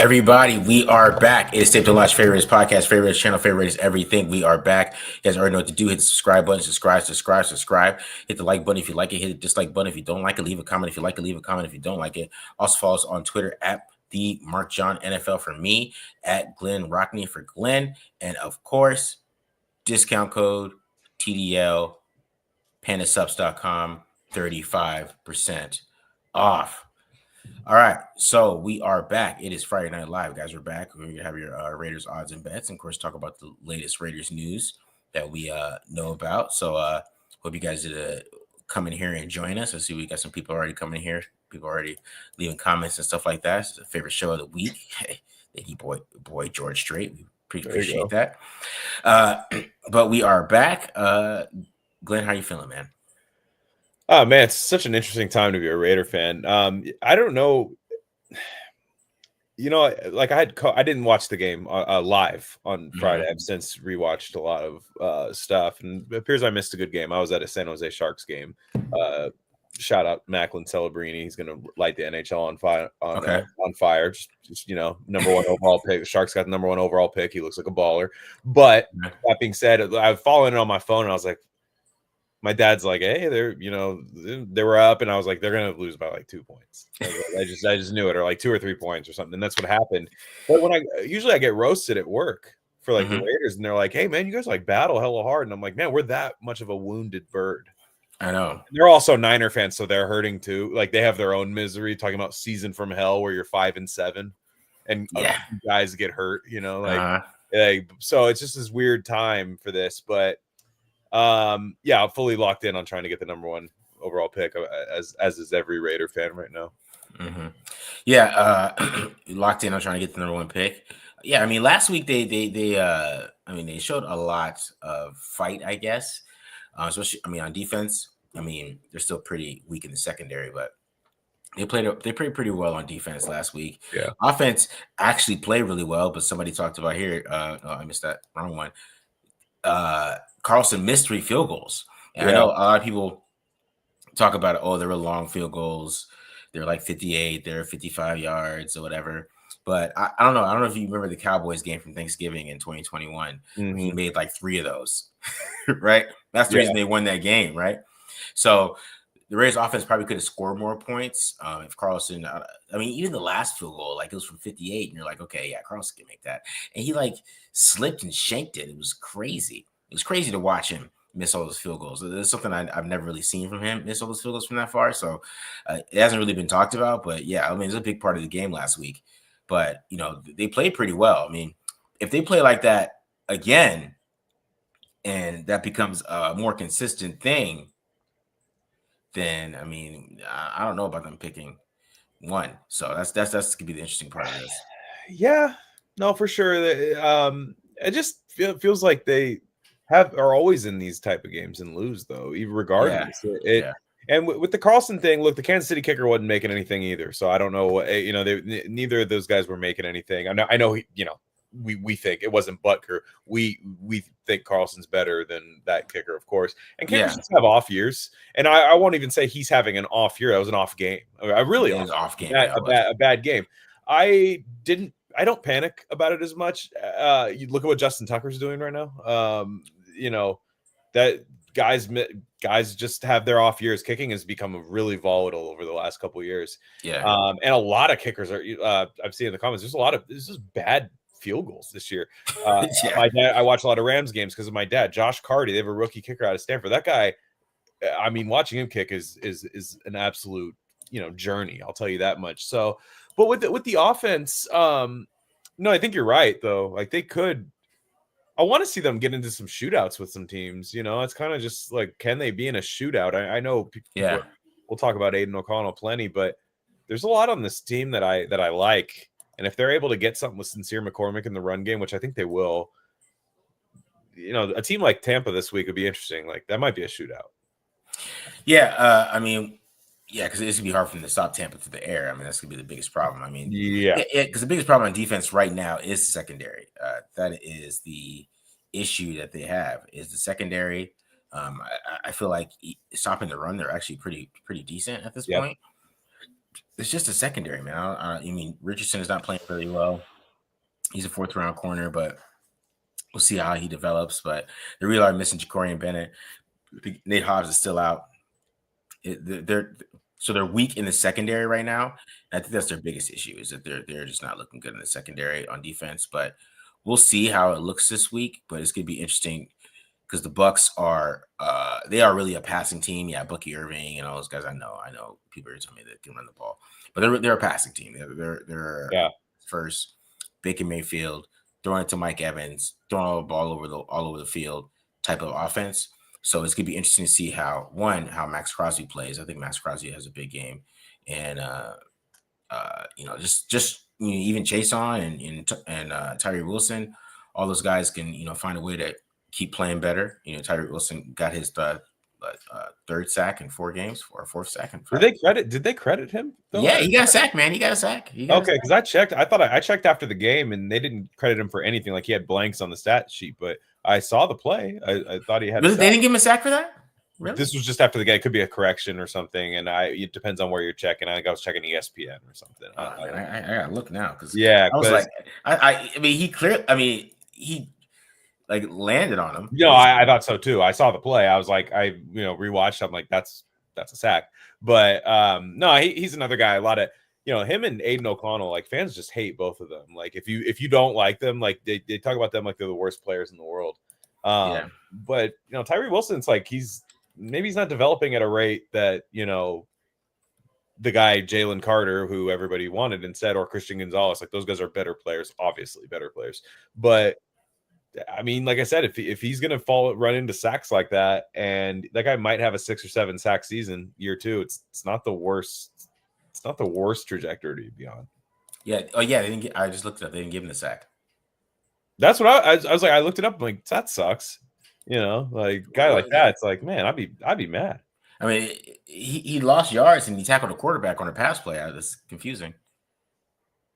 Everybody, we are back. It is Tape to Launch Favorites Podcast, Favorites Channel, Favorites Everything. We are back. You guys already know what to do. Hit the subscribe button, subscribe. Hit the like button if you like it. Hit the dislike button if you don't like it. Leave a comment if you like it. Leave a comment if you don't like it. Also follow us on Twitter at the Mark John NFL for me, at Glen Rockney for Glenn, and of course, discount code TDL panasubs.com 35% off. All right, so we are back. It is Friday Night Live, guys. We're back. We're going to have your Raiders odds and bets, and of course, talk about the latest Raiders news that we know about. So, hope you guys did come in here and join us. I see we got some people already coming here. People already leaving comments and stuff like that. It's the favorite show of the week. Thank you, boy George Strait. We appreciate that. But we are back. Glenn, how you feeling, man? Oh man, it's such an interesting time to be a Raider fan. I don't know, like I didn't watch the game live on Friday. I've since rewatched a lot of stuff, and it appears I missed a good game. I was at a San Jose Sharks game. Shout out Macklin Celebrini. He's going to light the NHL on fire. On fire. Just number one overall pick. The Sharks got the number one overall pick. He looks like a baller. But that being said, I've followed it on my phone, and I was like, my dad's like, hey, they were up, and I was like, they're gonna lose by like 2 points. I just knew it, or like 2 or 3 points or something. And that's what happened. But when I get roasted at work for like the Raiders, and they're like, hey man, you guys like battle hella hard, and I'm like, man, we're that much of a wounded bird. I know. And they're also Niner fans, so they're hurting too. Like they have their own misery, talking about season from hell where you're 5-7, and guys get hurt. So it's just this weird time for this, but. I'm fully locked in on trying to get the number one overall pick, as is every Raider fan right now. Locked in on trying to get the number one pick. Yeah, I mean, last week they showed a lot of fight, I guess. Especially, on defense. They're still pretty weak in the secondary, but they played pretty well on defense last week. Yeah, offense actually played really well, but somebody talked about here. I missed that wrong one. Carlson missed 3 field goals. And I know a lot of people talk about, they were long field goals. They're like 58, they're 55 yards or whatever. But I don't know. I don't know if you remember the Cowboys game from Thanksgiving in 2021. He made like 3 of those, right? That's the reason they won that game, right? So the Raiders offense probably could have scored more points if Carlson. Even the last field goal, like it was from 58, and you're like, okay, yeah, Carlson can make that. And he like slipped and shanked it. It was crazy. It was crazy to watch him miss all those field goals. It's something I've never really seen from him, miss all those field goals from that far. So it hasn't really been talked about. But yeah, it's a big part of the game last week. But they played pretty well. If they play like that again, and that becomes a more consistent thing, then I don't know about them picking one. So that's gonna be the interesting part of this. Yeah, no, for sure. It just feels like they are always in these type of games and lose, though, even regardless. And with the Carlson thing, look, the Kansas City kicker wasn't making anything either. So I don't know what neither of those guys were making anything. I know we think it wasn't Butker. We think Carlson's better than that kicker, of course. And kickers just have off years. And I won't even say he's having an off year. That was an off game. Off game. A bad game. I don't panic about it as much. You look at what Justin Tucker's doing right now. That guys just have their off years. Kicking has become really volatile over the last couple of years. And a lot of kickers are. I've seen in the comments. There's a lot of this is bad field goals this year. My dad. I watch a lot of Rams games because of my dad, Josh Carty. They have a rookie kicker out of Stanford. That guy. Watching him kick is an absolute journey. I'll tell you that much. So. But with the offense, no, I think you're right though. Like they could. I want to see them get into some shootouts with some teams. It's kind of just like, can they be in a shootout? I know. We'll talk about Aiden O'Connell plenty, but there's a lot on this team that I like, and if they're able to get something with Sincere McCormick in the run game, which I think they will, a team like Tampa this week would be interesting. Like that might be a shootout. Because it's gonna be hard for them to stop Tampa through the air. That's gonna be the biggest problem. Because the biggest problem on defense right now is secondary. That is the issue that they have is the secondary. I feel like stopping the run, they're actually pretty decent at this point. it's just a secondary, man. I mean, Richardson is not playing really well. He's a 4th-round corner, but we'll see how he develops. But they really are missing Jacorian Bennett. Nate Hobbs is still out. They're weak in the secondary right now. And I think that's their biggest issue, is that they're just not looking good in the secondary on defense. But we'll see how it looks this week. But it's gonna be interesting because the Bucs are they are really a passing team. Yeah, Bucky Irving and all those guys. I know people are telling me they can run the ball, but they're a passing team. They're first Baker Mayfield throwing it to Mike Evans, throwing the ball all over the field type of offense. So it's gonna be interesting to see how Max Crosby plays. I think Max Crosby has a big game, and even Chase on and Tyree Wilson, all those guys can find a way to keep playing better. Tyree Wilson got his 3rd sack in 4 games, or 4th sack in 5. Did they credit him though? Yeah, he got a sack, man. He got a sack. Okay, because I checked. I checked after the game, and they didn't credit him for anything. Like, he had blanks on the stat sheet, but I saw the play. I thought he had. Really? They didn't give him a sack for that? Really? This was just after the game. It could be a correction or something, and it depends on where you're checking. I think I was checking ESPN or something. I gotta look now, because I was like, I mean, he like landed on him. No, I thought so too. I saw the play. I was like, rewatched. I'm like, that's a sack. But no, he's another guy. A lot of him and Aiden O'Connell, like, fans just hate both of them. Like, if you don't like them, like, they talk about them like they're the worst players in the world. But Tyree Wilson's like, maybe he's not developing at a rate that the guy Jalen Carter, who everybody wanted instead, or Christian Gonzalez. Like, those guys are better players, obviously better players. But I mean, like I said, if he's gonna run into sacks like that, and that guy might have a 6 or 7 sack season year 2, it's not the worst. It's not the worst trajectory to be on. Yeah. Oh yeah. I just looked it up. They didn't give him the sack. That's what I was like. I looked it up. I'm like, that sucks. Like, guy like that. It's like, man, I'd be mad. I mean, he lost yards and he tackled a quarterback on a pass play. That's confusing.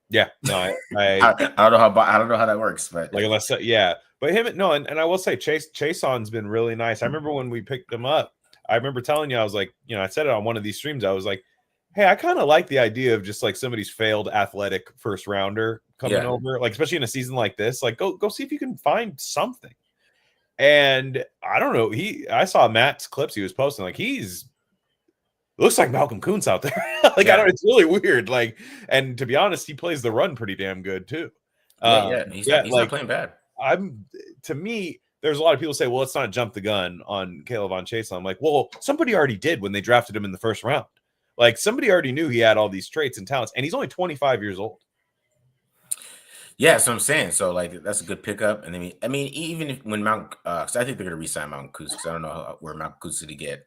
Yeah, no, I don't know how that works, but like, but him, no, and I will say Chaseon's been really nice. I remember when we picked him up. I remember telling you, I was like, I said it on one of these streams. I was like, hey, I kind of like the idea of just like somebody's failed athletic 1st rounder coming over, like, especially in a season like this. Like, go see if you can find something. And I don't know. I saw Matt's clips he was posting. Like, looks like Malcolm Kuntz out there. It's really weird. Like, and to be honest, he plays the run pretty damn good too. He's not playing bad. To me, there's a lot of people say, well, let's not jump the gun on Caleb on Chase. I'm like, well, somebody already did when they drafted him in the 1st round. Like, somebody already knew he had all these traits and talents, and he's only 25 years old. Yeah, that's what I'm saying. So, like, that's a good pickup. And I mean, even when because I think they're going to re-sign Malcolm Kuntz, because I don't know where Malcolm Kuntz is going to get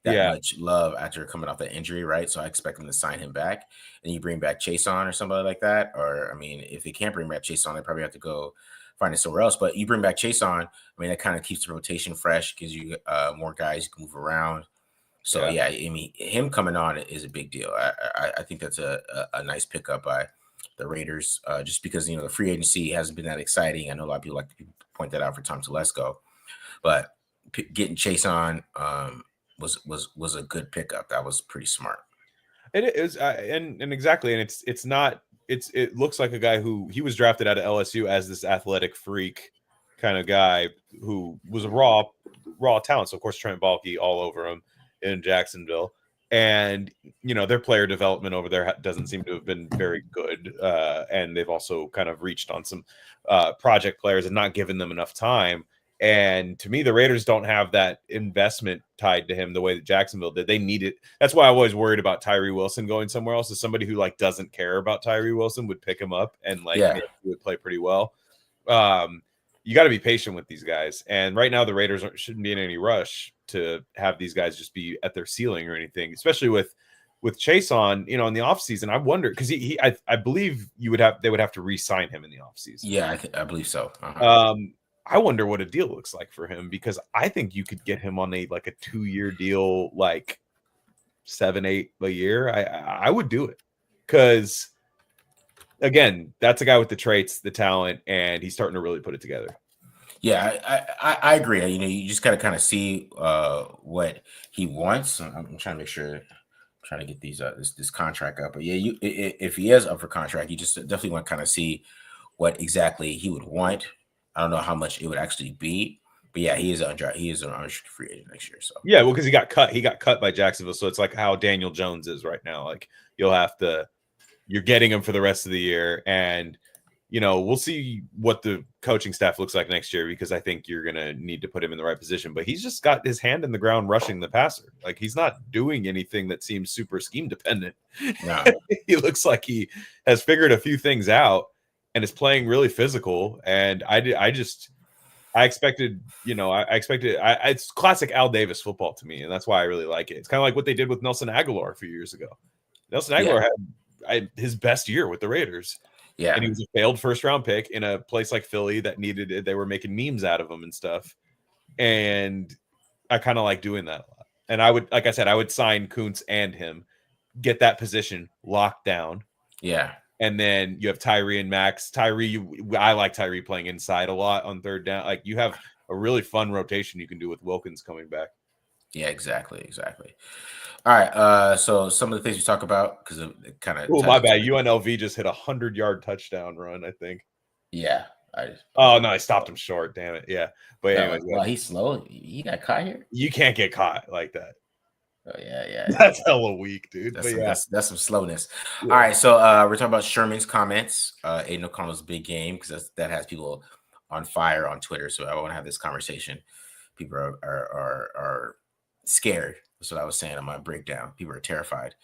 that much love after coming off that injury, right? So I expect them to sign him back, and you bring back Chase on or somebody like that. Or, I mean, if they can't bring back Chase on, they probably have to go find it somewhere else. But you bring back Chase on, I mean, that kind of keeps the rotation fresh, gives you more guys you can move around. So I mean, him coming on is a big deal. I think that's a nice pickup by the Raiders, just because the free agency hasn't been that exciting. I know a lot of people like to point that out for Tom Telesco, but getting Chase on was a good pickup. That was pretty smart. It is, and exactly, and it looks like a guy who he was drafted out of LSU as this athletic freak kind of guy who was a raw talent. So of course Trent Baalke all over him in Jacksonville, and their player development over there doesn't seem to have been very good, and they've also kind of reached on some project players and not given them enough time. And to me, the Raiders don't have that investment tied to him the way that Jacksonville did. They need it. That's why I was worried about Tyree Wilson going somewhere else. As somebody who like doesn't care about Tyree Wilson would pick him up and he would play pretty well. You got to be patient with these guys. And right now, the Raiders shouldn't be in any rush to have these guys just be at their ceiling or anything, especially with Chase on, in the offseason. I wonder, because I believe they would have to re-sign him in the offseason. Yeah, I believe so. Uh-huh. I wonder what a deal looks like for him, because I think you could get him on a 2-year deal, like 7-8 a year. I would do it, because again, that's a guy with the traits, the talent, and he's starting to really put it together. Yeah, I agree. You just got to kind of see what he wants. I'm trying to make sure. I'm trying to get these this contract up. But yeah, if he is up for contract, you just definitely want to kind of see what exactly he would want. I don't know how much it would actually be, but yeah, he is an unrestricted free agent next year. So yeah, well, because he got cut by Jacksonville, so it's like how Daniel Jones is right now. Like you're getting him for the rest of the year, and we'll see what the coaching staff looks like next year, because I think you're gonna need to put him in the right position. But he's just got his hand in the ground rushing the passer. Like, he's not doing anything that seems super scheme dependent. No. He looks like he has figured a few things out and is playing really physical. And I expected, it's classic Al Davis football to me, and that's why I really like it. It's kind of like what they did with Nelson Aguilar a few years ago. Nelson Aguilar had his best year with the Raiders. Yeah. And he was a failed first-round pick in a place like Philly that needed it. They were making memes out of him and stuff. And I kind of like doing that a lot. And I would, like I said, I would sign Kuntz and him, get that position locked down. Yeah. And then you have Tyree and Max. I like Tyree playing inside a lot on third down. Like, you have a really fun rotation you can do with Wilkins coming back. Yeah, exactly. All right. So some of the things we talk about, because it kind of. Oh, my bad. UNLV just hit a 100-yard touchdown run, I think. Yeah. Oh no, I stopped him short. Damn it. Yeah. But anyway, well, he's slow. He got caught here. You can't get caught like that. Oh yeah. That's hella weak, dude. That's some slowness. Yeah. All right, so we're talking about Sherman's comments. Aiden O'Connell's big game, because that has people on fire on Twitter. So I want to have this conversation. People are scared. That's what I was saying on my breakdown. People are terrified.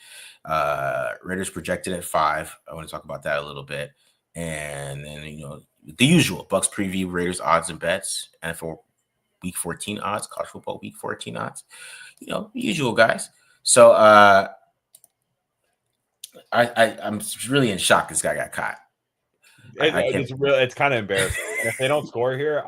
Raiders projected at 5. I want to talk about that a little bit, and then the usual Bucks preview, Raiders odds and bets, and for Week 14 odds, college football Week 14 odds. Usual guys. So I'm really in shock this guy got caught. It's kind of embarrassing. If they don't score here,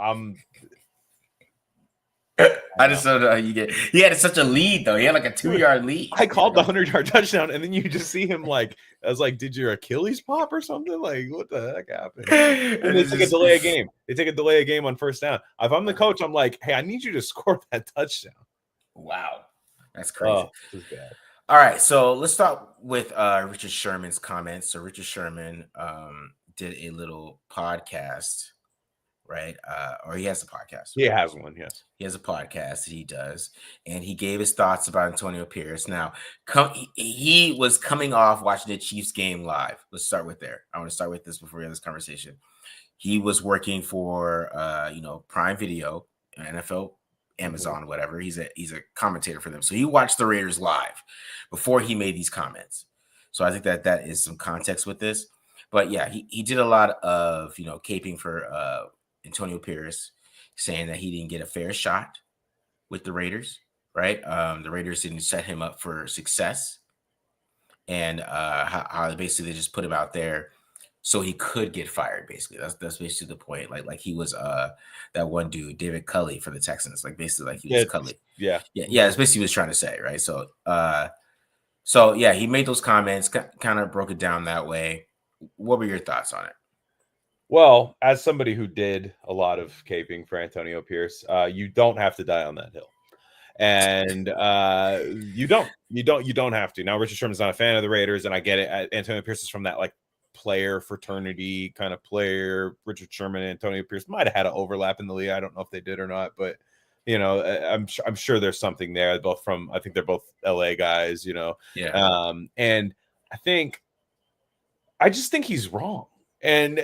I just don't know how you get. He had such a lead though. He had like a 2-yard lead. I called the 100-yard touchdown, and then you just see him like, I was like, did your Achilles pop or something? Like, what the heck happened? And they take a delay a game. They take a delay a game on first down. If I'm the coach, I'm like, hey, I need you to score that touchdown. Wow, that's crazy. Oh, this is bad. All right, so let's start with Richard Sherman's comments. So Richard Sherman did a little podcast. Right? Or he has a podcast. He has one, yes. He has a podcast that he does, and he gave his thoughts about Antonio Pierce. Now, he was coming off watching the Chiefs game live. Let's start with there. I want to start with this before we have this conversation. He was working for Prime Video, NFL, Amazon, whatever. He's a commentator for them. So he watched the Raiders live before he made these comments. So I think that is some context with this. But yeah, he did a lot of caping for Antonio Pierce, saying that he didn't get a fair shot with the Raiders, right? The Raiders didn't set him up for success, and how basically they just put him out there so he could get fired. Basically, that's basically the point. Like he was that one dude, David Culley for the Texans. Like basically, like he was Culley. Yeah. That's basically what he was trying to say, right? So yeah, he made those comments, kind of broke it down that way. What were your thoughts on it? Well, as somebody who did a lot of caping for Antonio Pierce, you don't have to die on that hill, and you don't have to. Now, Richard Sherman's not a fan of the Raiders, and I get it. Antonio Pierce is from that like player fraternity kind of player. Richard Sherman and Antonio Pierce might have had an overlap in the league. I don't know if they did or not, but I'm sure there's something there. I think they're both LA guys. Yeah. And I just think he's wrong. And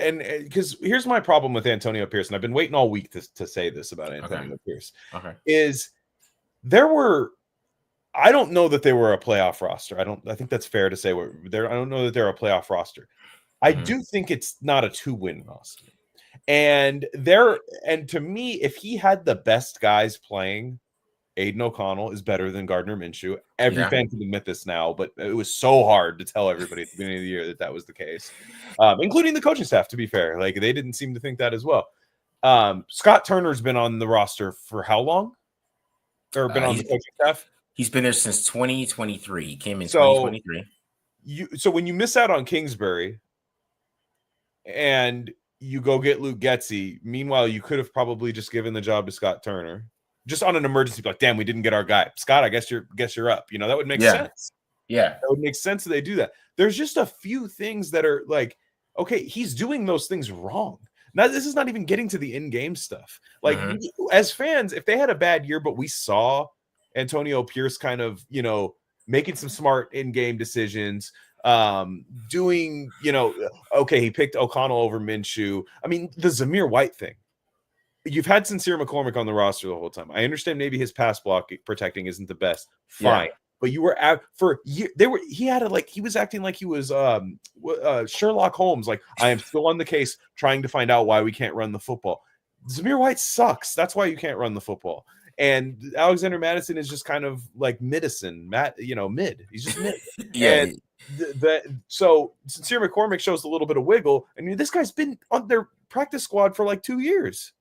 because here's my problem with Antonio Pierce, and I've been waiting all week to say this about Antonio Pierce, is I don't know that they were a playoff roster. I think that's fair to say. I don't know that they're a playoff roster. I do think it's not a 2-win roster. And to me, if he had the best guys playing, Aiden O'Connell is better than Gardner Minshew. Every fan can admit this now, but it was so hard to tell everybody at the beginning of the year that was the case, including the coaching staff, to be fair. Like, they didn't seem to think that as well. Scott Turner's been on the roster for how long? Or been on the coaching staff? He's been there since 2023. He came in 2023. So when you miss out on Kingsbury and you go get Luke Getsy, meanwhile, you could have probably just given the job to Scott Turner. Just on an emergency, like, damn, we didn't get our guy. Scott, I guess you're up. That would make sense. Yeah. That would make sense that they do that. There's just a few things that are like, okay, he's doing those things wrong. Now, this is not even getting to the in-game stuff. Like, as fans, if they had a bad year, but we saw Antonio Pierce kind of, making some smart in-game decisions, doing, okay, he picked O'Connell over Minshew. I mean, the Zamir White thing. You've had Sincere McCormick on the roster the whole time. I understand maybe his pass block protecting isn't the best. Fine. Yeah. But you were out for he was acting like he was Sherlock Holmes. Like, I am still on the case trying to find out why we can't run the football. Zamir White sucks. That's why you can't run the football. And Alexander Madison is just kind of like mid. He's just mid. Yeah. And so Sincere McCormick shows a little bit of wiggle. And this guy's been on their practice squad for like 2 years.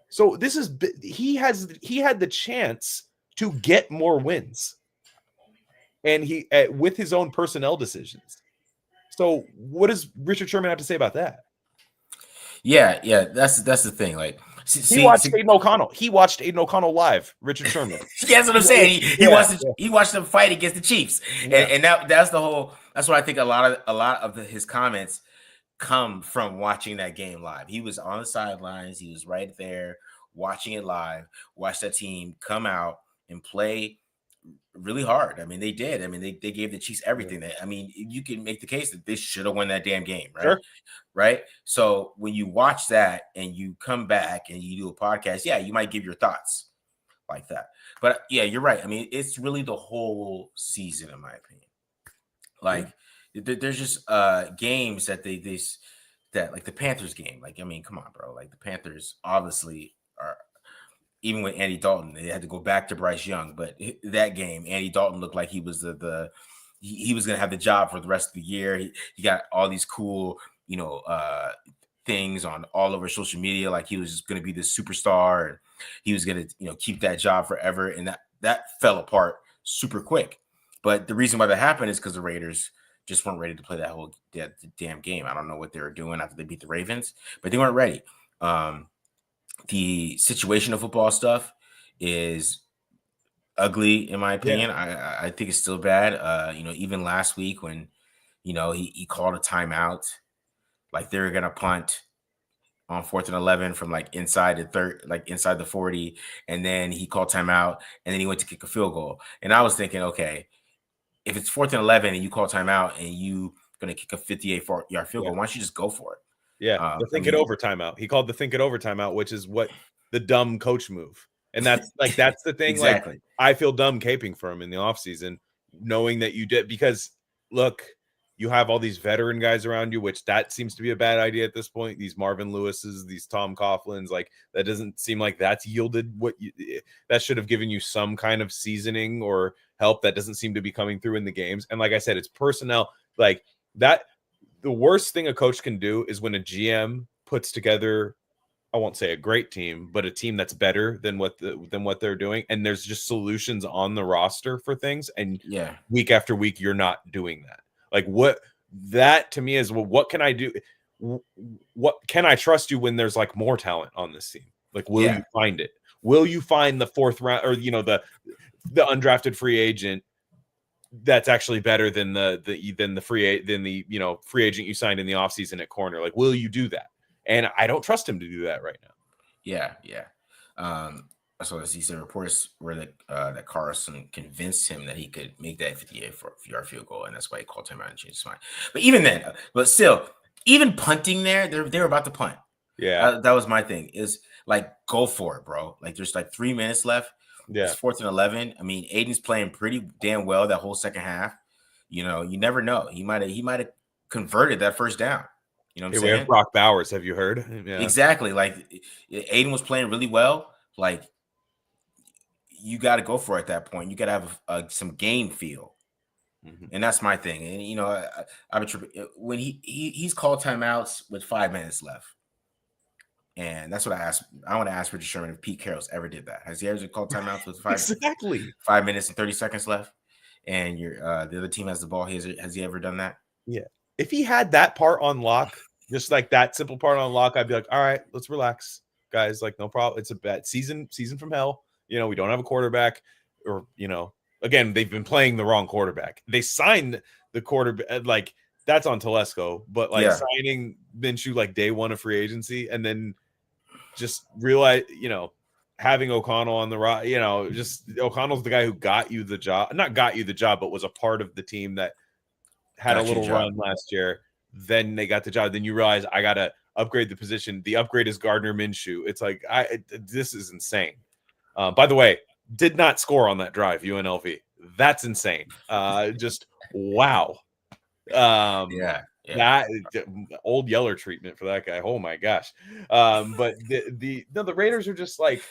So he had the chance to get more wins, and he with his own personnel decisions. So what does Richard Sherman have to say about that? Yeah, that's the thing. Like, he watched Aiden O'Connell. He watched Aiden O'Connell live. Richard Sherman. That's what I'm saying. He watched them fight against the Chiefs, and that's the whole. That's what I think. A lot of his comments come from watching that game live. He was on the sidelines. He was right there watching it live. Watch that team come out and play really hard. I mean, they did. I mean, they gave the Chiefs everything. I mean, you can make the case that they should have won that damn game, right? Sure. Right. So when you watch that and you come back and you do a podcast, yeah, you might give your thoughts like that. But yeah, you're right. I mean, it's really the whole season, in my opinion. Like, there's just games that that like the Panthers game. Like, I mean, come on, bro. Like, the Panthers obviously are. Even with Andy Dalton, they had to go back to Bryce Young. But that game, Andy Dalton looked like he was he was going to have the job for the rest of the year. He got all these cool, things on all over social media, like he was just going to be this superstar, and he was going to, keep that job forever. And that fell apart super quick. But the reason why that happened is because the Raiders just weren't ready to play that damn game. I don't know what they were doing after they beat the Ravens, but they weren't ready. The situational football stuff is ugly, in my opinion. Yeah. I think it's still bad. Even last week when, he called a timeout, like they were going to punt on 4th and 11 from like inside the 40. And then he called timeout and then he went to kick a field goal. And I was thinking, okay, if it's 4th and 11 and you call timeout and you going to kick a 58-yard field goal, why don't you just go for it? Yeah, the think it over timeout. He called the think it over timeout, which is what the dumb coach move. And that's the thing. Exactly. Like, I feel dumb caping for him in the offseason, knowing that you did, because look, you have all these veteran guys around you, which that seems to be a bad idea at this point. These Marvin Lewis's, these Tom Coughlin's, like that doesn't seem like that's yielded that should have given you some kind of seasoning or help. That doesn't seem to be coming through in the games. And like I said, it's personnel like that. The worst thing a coach can do is when a GM puts together, I won't say a great team, but a team that's better than what they're doing. And there's just solutions on the roster for things. And week after week, you're not doing that. Like, what that to me is, well, what can I do? What can I trust you when there's like more talent on this team? Like, will you find it? Will you find the 4th round or, the undrafted free agent that's actually better than the free agent you signed in the offseason at corner? Like, will you do that? And I don't trust him to do that right now. Yeah. So as he said, reports were that Carson convinced him that he could make that 58-yard field goal, and that's why he called him out and changed his mind. But even then, still, even punting there, they're about to punt. Yeah, that was my thing. Is like, go for it, bro. Like, there's like 3 minutes left. Yeah, it's 4th and 11. I mean, Aiden's playing pretty damn well that whole second half. You never know. He might have converted that first down. You know what I'm saying? We have Brock Bowers. Have you heard? Yeah. Exactly. Like, Aiden was playing really well. Like, you got to go for it at that point. You got to have some game feel. Mm-hmm. And that's my thing. And, when he's called timeouts with 5 minutes left. And that's what I asked. I want to ask Richard Sherman if Pete Carroll's ever did that. Has he ever called timeouts with 5 minutes and 30 seconds left? And the other team has the ball. Has he ever done that? Yeah. If he had that part on lock, just like that simple part on lock, I'd be like, all right, let's relax, guys. Like, no problem. It's a bad season from hell. We don't have a quarterback, or again, they've been playing the wrong quarterback. They signed the quarterback, like that's on Telesco, but like signing Minshew like day one of free agency and then just realize, having O'Connell on the rock, just O'Connell's the guy who got you the job, not got you the job, but was a part of the team that had a little run last year. Then they got the job. Then you realize I got to upgrade the position. The upgrade is Gardner Minshew. It's like, this is insane. By the way, did not score on that drive, UNLV. That's insane. Just wow. That old Yeller treatment for that guy. Oh my gosh. But the Raiders are just like,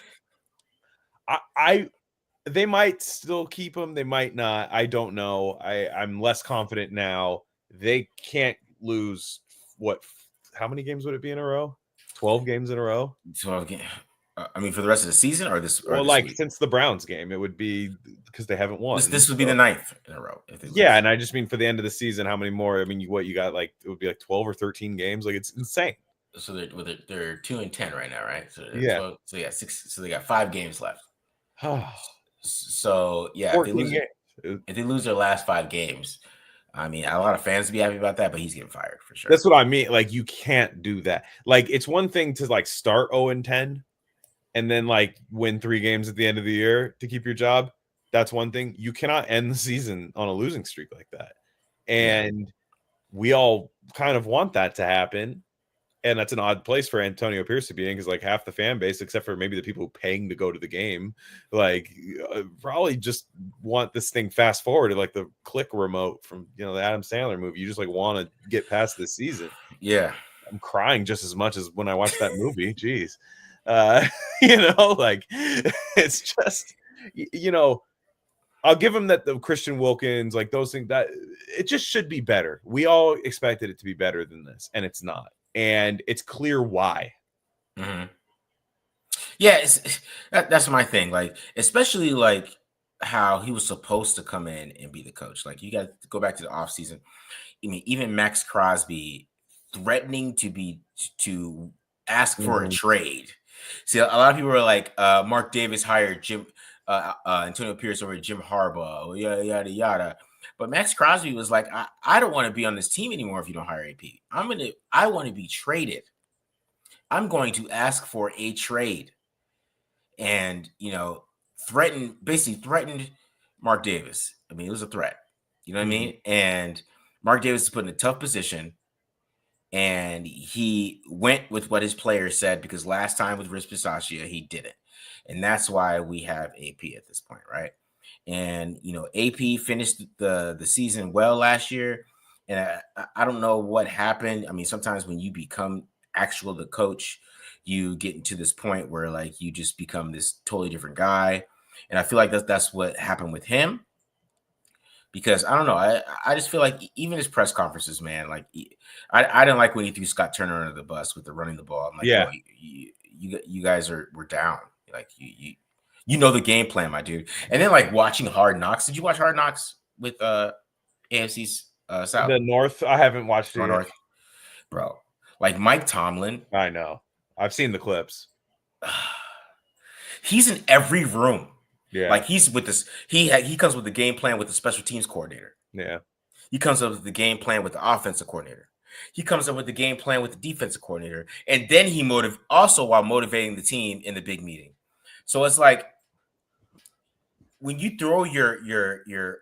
they might still keep him. They might not. I don't know. I'm less confident now. They can't lose. How many games would it be in a row? 12 games in a row? 12 games. I mean, for the rest of the season or this? Or well, like week? Since the Browns game, it would be because they haven't won. This would be the 9th in a row. And I just mean for the end of the season, how many more? I mean, you got like it would be like 12 or 13 games. Like it's insane. So they're 2-10 right now, right? So 12, so yeah, 6. So they got 5 games left. So yeah, if they lose their last 5 games, I mean, a lot of fans would be happy about that, but he's getting fired for sure. That's what I mean. Like you can't do that. Like it's one thing to like start 0-10. And then like win 3 games at the end of the year to keep your job. That's one thing. You cannot end the season on a losing streak like that. And we all kind of want that to happen. And that's an odd place for Antonio Pierce to be in because like half the fan base, except for maybe the people paying to go to the game, like probably just want this thing fast forwarded like the click remote from, the Adam Sandler movie. You just like want to get past this season. Yeah. I'm crying just as much as when I watched that movie. Jeez. Like it's just, I'll give him that the Christian Wilkins, like those things, that it just should be better. We all expected it to be better than this, and it's not. And it's clear why. Mm-hmm. Yeah, that's my thing. Like, especially like how he was supposed to come in and be the coach. Like, you got to go back to the offseason. I mean, even Max Crosby threatening to ask for a trade. See, a lot of people were like, Mark Davis hired Antonio Pierce over Jim Harbaugh, yada, yada, yada. But Max Crosby was like, I don't want to be on this team anymore if you don't hire AP. I want to be traded. I'm going to ask for a trade. And, threatened Mark Davis. I mean, it was a threat. You know what I mean? And Mark Davis is put in a tough position. And he went with what his players said because last time with Rich Bisaccia, he didn't. And that's why we have AP at this point, right? And, AP finished the season well last year. And I don't know what happened. I mean, sometimes when you become the coach, you get into this point where, like, you just become this totally different guy. And I feel like that's what happened with him. Because I don't know, I just feel like even his press conferences, man, like I didn't like when he threw Scott Turner under the bus with the running the ball. I'm like, yeah, you guys were down. Like you know the game plan, my dude. And then like watching Hard Knocks. Did you watch Hard Knocks with AFC's South? The North. I haven't watched it North, bro. Like Mike Tomlin. I know. I've seen the clips. He's in every room. Yeah, like he's with this. He comes with the game plan with the special teams coordinator. Yeah, he comes up with the game plan with the offensive coordinator. He comes up with the game plan with the defensive coordinator, and then he while motivating the team in the big meeting. So it's like when you throw your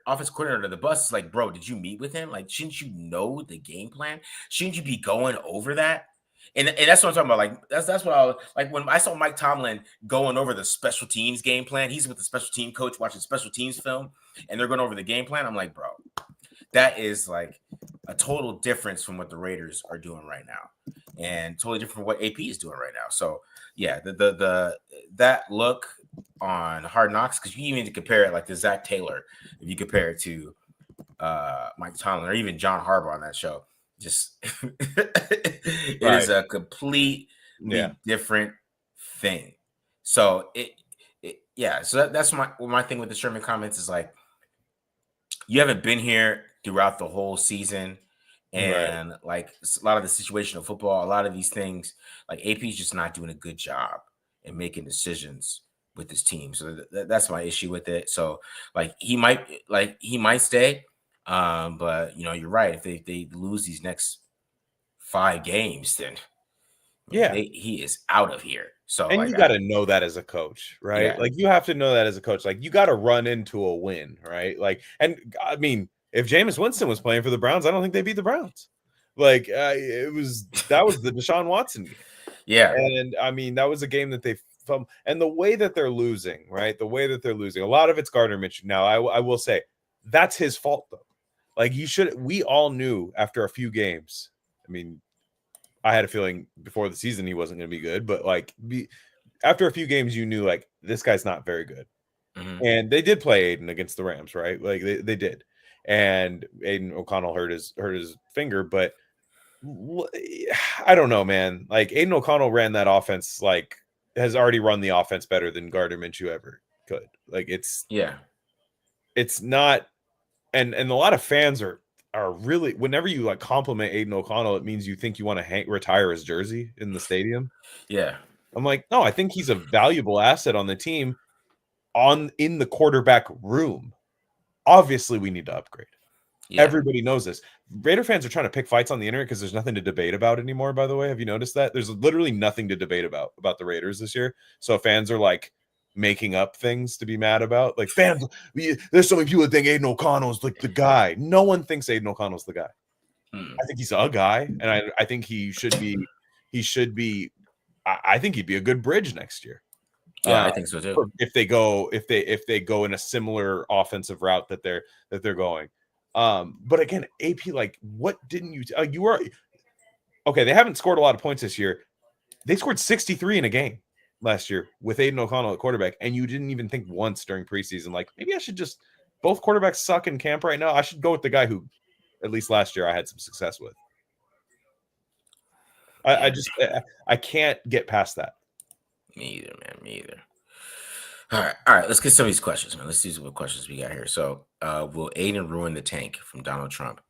offensive coordinator under the bus, it's like, bro, did you meet with him? Like, shouldn't you know the game plan? Shouldn't you be going over that? And that's what I'm talking about. Like that's what I was like when I saw Mike Tomlin going over the special teams game plan. He's with the special team coach watching special teams film, and they're going over the game plan. I'm like, bro, that is like a total difference from what the Raiders are doing right now, and totally different from what AP is doing right now. So yeah, that look on Hard Knocks, because you even need to compare it like to Zach Taylor if you compare it to Mike Tomlin or even John Harbaugh on that show. Just it is a completely different thing. So so that's my thing with the Sherman comments is like, you haven't been here throughout the whole season, and like a lot of the situational football, a lot of these things, like AP's just not doing a good job in making decisions with this team. So that's my issue with it. So like he might stay, but you're right. If they lose these next 5 games, then he is out of here. So and you got to know that as a coach, right? Yeah. Like you have to know that as a coach. Like you got to run into a win, right? Like, and I mean, if Jameis Winston was playing for the Browns, I don't think they beat the Browns. Like that was the Deshaun Watson game. Yeah. And I mean, that was a game that they and the way that they're losing, right? The way that they're losing, a lot of it's Gardner Minshew. Now, I will say that's his fault though. Like we all knew after a few games. I mean, I had a feeling before the season he wasn't going to be good, but like after a few games, you knew like this guy's not very good. Mm-hmm. And they did play Aiden against the Rams, right? Like they did. And Aiden O'Connell hurt his finger, but I don't know, man. Like Aiden O'Connell ran that offense, like has already run the offense better than Gardner Minshew ever could. Like it's not, and a lot of fans are really, whenever you like compliment Aiden O'Connell, it means you think you want to retire his jersey in the stadium. Yeah. I'm like, no, I think he's a valuable asset on the team, in the quarterback room. Obviously, we need to upgrade. Yeah. Everybody knows this. Raider fans are trying to pick fights on the internet because there's nothing to debate about anymore, by the way. Have you noticed that? There's literally nothing to debate about the Raiders this year. So fans are like making up things to be mad about. Like fans, there's so many people that think Aiden O'Connell's like the guy. No one thinks Aiden O'Connell's the guy. I think he's a guy, and I think he should be. I think he'd be a good bridge next year. Yeah, I think so too. If they go in a similar offensive route that they're going. But again, AP, like, what didn't you? You were okay. They haven't scored a lot of points this year. They scored 63 in a game last year with Aiden O'Connell at quarterback, and you didn't even think once during preseason, like, maybe I should just. Both quarterbacks suck in camp right now. I should go with the guy who, at least last year, I had some success with. I can't get past that. Me either, man. Me either. All right. Let's get some of these questions, man. Let's see what questions we got here. So, will Aiden ruin the tank from Donald Trump?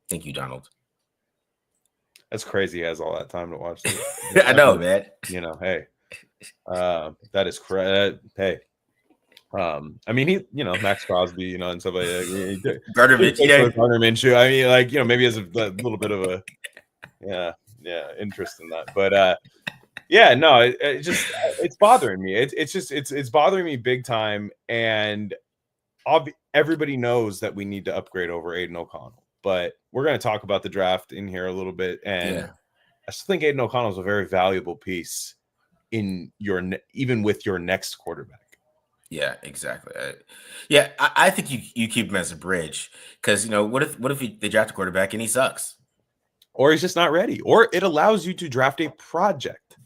Thank you, Donald. That's crazy. He has all that time to watch this. I know, man. Hey, that is crazy. Hey, I mean, he, Max Crosby, and stuff like that. Gardner Minshew. I mean, like, maybe has a little bit of a, interest in that, but no, it's bothering me. It's bothering me big time, and everybody knows that we need to upgrade over Aiden O'Connell. But we're going to talk about the draft in here a little bit, and I still think Aiden O'Connell is a very valuable piece in even with your next quarterback. Yeah, exactly. I think you keep him as a bridge, because what if they draft a quarterback and he sucks, or he's just not ready, or it allows you to draft a project.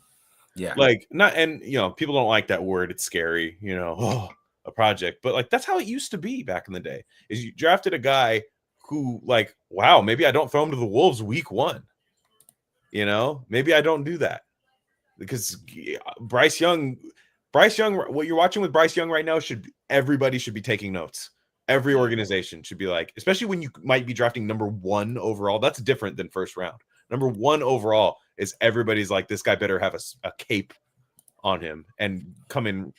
Yeah, like people don't like that word. It's scary, a project, but like that's how it used to be back in the day. Is you drafted a guy who, like, wow, maybe I don't throw him to the Wolves week 1. Maybe I don't do that, because Bryce Young, what you're watching with Bryce Young right now, everybody should be taking notes. Every organization should be like, especially when you might be drafting number 1 overall. That's different than first round. Number 1 overall is everybody's like, this guy better have a cape on him and come in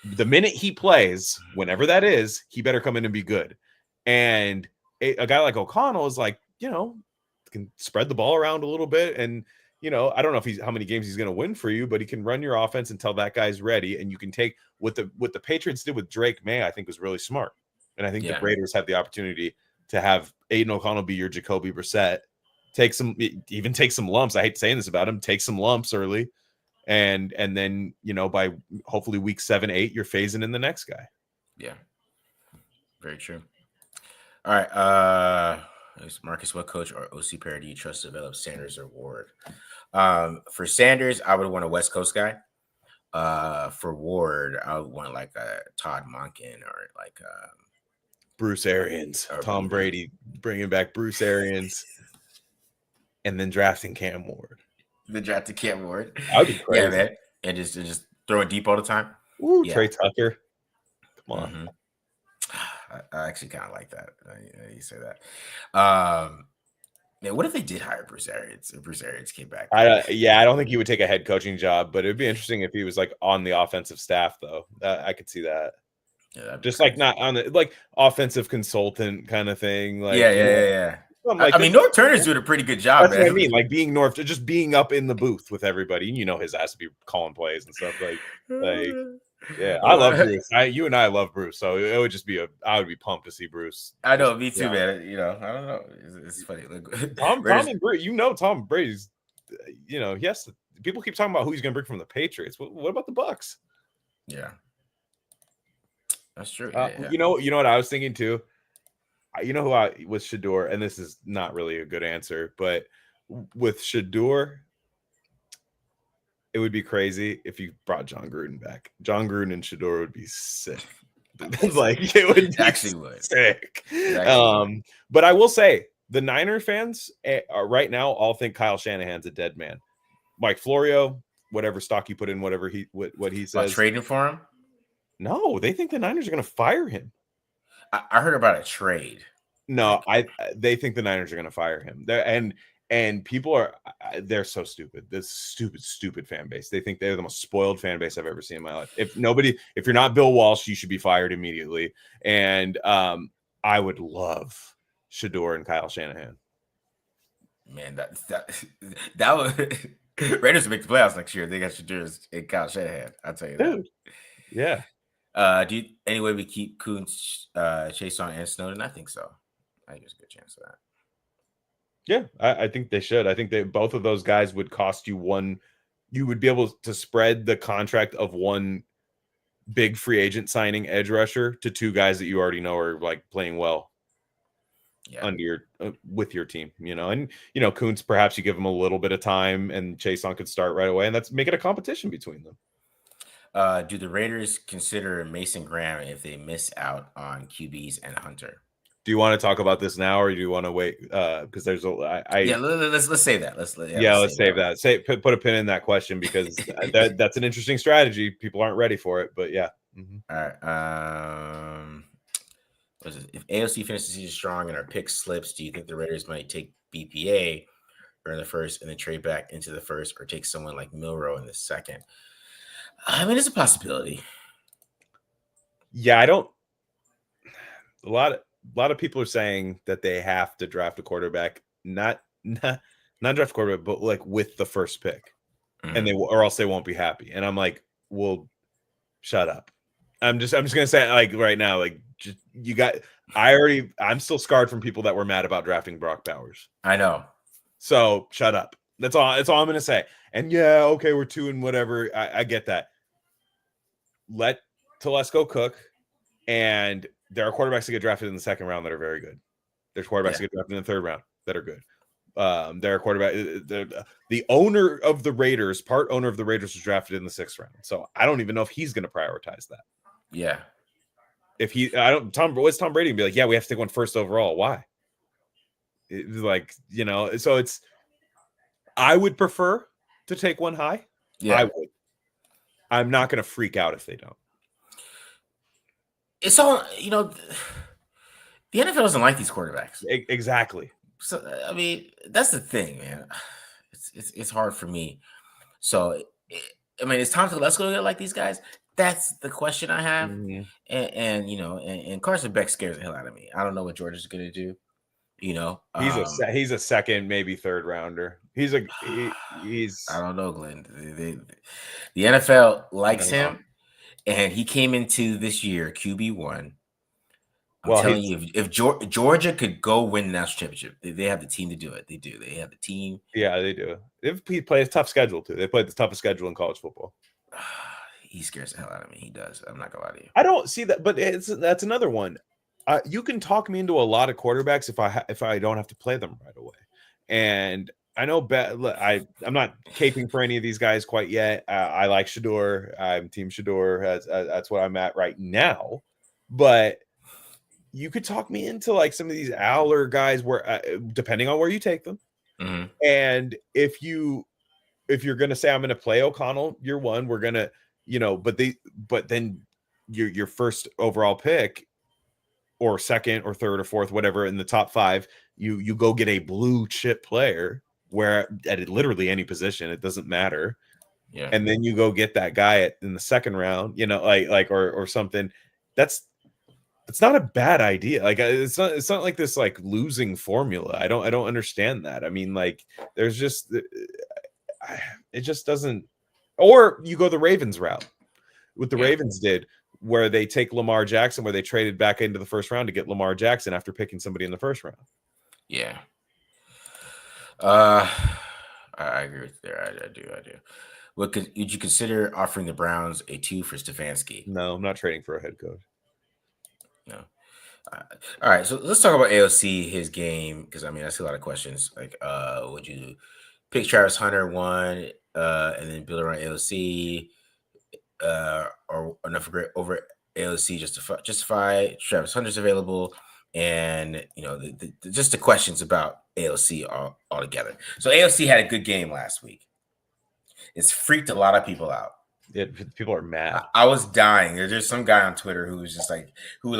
the minute he plays, whenever that is, he better come in and be good. And a guy like O'Connell is like, can spread the ball around a little bit. And, I don't know how many games he's going to win for you, but he can run your offense until that guy's ready. And you can take what the Patriots did with Drake May, I think, was really smart. And I think the Raiders have the opportunity to have Aiden O'Connell be your Jacoby Brissett, take some lumps. I hate saying this about him, take some lumps early. And then, by hopefully week 7, 8, you're phasing in the next guy. Yeah. Very true. All right. Marcus, what coach or OC pair do you trust to develop, Sanders or Ward? For Sanders, I would want a West Coast guy. For Ward, I would want like a Todd Monken or like Bruce Arians, Tom Brady, bringing back Bruce Arians, and then drafting Cam Ward. That would be crazy. Yeah, man. And just throw it deep all the time. Ooh, Trey Tucker. Come on. Mm-hmm. I actually kind of like that. You say that. Man, what if they did hire Bruce Arians if Bruce Arians came back? I don't think he would take a head coaching job, but it'd be interesting if he was like on the offensive staff, though. I could see that. Yeah, Just like not on the like offensive consultant kind of thing. Like, yeah. Like I mean, North Turner's doing a pretty good job. That's what I mean. Like being North, just being up in the booth with everybody. His ass to be calling plays and stuff. Like yeah, I love Bruce. You and I love Bruce, so it would just be I would be pumped to see Bruce. I know, me too, man. I don't know. It's funny. Like, Tom and Bruce, Tom Brady's. Yes, people keep talking about who he's going to bring from the Patriots. What about the Bucks? Yeah, that's true. You know what I was thinking too. Who I was Shador, and this is not really a good answer, but with Shador, it would be crazy if you brought John Gruden back. John Gruden and Shador would be sick. Like it would actually sick. But I will say the Niner fans right now all think Kyle Shanahan's a dead man. Mike Florio, whatever stock you put in, whatever what he says, trading for him. No, they think the Niners are going to fire him. I heard about a trade. No, they think the Niners are going to fire him. And people they're so stupid. This stupid fan base. They think they're the most spoiled fan base I've ever seen in my life. If you're not Bill Walsh, you should be fired immediately. And I would love Shador and Kyle Shanahan. Man, that would Raiders make the playoffs next year. They got Shador and Kyle Shanahan. I'll tell you that. Yeah. Anyway, we keep Kuntz, Chason, and Snowden? I think so. I think there's a good chance of that. Yeah, I think they should. I think both of those guys would cost you one. You would be able to spread the contract of one big free agent signing edge rusher to two guys that you already know are like playing well under your with your team. And Kuntz, perhaps you give him a little bit of time, and Chason could start right away, and that's make it a competition between them. Do the Raiders consider Mason Graham if they miss out on QBs and Hunter? Do you want to talk about this now, or do you want to wait? Because there's let's save that. Let's save that. Put a pin in that question because that's an interesting strategy. People aren't ready for it, but yeah. Mm-hmm. All right. What is it? If AOC finishes the season strong and our pick slips, do you think the Raiders might take BPA in the first and then trade back into the first, or take someone like Milroe in the second? I mean, it's a possibility. Yeah, I don't. A lot of people are saying that they have to draft a quarterback, not draft a quarterback, but like with the first pick, and or else they won't be happy. And I'm like, well, shut up. I'm just gonna say like right now, like just, I'm still scarred from people that were mad about drafting Brock Bowers. I know. So shut up. That's all I'm gonna say. And yeah, okay, we're 2 and whatever. I get that. Let Telesco cook, and there are quarterbacks that get drafted in the second round that are very good. There's quarterbacks that get drafted in the third round that are good. There are quarterbacks. The owner of the Raiders, part owner of the Raiders, was drafted in the 6th round. So I don't even know if he's going to prioritize that. Yeah. If what's Tom Brady be like? Yeah, we have to take one first overall. Why? So it's. I would prefer to take one high. Yeah, I would. I'm not going to freak out if they don't. It's all, the NFL doesn't like these quarterbacks. Exactly. So, I mean, that's the thing, man. It's hard for me. So, is Tom Telesco like these guys? That's the question I have. Mm-hmm. And Carson Beck scares the hell out of me. I don't know what Georgia's going to do. He's a second, maybe third rounder. He's I don't know, Glenn. The NFL likes him, and he came into this year QB1. I'm telling you, if Georgia could go win the national championship, they have the team to do it. They do. They have the team. Yeah, they do. They play a tough schedule too. They play the toughest schedule in college football. He scares the hell out of me. He does. I'm not gonna lie to you. I don't see that, but that's another one. You can talk me into a lot of quarterbacks if I don't have to play them right away. And I know I'm not caping for any of these guys quite yet. I like Shador. I'm Team Shador. That's what I'm at right now. But you could talk me into like some of these Aller guys where depending on where you take them. Mm-hmm. And if you're going to say I'm going to play O'Connell year one, we're going to, but then your first overall pick or second or third or fourth, whatever, in the top 5, You go get a blue chip player where at literally any position, it doesn't matter. Yeah. And then you go get that guy in the second round, or something. It's not a bad idea. Like it's not like this like losing formula. I don't understand that. I mean, like there's just it just doesn't. Or you go the Ravens route, what the Ravens did, where they take Lamar Jackson, where they traded back into the first round to get Lamar Jackson after picking somebody in the first round. Yeah. I agree with you there. I do. Would you consider offering the Browns a 2 for Stefanski? No, I'm not trading for a head coach. No. All right, so let's talk about AOC, his game, because I mean I see a lot of questions. Like, would you pick Travis Hunter 1, and then build around AOC, or enough over AOC just to justify Travis Hunter's available, and just the questions about AOC altogether. So AOC had a good game last week. It's freaked a lot of people out. People are mad. I was dying. There's some guy on Twitter who was just like, who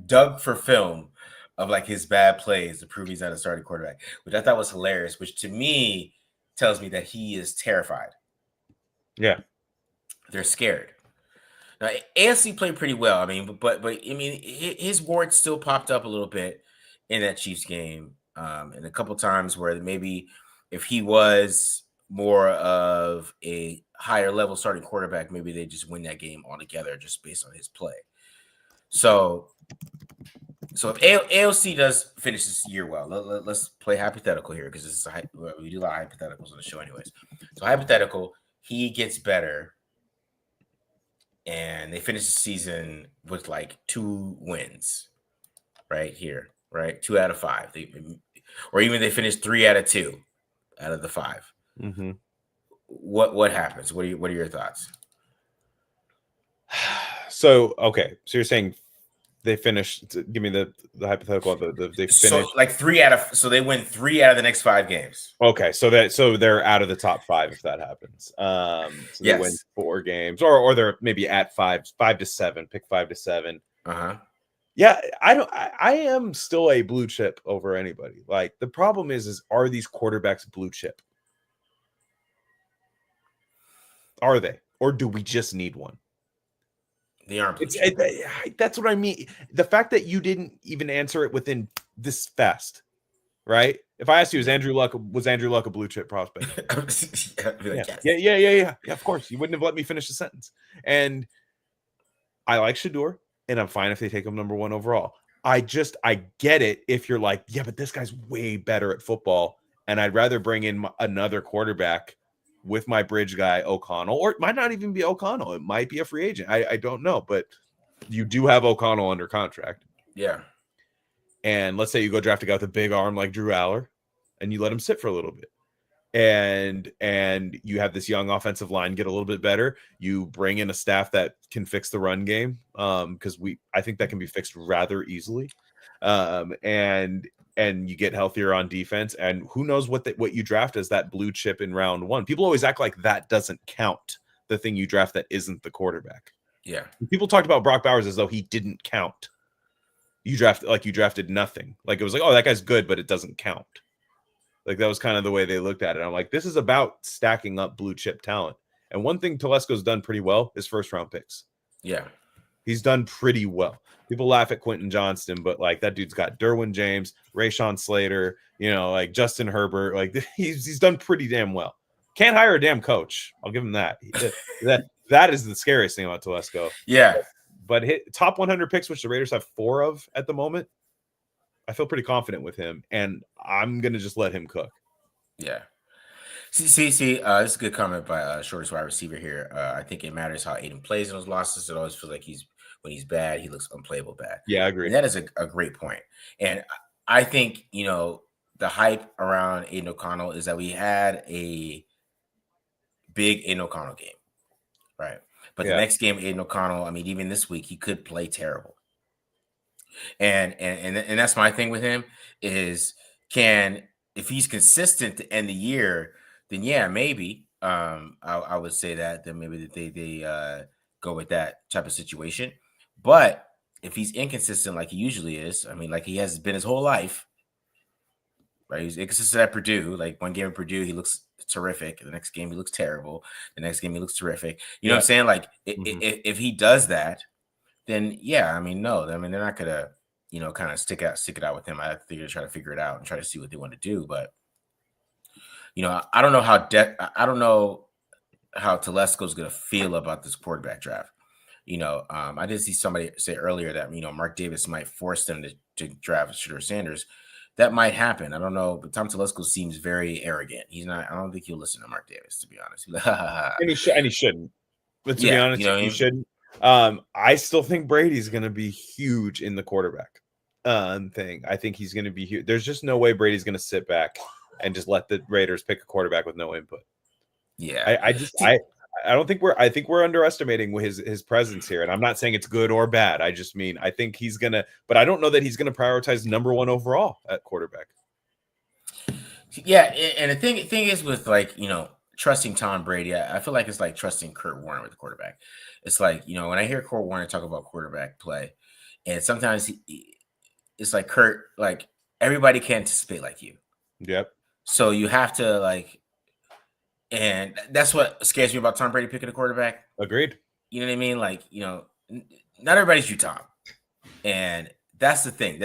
dug for film of like his bad plays to prove he's not a starting quarterback, which I thought was hilarious, which to me tells me that he is terrified. Yeah. They're scared. Now, AFC played pretty well. I mean, but I mean, his warts still popped up a little bit in that Chiefs game, and a couple times where maybe if he was more of a higher level starting quarterback, maybe they just win that game altogether just based on his play. So if AOC does finish this year well, let's play hypothetical here because we do a lot of hypotheticals on the show anyways. So hypothetical, he gets better and they finish the season with like 2 wins right here, right? 2 out of 5. Or even they finish 3 out of 2 out of the 5. Mm-hmm. What happens? What are your thoughts? So you're saying they finished? Give me the hypothetical. They finished so like 3 out of. So they win 3 out of the next 5 games. Okay, so they're out of the top 5 if that happens. So they win 4 games, or they're maybe at 5 to 7. Pick 5 to 7. Yeah, I am still a blue chip over anybody. Like the problem is are these quarterbacks blue chip? Are they, or do we just need one? They aren't. That's what I mean. The fact that you didn't even answer it within this fast, right? If I asked you, was Andrew Luck a blue chip prospect? Yeah. Of course, you wouldn't have let me finish the sentence. And I like Shador, and I'm fine if they take him number 1 overall. I get it if you're like, yeah, but this guy's way better at football, and I'd rather bring in another quarterback with my bridge guy O'Connell, or it might not even be O'Connell. It might be a free agent. I don't know, but you do have O'Connell under contract. Yeah. And let's say you go draft a guy with a big arm like Drew Aller, and you let him sit for a little bit. And you have this young offensive line get a little bit better. You bring in a staff that can fix the run game, because I think that can be fixed rather easily. And you get healthier on defense, and who knows what you draft as that blue chip in round 1. People always act like that doesn't count, the thing you draft that isn't the quarterback. Yeah. People talked about Brock Bowers as though he didn't count. You drafted nothing. Like it was like, oh, that guy's good, but it doesn't count. Like that was kind of the way they looked at it. I'm like, this is about stacking up blue chip talent. And one thing Telesco's done pretty well is first round picks. Yeah. He's done pretty well. People laugh at Quentin Johnston, but like that dude's got Derwin James, Rashawn Slater, like Justin Herbert. Like he's done pretty damn well. Can't hire a damn coach. I'll give him that. That is the scariest thing about Telesco. Yeah. But hit top 100 picks, which the Raiders have 4 of at the moment, I feel pretty confident with him, and I'm gonna just let him cook. Yeah. See. This is a good comment by shortest wide receiver here. I think it matters how Aiden plays in those losses. It always feels like when he's bad, he looks unplayable bad. Yeah, I agree. And that is a great point. And I think the hype around Aiden O'Connell is that we had a big Aiden O'Connell game, right? But the next game, Aiden O'Connell, I mean, even this week, he could play terrible. And that's my thing with him is if he's consistent to end the year, then yeah, maybe I would say that then maybe that they go with that type of situation. But if he's inconsistent like he usually is, I mean, like he has been his whole life, right? He's inconsistent at Purdue. Like one game at Purdue, he looks terrific. The next game, he looks terrible. The next game, he looks terrific. You know what I'm saying? Like if he does that, then yeah, I mean, no, I mean they're not gonna, kind of stick it out with him. I think they're trying to figure it out and try to see what they want to do. But I don't know I don't know how Telesco's gonna feel about this quarterback draft. I did see somebody say earlier that Mark Davis might force them to draft Shedeur Sanders. That might happen. I don't know, but Tom Telesco seems very arrogant. He's not. I don't think he'll listen to Mark Davis, to be honest. And he shouldn't. But to be honest, he shouldn't. I still think Brady's going to be huge in the quarterback thing. I think he's going to be huge. There's just no way Brady's going to sit back and just let the Raiders pick a quarterback with no input. Yeah, I don't think I think we're underestimating his presence here. And I'm not saying it's good or bad. I just mean I think he's gonna, but I don't know that he's gonna prioritize number one overall at quarterback. Yeah, and the thing is with trusting Tom Brady, I feel like it's like trusting Kurt Warner with the quarterback. It's like, when I hear Kurt Warner talk about quarterback play, and sometimes it's like Kurt, like everybody can't anticipate like you. Yep. So you have to and that's what scares me about Tom Brady picking a quarterback. Agreed. You know what I mean? Like, not everybody's you, Tom. And that's the thing.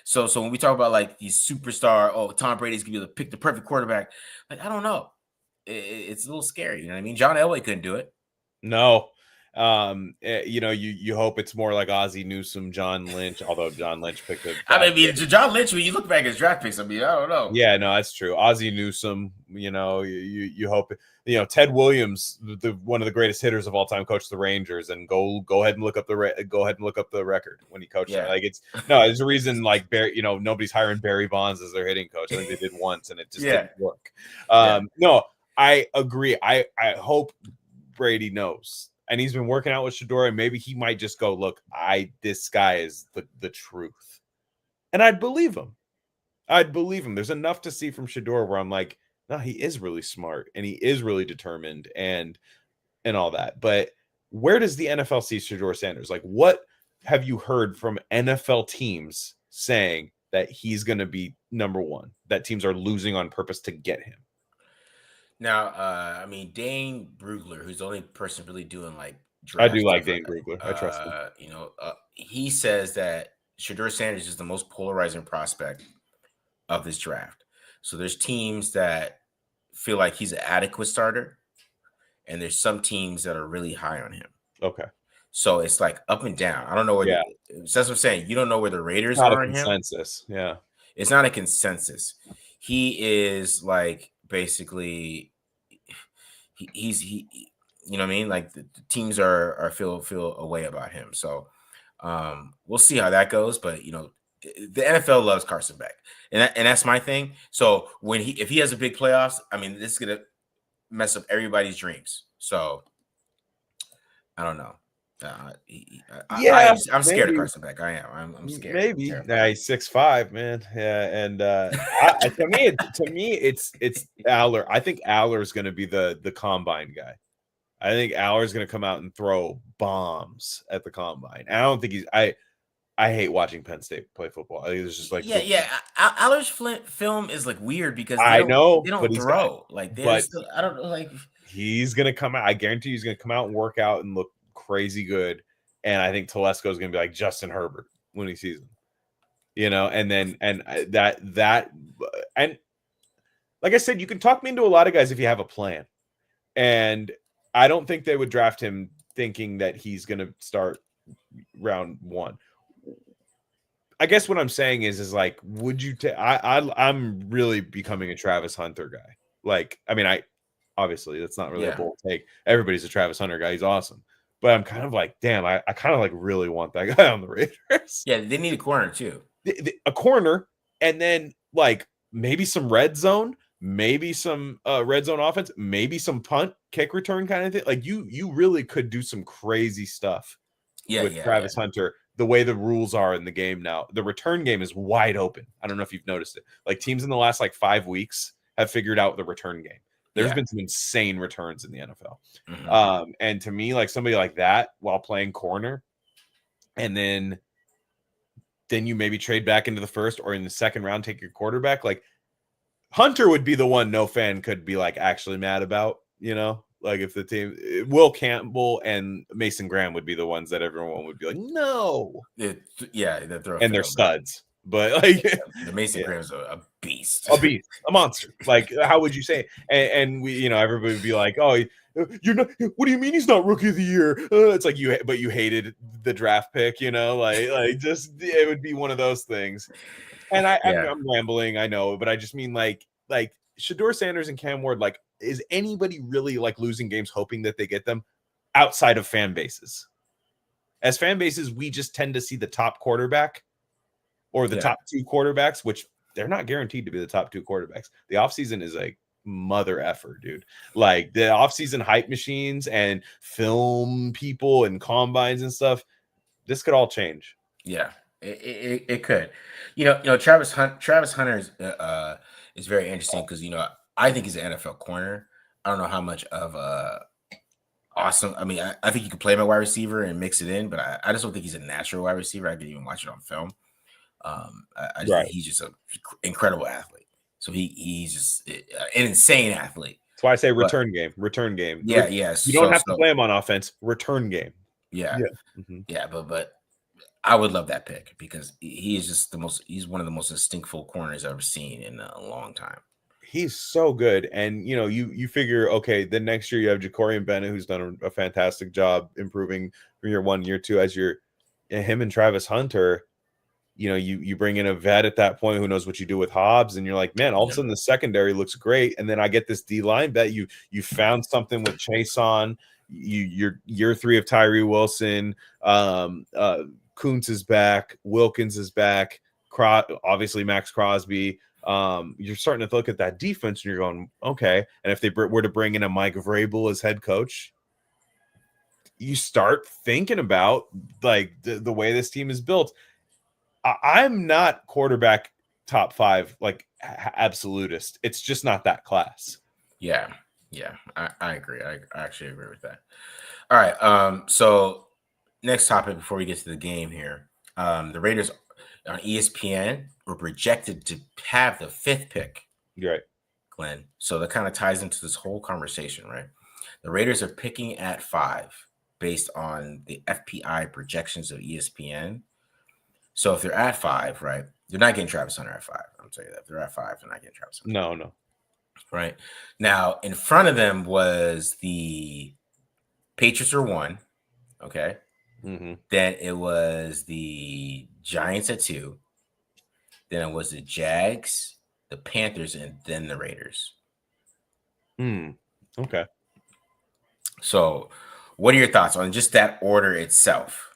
So when we talk about like these superstar, Tom Brady's gonna be able to pick the perfect quarterback. Like, I don't know. It's a little scary. You know what I mean? John Elway couldn't do it. No. You hope it's more like Ozzie Newsome, John Lynch, although John Lynch picked it. John Lynch, when you look back at his draft picks, I don't know. Yeah, no, that's true. Ozzie Newsome, you hope, Ted Williams, one of the greatest hitters of all time, coached the Rangers, and go ahead and look up the record when he coached them. Like there's a reason like nobody's hiring Barry Bonds as their hitting coach. I think they did once and it just didn't work. No, I agree. I hope Brady knows. And he's been working out with Shedeur, and maybe he might just go, look, this guy is the truth. And I'd believe him. There's enough to see from Shedeur where I'm like, no, he is really smart and he is really determined and all that. But where does the NFL see Shedeur Sanders? Like, what have you heard from NFL teams saying that he's going to be number one, that teams are losing on purpose to get him? Now, Dane Brugler, who's the only person really doing I do like Dane Brugler. I trust him. He says that Shedeur Sanders is the most polarizing prospect of this draft. So there's teams that feel like he's an adequate starter, and there's some teams that are really high on him. Okay. So it's like up and down. I don't know where. That's what I'm saying. You don't know where the Raiders are on him. Consensus. Yeah. It's not a consensus. He is like basically. He's you know what I mean? Like the teams are feel a way about him. So we'll see how that goes. But the NFL loves Carson Beck, and that's my thing. So if he has a big playoffs, this is gonna mess up everybody's dreams. So I don't know. I'm scared of Carson Beck. I am. I'm scared. Maybe. Nah, he's 6'5", man. Yeah, and to me, it's Aller. I think Aller's going to be the combine guy. I think Aller's going to come out and throw bombs at the combine. I don't think he's. I hate watching Penn State play football. I think it's just like Aller's film is like weird because they don't throw. I don't know. Like he's going to come out. I guarantee he's going to come out and work out and look crazy good, and I think Telesco is going to be like Justin Herbert when he sees him, and like I said, you can talk me into a lot of guys if you have a plan, and I don't think they would draft him thinking that he's going to start round one. I guess what I'm saying is like, would you take? I'm really becoming a Travis Hunter guy. Like, obviously that's not really a bold take. Everybody's a Travis Hunter guy. He's awesome. But I'm kind of like, damn, I kind of like really want that guy on the Raiders. Yeah, they need a corner too. A corner, and then like maybe some red zone, maybe some red zone offense, maybe some punt, kick return kind of thing. Like you really could do some crazy stuff with Travis Hunter. The way the rules are in the game now, the return game is wide open. I don't know if you've noticed it. Like teams in the last 5 weeks have figured out the return game. There's been some insane returns in the NFL. Mm-hmm. And to me, like somebody like that while playing corner, and then you maybe trade back into the first or in the second round, take your quarterback. Like Hunter would be the one no fan could be like actually mad about, you know, like if the team Will Campbell and Mason Graham would be the ones that everyone would be like, no, and they're studs. But like the Mason Graham's a beast, a monster. Like, how would you say it? And we, everybody would be like, oh, you're not. What do you mean he's not rookie of the year? It's like you hated the draft pick, like just it would be one of those things. And I'm rambling, I know, but I just mean like Shedeur Sanders and Cam Ward. Like, is anybody really like losing games hoping that they get them outside of fan bases? As fan bases, we just tend to see the top quarterback or the top two quarterbacks, which they're not guaranteed to be the top two quarterbacks. The offseason is like mother effer, dude. Like the offseason hype machines and film people and combines and stuff. This could all change. Yeah, it could. Travis Hunter is very interesting because I think he's an NFL corner. I don't know how much of awesome. I mean, I think you can play him at wide receiver and mix it in, but I just don't think he's a natural wide receiver. I didn't even watch it on film. I think he's just an incredible athlete. So he's just an insane athlete. That's why I say return game. Yeah, You don't have to play him on offense. Return game. Yeah. But I would love that pick because he is just he's one of the most distinctful corners I've ever seen in a long time. He's so good. And, you figure, okay, then next year you have Jacorian Bennett, who's done a fantastic job improving from year 1, year 2, as him and Travis Hunter. You bring in a vet at that point who knows what you do with Hobbs, and you're like, man, all of a sudden the secondary looks great. And then I get this D-line bet. You found something with Chase on. You're year 3 of Tyree Wilson. Kuntz is back. Wilkins is back. Obviously Max Crosby. You're starting to look at that defense and you're going, okay. And if they were to bring in a Mike Vrabel as head coach, you start thinking about like the way this team is built. I'm not quarterback top 5, like absolutist. It's just not that class. Yeah. I agree. I actually agree with that. All right. So next topic before we get to the game here. The Raiders on ESPN were projected to have the 5th pick. You're right, Glenn. So that kind of ties into this whole conversation, right? The Raiders are picking at 5 based on the FPI projections of ESPN. So if they're at 5, right, they're not getting Travis Hunter at 5. I'm telling you that. If they're at 5, they're not getting Travis Hunter. No. Right. Now, in front of them was the Patriots are 1. Okay. Mm-hmm. Then it was the Giants at 2. Then it was the Jags, the Panthers, and then the Raiders. Okay. So what are your thoughts on just that order itself?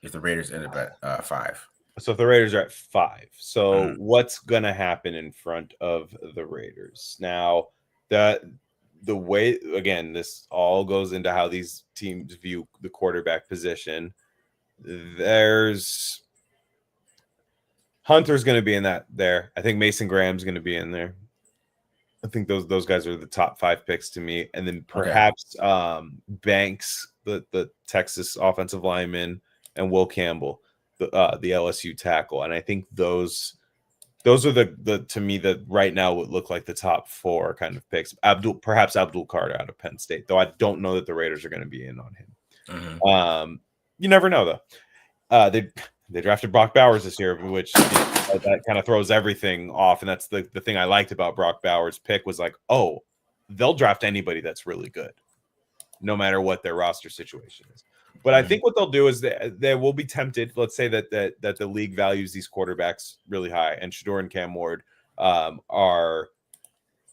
If the Raiders end up at 5. So if the Raiders are at 5, so what's going to happen in front of the Raiders? Now, the way, again, this all goes into how these teams view the quarterback position. There's Hunter's going to be in there. I think Mason Graham's going to be in there. I think those guys are the top 5 picks to me. And then perhaps Banks, the Texas offensive lineman, and Will Campbell, the LSU tackle. And I think those are the to me that right now would look like the top 4 kind of picks. Perhaps Abdul Carter out of Penn State, though I don't know that the Raiders are going to be in on him. You never know though. They drafted Brock Bowers this year, which that kind of throws everything off. And that's the thing I liked about Brock Bowers' pick was like, oh, they'll draft anybody that's really good, no matter what their roster situation is. But I think what they'll do is they will be tempted. Let's say that the league values these quarterbacks really high, and Shedeur and Cam Ward are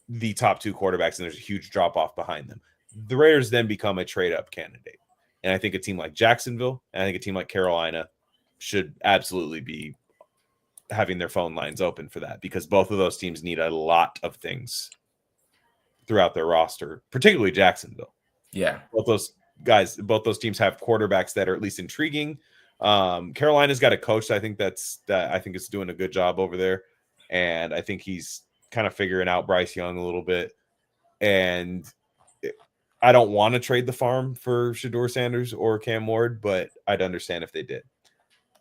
the top 2 quarterbacks, and there's a huge drop off behind them. The Raiders then become a trade up candidate, and I think a team like Jacksonville and I think a team like Carolina should absolutely be having their phone lines open for that, because both of those teams need a lot of things throughout their roster, particularly Jacksonville. Yeah, both those teams have quarterbacks that are at least intriguing. Carolina's got a coach that I think is doing a good job over there, and I think he's kind of figuring out Bryce Young a little bit. And I don't want to trade the farm for Shedeur Sanders or Cam Ward, but I'd understand if they did.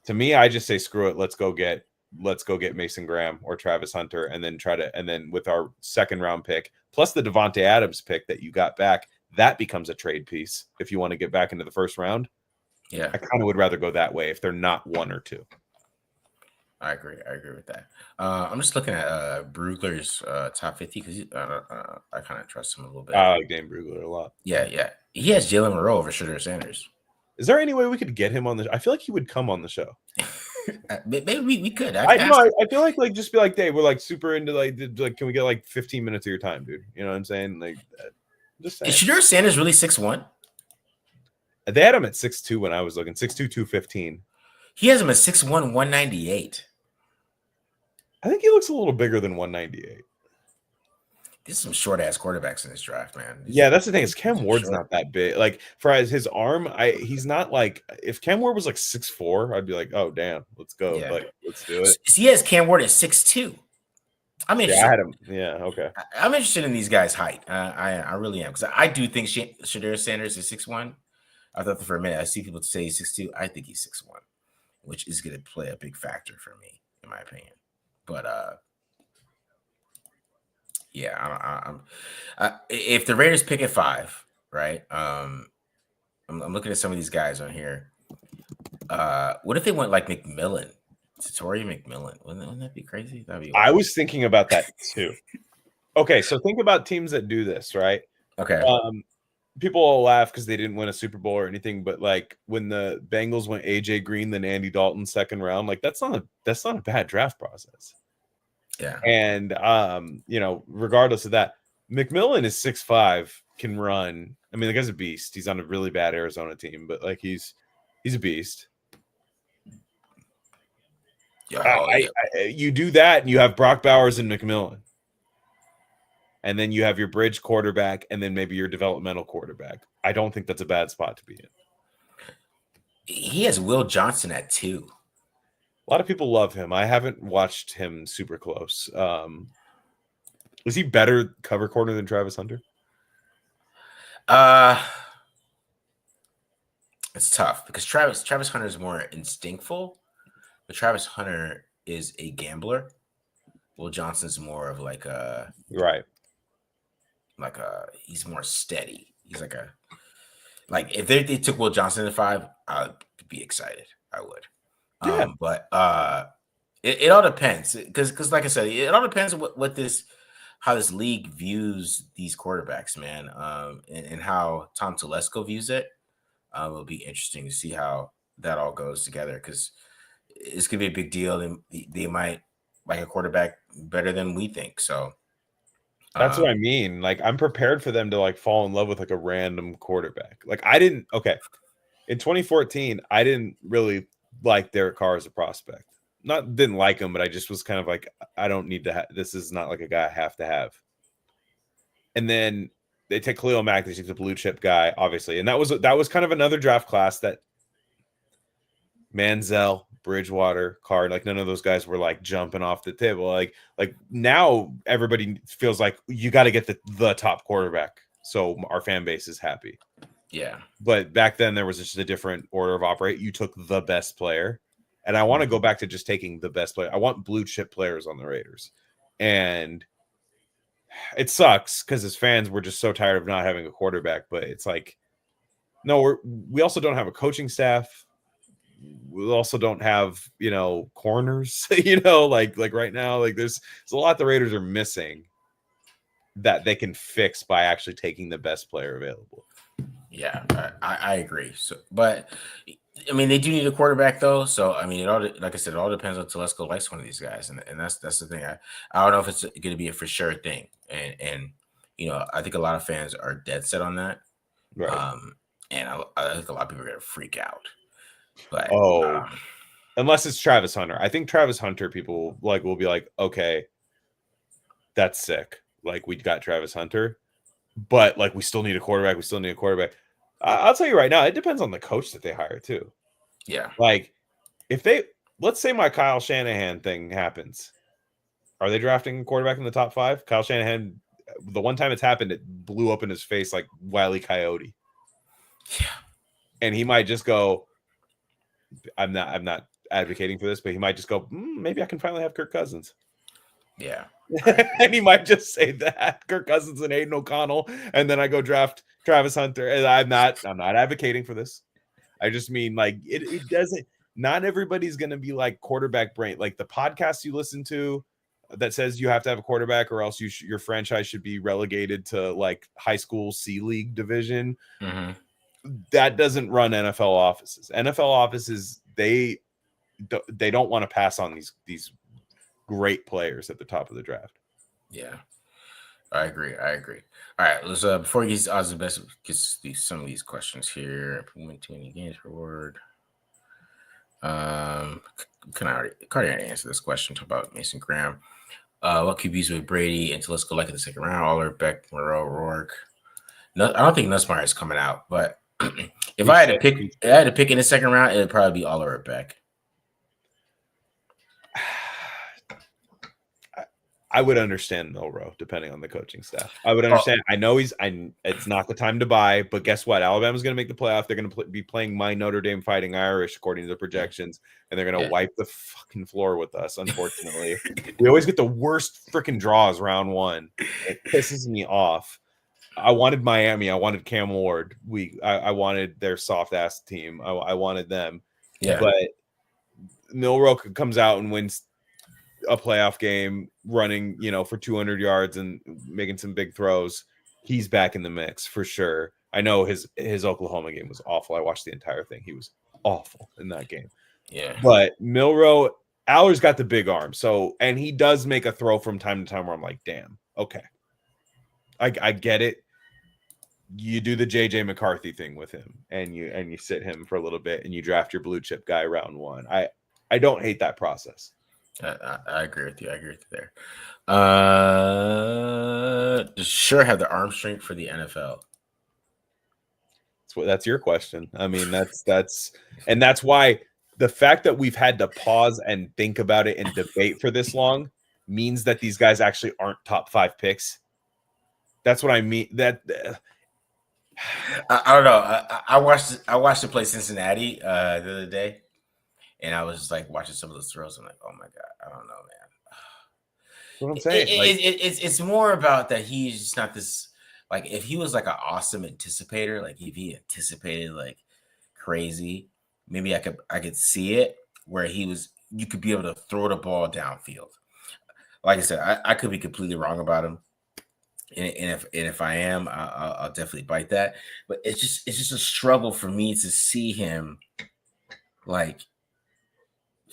To me, I just say screw it. Let's go get let's go get Mason Graham or Travis Hunter, and then with our second round pick plus the Devontae Adams pick that you got back, that becomes a trade piece if you want to get back into the first round. Yeah, I kind of would rather go that way if they're not 1 or 2. I agree with that. I'm just looking at Brugler's top 50 because I kind of trust him a little bit. I like Dan Brugler a lot. Yeah. He has Jalen Moreau over Shedeur Sanders. Is there any way we could get him on the show? I feel like he would come on the show. Maybe we could. I feel like just be like, Dave, we're like super into like, can we get like 15 minutes of your time, dude? You know what I'm saying? Like, just saying. Is Shedeur Sanders really 6'1"? They had him at 6'2" when I was looking, 6'2", 215. He has him at 6'1", 198. I think he looks a little bigger than 198. There's some short ass quarterbacks in this draft, man. Yeah, that's the thing. Is Cam Ward's not that big. Like for his arm, he's not like, if Cam Ward was like 6'4", I'd be like, oh damn, let's go. Yeah. Like, let's do it. He has Cam Ward at 6'2". I'm interested. Yeah, I had him. Yeah, okay. I'm interested in these guys' height. I really am, because I do think Shedeur Sanders is 6'1". I thought for a minute I see people say he's 6'2". I think he's 6'1", which is going to play a big factor for me, in my opinion. But yeah, if the Raiders pick at 5, right? I'm looking at some of these guys on here. What if they went like McMillan, Satori McMillan? Wouldn't that be crazy? That'd be. I was thinking about that too. Okay, so think about teams that do this, right? Okay. People will laugh because they didn't win a Super Bowl or anything, but like when the Bengals went AJ Green, then Andy Dalton second round, like that's not a bad draft process. Yeah. And regardless of that, McMillan is 6'5", can run. I mean, the guy's a beast. He's on a really bad Arizona team, but like he's a beast. Yeah, you do that, and you have Brock Bowers and McMillan. And then you have your bridge quarterback, and then maybe your developmental quarterback. I don't think that's a bad spot to be in. He has Will Johnson at 2. A lot of people love him. I haven't watched him super close. Is he better cover corner than Travis Hunter? It's tough because Travis Hunter is more instinctful, but Travis Hunter is a gambler. Will Johnson's more of like a right. He's more steady. He's like if they took Will Johnson at 5, I'd be excited. I would. Yeah. But it all depends because like I said, it all depends on how this league views these quarterbacks, man, and how Tom Telesco views it. It'll be interesting to see how that all goes together because it's gonna be a big deal. They might like a quarterback better than we think. So that's what I mean. Like I'm prepared for them to like fall in love with like a random quarterback. Like in 2014, I didn't really like Derek Carr as a prospect. Didn't like him, but I just was kind of like, I don't need to this is not like a guy I have to have. And then they take Khalil Mack, he's a blue chip guy, obviously. And that was kind of another draft class that Manziel, Bridgewater, Carr, like none of those guys were like jumping off the table. Like now everybody feels like you got to get the top quarterback so our fan base is happy. Yeah. But back then there was just a different order of operate. You took the best player. And I want to go back to just taking the best player. I want blue chip players on the Raiders. And it sucks because as fans, we're just so tired of not having a quarterback. But it's like, no, we also don't have a coaching staff. We also don't have, corners, like right now, like there's a lot the Raiders are missing that they can fix by actually taking the best player available. Yeah, I agree. So, but I mean, they do need a quarterback though. So I mean, like I said, it all depends on Telesco likes one of these guys, and that's the thing. I don't know if it's going to be a for sure thing, and I think a lot of fans are dead set on that. Right. And I think a lot of people are going to freak out. But unless it's Travis Hunter, I think Travis Hunter people will be like, okay, that's sick. Like we got Travis Hunter, but like we still need a quarterback. I'll tell you right now, it depends on the coach that they hire too. Yeah. Like let's say my Kyle Shanahan thing happens. Are they drafting a quarterback in the top 5? Kyle Shanahan, the one time it's happened, it blew up in his face like Wile E. Coyote. Yeah. And he might just go, I'm not advocating for this, but he might just go, maybe I can finally have Kirk Cousins. Yeah. And he might just say that Kirk Cousins and Aiden O'Connell, and then I go draft Travis Hunter. And I'm not advocating for this. I just mean like it doesn't. Not everybody's gonna be like quarterback brain. Like the podcast you listen to that says you have to have a quarterback, or else your franchise should be relegated to like high school C League division. Mm-hmm. That doesn't run NFL offices. NFL offices they don't want to pass on these great players at the top of the draft. Yeah, I agree. All right, let's before he gets odds the best, get some of these questions here. Went to any games reward. Can I already answer this question? Talk about Mason Graham. What QBs with Brady until let's go like in the second round? Aller, Beck, Moreau, Rourke. No, I don't think Nussmeier is coming out, but if I had to pick in the second round, it'd probably be Aller or Beck. I would understand Milroe depending on the coaching staff. I would understand. I know it's not the time to buy, but guess what? Alabama's going to make the playoff. They're going to be playing my Notre Dame Fighting Irish according to the projections, and they're going to wipe the fucking floor with us. Unfortunately, we always get the worst freaking draws round one. It pisses me off. I wanted Miami. I wanted Cam Ward. I wanted their soft ass team. I wanted them. Yeah, but Milroe comes out and wins a playoff game running, for 200 yards and making some big throws. He's back in the mix for sure. I know his Oklahoma game was awful. I watched the entire thing. He was awful in that game. Yeah. But Milroe, Aller's got the big arm. So, and he does make a throw from time to time where I'm like, damn, okay. I get it. You do the JJ McCarthy thing with him and you sit him for a little bit and you draft your blue chip guy round one. I don't hate that process. I agree with you. There. Does sure have the arm strength for the NFL? That's your question. I mean, that's why the fact that we've had to pause and think about it and debate for this long means that these guys actually aren't top 5 picks. That's what I mean. That I don't know. I watched it play Cincinnati the other day. And I was just like watching some of those throws. I'm like, oh my God, I don't know, man. That's what I'm saying. It's more about that he's just not this, like if he was like an awesome anticipator, like if he anticipated like crazy, maybe I could see it where you could be able to throw the ball downfield. Like I said, I could be completely wrong about him. And if I am, I'll definitely bite that. But it's just a struggle for me to see him like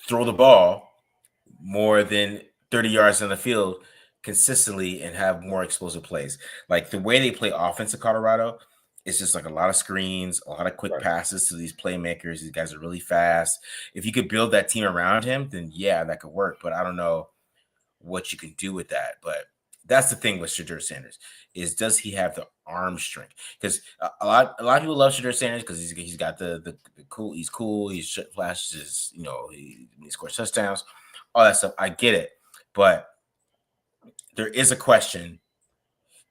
throw the ball more than 30 yards on the field consistently and have more explosive plays. Like the way they play offense in Colorado, it's just like a lot of screens, a lot of quick passes to these playmakers. These guys are really fast. If you could build that team around him, then yeah, that could work. But I don't know what you can do with that. But that's the thing with Shedeur Sanders is does he have the arm strength? Because a lot of people love Shedeur Sanders because he's got the cool. He's cool. He flashes. He scores touchdowns, all that stuff. I get it, but there is a question.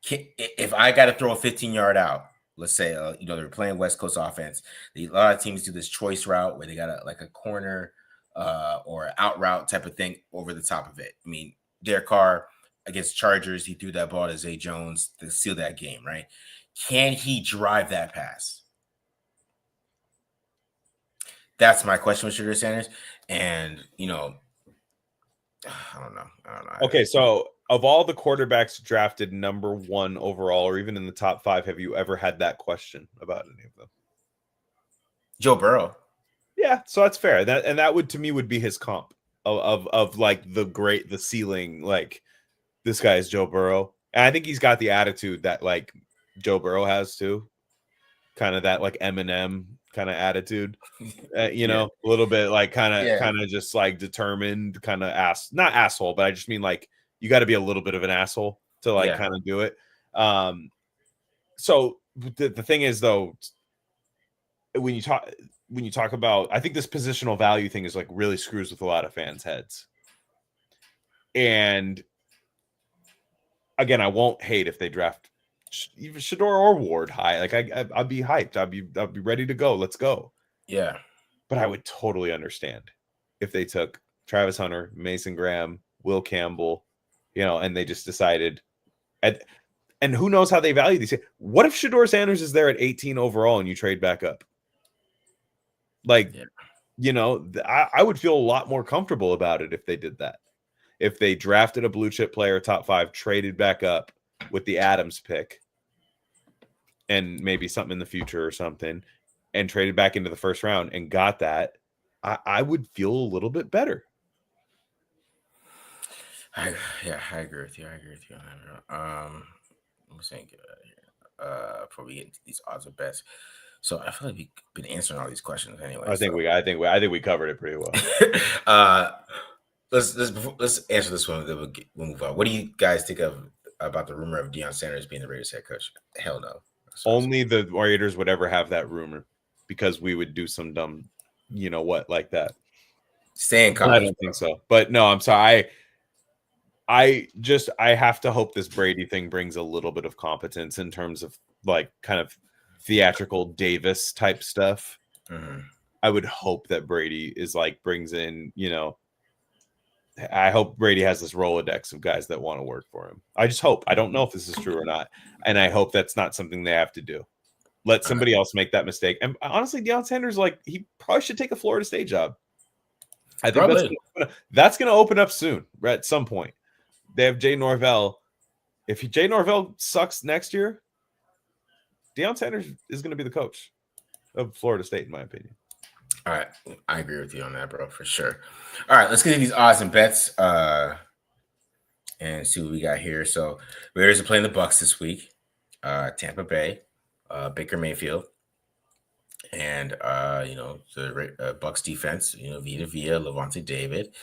If I got to throw a 15-yard out, let's say they're playing West Coast offense. A lot of teams do this choice route where they got a corner or out route type of thing over the top of it. I mean, Derek Carr against Chargers, he threw that ball to Zay Jones to seal that game, right? Can he drive that pass? That's my question with Shedeur Sanders. And, I don't know. Okay, so of all the quarterbacks drafted number 1 overall or even in the top 5, have you ever had that question about any of them? Joe Burrow. Yeah, so that's fair. That would to me would be his comp of like the ceiling, like this guy is Joe Burrow. And I think he's got the attitude that like Joe Burrow has too. Kind of that like Eminem kind of attitude, a little bit like kind of just like determined, kind of not asshole, but I just mean like you got to be a little bit of an asshole to like kind of do it. So the thing is though, when you talk about, I think this positional value thing is like really screws with a lot of fans' heads. And again, I won't hate if they draft even Shedeur or Ward high. Like I'd be hyped. I'd be ready to go. Let's go. Yeah. But I would totally understand if they took Travis Hunter, Mason Graham, Will Campbell, and they just decided and who knows how they value these. What if Shedeur Sanders is there at 18 overall and you trade back up? Like, I would feel a lot more comfortable about it if they did that. If they drafted a blue chip player, top 5, traded back up with the Adams pick and maybe something in the future or something, and traded back into the first round and got that, I would feel a little bit better. I agree with you. On that. Let me think before we get into these odds and bets. So I feel like we've been answering all these questions anyway. I think we covered it pretty well. Let's answer this one. Then we'll move on. What do you guys think about the rumor of Deion Sanders being the Raiders head coach? Hell no. Only the Raiders would ever have that rumor, because we would do some dumb, like that. Stay in college. I don't think so. But no, I'm sorry. I have to hope this Brady thing brings a little bit of competence in terms of like kind of theatrical Davis type stuff. Mm-hmm. I would hope that Brady is like brings in, I hope Brady has this Rolodex of guys that want to work for him. I just hope. I don't know if this is true or not. And I hope that's not something they have to do. Let somebody else make that mistake. And honestly, Deion Sanders, like, he probably should take a Florida State job. I think that's going to open up soon, right, at some point. They have Jay Norvell. If Jay Norvell sucks next year, Deion Sanders is going to be the coach of Florida State, in my opinion. All right. I agree with you on that, bro, for sure. All right, let's get into these odds and bets and see what we got here. So Raiders are playing the Bucs this week. Tampa Bay, Baker Mayfield, and the Bucs defense, Vita Vea, Levante David,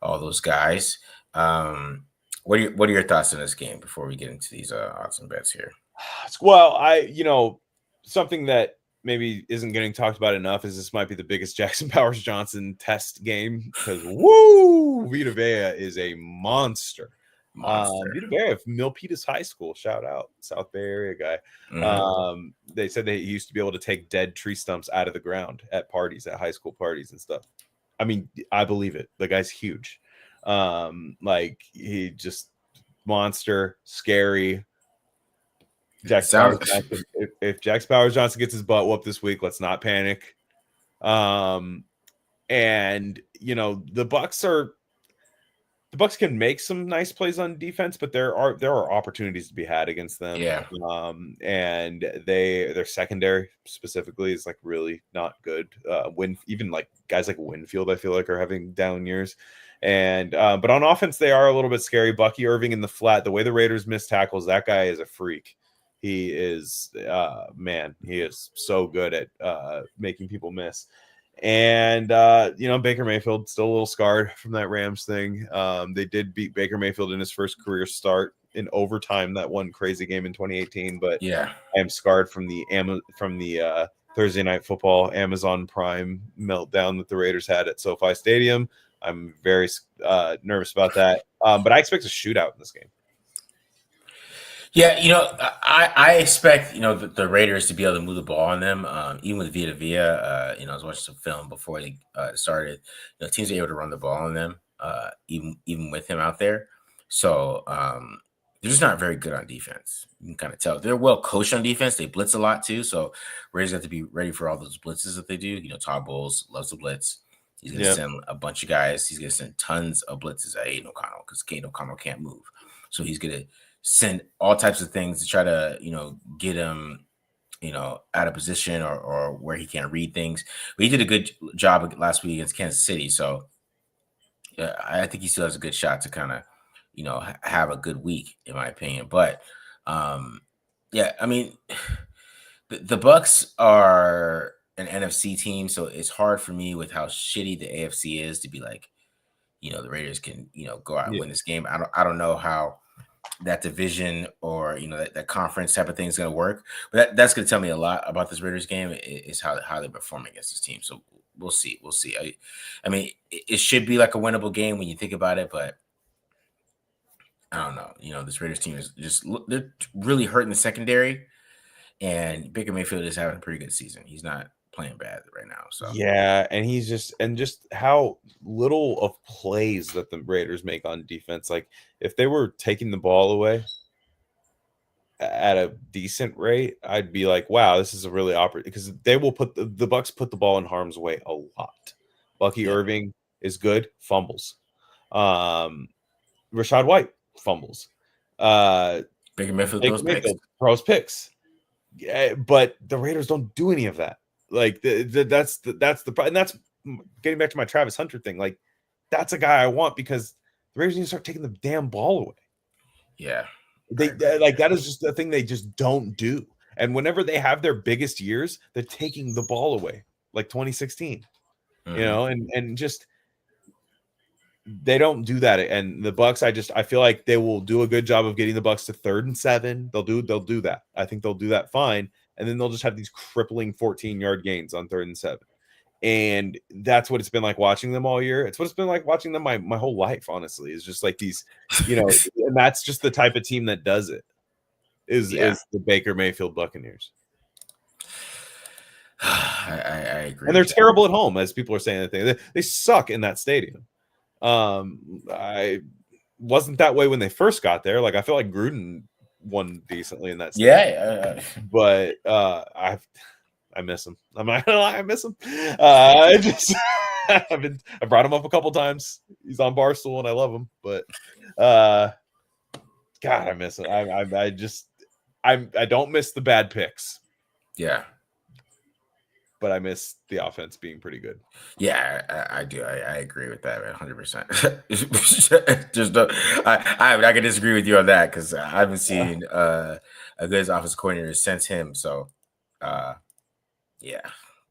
all those guys. What are your thoughts on this game before we get into these odds and bets here? Well, something that maybe isn't getting talked about enough is this might be the biggest Jackson Powers Johnson test game, because Vita Vea is a monster. Vita Vea of Milpitas High School, shout out, South Bay area guy. Mm-hmm. They said he used to be able to take dead tree stumps out of the ground at parties, at high school parties and stuff. I mean, I believe it. The guy's huge. Like, he just monster, scary. If Jackson Powers Johnson gets his butt whooped this week, let's not panic. And the Bucs can make some nice plays on defense, but there are opportunities to be had against them. Yeah. And their secondary specifically is like really not good. Even like guys like Winfield, I feel like, are having down years. And but on offense, they are a little bit scary. Bucky Irving in the flat, the way the Raiders miss tackles, that guy is a freak. He is he is so good at making people miss. And Baker Mayfield still a little scarred from that Rams thing. They did beat Baker Mayfield in his first career start in overtime, that one crazy game in 2018. But yeah, I am scarred from the Thursday Night Football Amazon Prime meltdown that the Raiders had at SoFi Stadium. I'm very nervous about that. But I expect a shootout in this game. Yeah, I expect the Raiders to be able to move the ball on them, even with Vita Vea. I was watching some film before they started. Teams are able to run the ball on them, even with him out there. So they're just not very good on defense. You can kind of tell. They're well coached on defense. They blitz a lot too. So Raiders have to be ready for all those blitzes that they do. Todd Bowles loves to blitz. He's going to send a bunch of guys. He's going to send tons of blitzes at Aiden O'Connell, because Aiden O'Connell can't move. So he's going to send all types of things to try to, get him, out of position or where he can't read things. But he did a good job last week against Kansas City. So I think he still has a good shot to kind of, have a good week, in my opinion. But the Bucs are an NFC team. So it's hard for me with how shitty the AFC is to be like, the Raiders can, go out and win this game. I don't know how that division or that conference type of thing is going to work, but that's going to tell me a lot about this Raiders game is how they perform against this team. So we'll see. I mean, it should be like a winnable game when you think about it, but I don't know. This Raiders team is they're really hurting the secondary, and Baker Mayfield is having a pretty good season. He's not playing bad right now. So yeah, and just how little of plays that the Raiders make on defense. Like if they were taking the ball away at a decent rate, I'd be like, wow, this is a really because they will put the Bucks put the ball in harm's way a lot. Bucky Irving is good, fumbles. Rashad White fumbles. Baker Mayfield throws picks. Yeah, but the Raiders don't do any of that. Like that's the problem. And that's getting back to my Travis Hunter thing. Like that's a guy I want because the Raiders need to start taking the damn ball away. Yeah. That is just the thing they just don't do. And whenever they have their biggest years, they're taking the ball away, like 2016. You know, and just they don't do that. And the Bucks, I feel like they will do a good job of getting the Bucks to 3rd and 7. They'll do that. I think they'll do that fine. And then they'll just have these crippling 14-yard gains on 3rd and 7. And that's what it's been like watching them all year. It's what it's been like watching them my whole life, honestly. It's just like these, and that's just the type of team that does it. Is the Baker Mayfield Buccaneers. I agree. And they're terrible at home, as people are saying. They suck in that stadium. I wasn't that way when they first got there. Like I feel like Gruden won decently in that stadium. But I miss him. I'm not gonna lie, I miss him. I brought him up a couple times. He's on Barstool and I love him, but God, I miss him. I don't miss the bad picks. Yeah. But I miss the offense being pretty good. Yeah, I do. I agree with that 100%. Just I can disagree with you on that because I haven't seen a good offensive coordinator since him. So, yeah,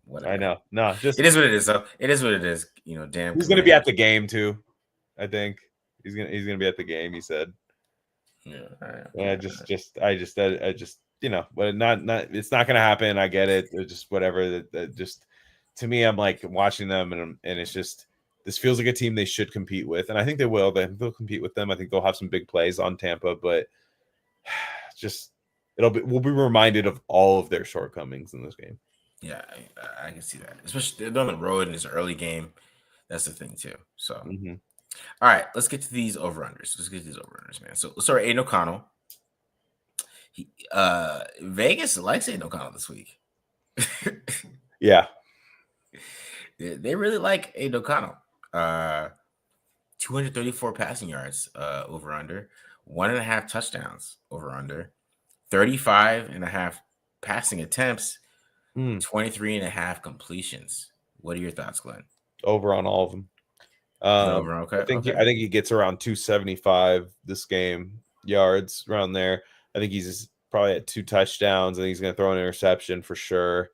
whatever. I know. No, just it is what it is. Though it is what it is. Damn. He's going to be at the game too. I think he's gonna be at the game. He said. Yeah. I just but not it's not gonna happen. I get it. It's just whatever. That just to me, I'm like watching them, and it's just this feels like a team they should compete with, and I think they will. They'll compete with them. I think they'll have some big plays on Tampa, but just we'll be reminded of all of their shortcomings in this game. Yeah, I can see that, especially they're on the road in this early game. That's the thing too. So, all right, let's get to these over-unders. Man. So let's start with Aiden O'Connell. Vegas likes Aiden O'Connell this week. Yeah. They really like Aiden O'Connell. 234 passing yards over under, 1.5 touchdowns over under, 35.5 passing attempts, 23.5 completions. What are your thoughts, Glenn? Over on all of them. Okay. I think he gets around 275 this game, yards around there. I think he's probably at 2 touchdowns. I think he's going to throw an interception for sure.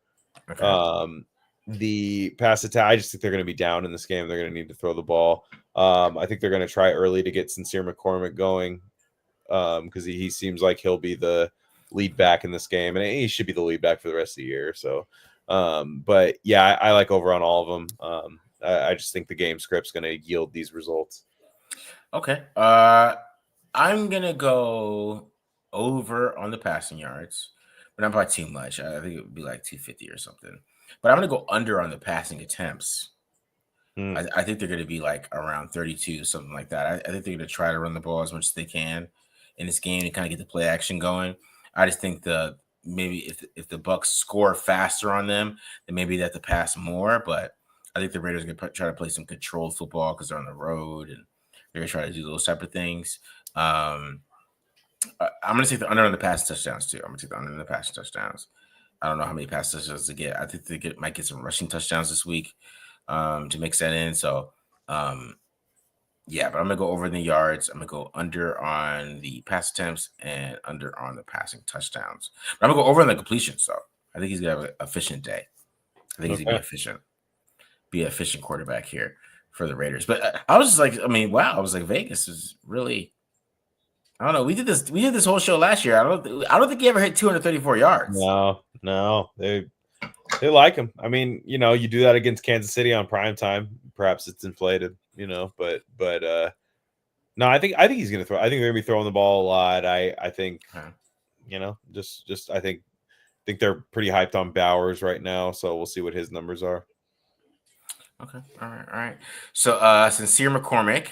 Okay. The pass attack, I just think they're going to be down in this game. They're going to need to throw the ball. I think they're going to try early to get Sincere McCormick going because he seems like he'll be the lead back in this game, and he should be the lead back for the rest of the year. So, but yeah, I like over on all of them. I just think the game script's going to yield these results. Okay. I'm going to go over on the passing yards, but not by too much. I think it would be like 250 or something. But I'm going to go under on the passing attempts. I think they're going to be like around 32, something like that. I think they're going to try to run the ball as much as they can in this game and kind of get the play action going. I just think maybe if the Bucks score faster on them, then maybe they have to pass more. But I think the Raiders are going to try to play some controlled football because they're on the road and they're going to try to do those type of things. I'm going to take the under on the passing touchdowns too. I'm going to take the under on the passing touchdowns. I don't know how many passing touchdowns to get. I think they might get some rushing touchdowns this week to mix that in. So, yeah, but I'm going to go over the yards. I'm going to go under on the pass attempts and under on the passing touchdowns. But I'm going to go over on the completions, though. I think he's going to have an efficient day. I think he's going to be efficient. Be an efficient quarterback here for the Raiders. But I was just like, wow. I was like, Vegas is really – I don't know. We did this whole show last year. I don't think he ever hit 234 yards. No. They like him. You do that against Kansas City on prime time. Perhaps it's inflated, but no, I think he's going to throw. I think they're going to be throwing the ball a lot. I think, I think think they're pretty hyped on Bowers right now, so we'll see what his numbers are. Okay. All right. So Sincere McCormick.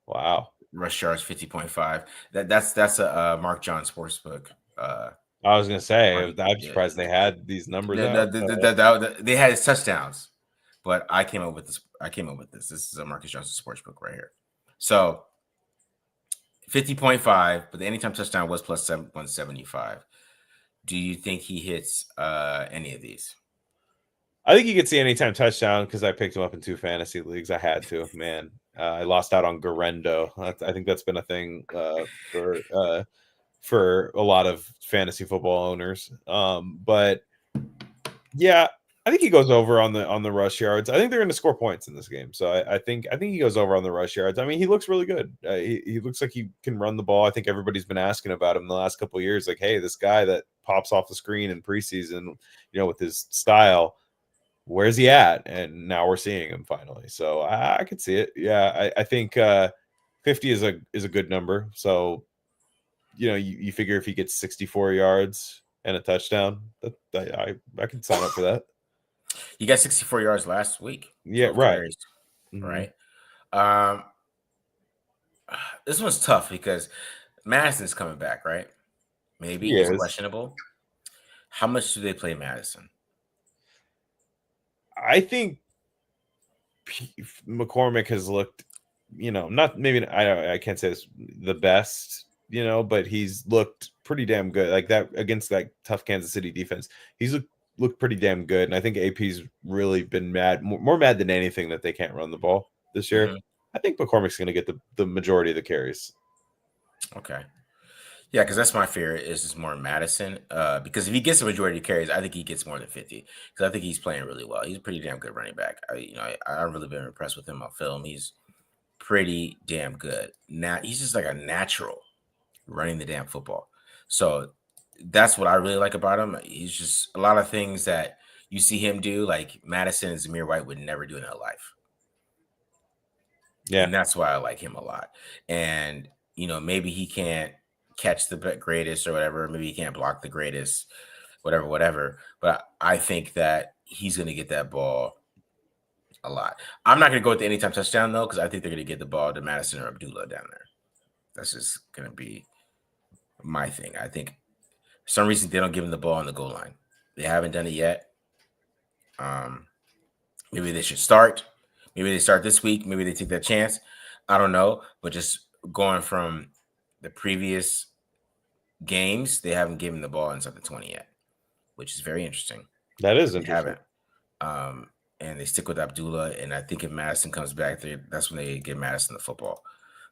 Wow. Rush yards 50.5. That's a Mark John Sportsbook. I was gonna say, I'm surprised they had these numbers out. They had his touchdowns, but I came up with this. This is a Marcus Johnson Sportsbook right here. So 50.5, but the anytime touchdown was plus 175. Do you think he hits any of these? I think you could see anytime touchdown because I picked him up in 2 fantasy leagues. I had to, man. I lost out on Garendo. I think that's been a thing for a lot of fantasy football owners. But yeah, I think he goes over on the rush yards. I think they're going to score points in this game, so I think he goes over on the rush yards. I mean, he looks really good. He looks like he can run the ball. I think everybody's been asking about him the last couple of years. Like, hey, this guy that pops off the screen in preseason, with his style, where's he at? And now we're seeing him finally. So I could see it. Yeah, I think 50 is a good number. So you figure if he gets 64 yards and a touchdown, I can sign up for that. He got 64 yards last week. Yeah, right. Mm-hmm. Right. This one's tough because Madison's coming back, right? Maybe he's questionable. How much do they play Madison? I think McCormick has looked, not maybe I can't say this the best, but he's looked pretty damn good. Like that against that tough Kansas City defense, he's looked pretty damn good. And I think AP's really been more mad than anything that they can't run the ball this year. Mm-hmm. I think McCormick's going to get the majority of the carries. Okay. Yeah, because that's my fear is just more Madison. Because if he gets the majority of carries, I think he gets more than 50. Because I think he's playing really well. He's a pretty damn good running back. I've really been impressed with him on film. He's pretty damn good. Now he's just like a natural running the damn football. So that's what I really like about him. He's just a lot of things that you see him do, like Madison and Zamir White would never do in their life. Yeah, and that's why I like him a lot. And maybe he can't catch the greatest or whatever. Maybe he can't block the greatest, whatever. But I think that he's going to get that ball a lot. I'm not going to go with the anytime touchdown, though, because I think they're going to get the ball to Madison or Abdullah down there. That's just going to be my thing. I think for some reason they don't give him the ball on the goal line. They haven't done it yet. Maybe they should start. Maybe they start this week. Maybe they take that chance. I don't know. But just going from the previous games, they haven't given the ball inside the 20 yet, which is very interesting. That is interesting. Haven't. And they stick with Abdullah. And I think if Madison comes back, that's when they give Madison the football.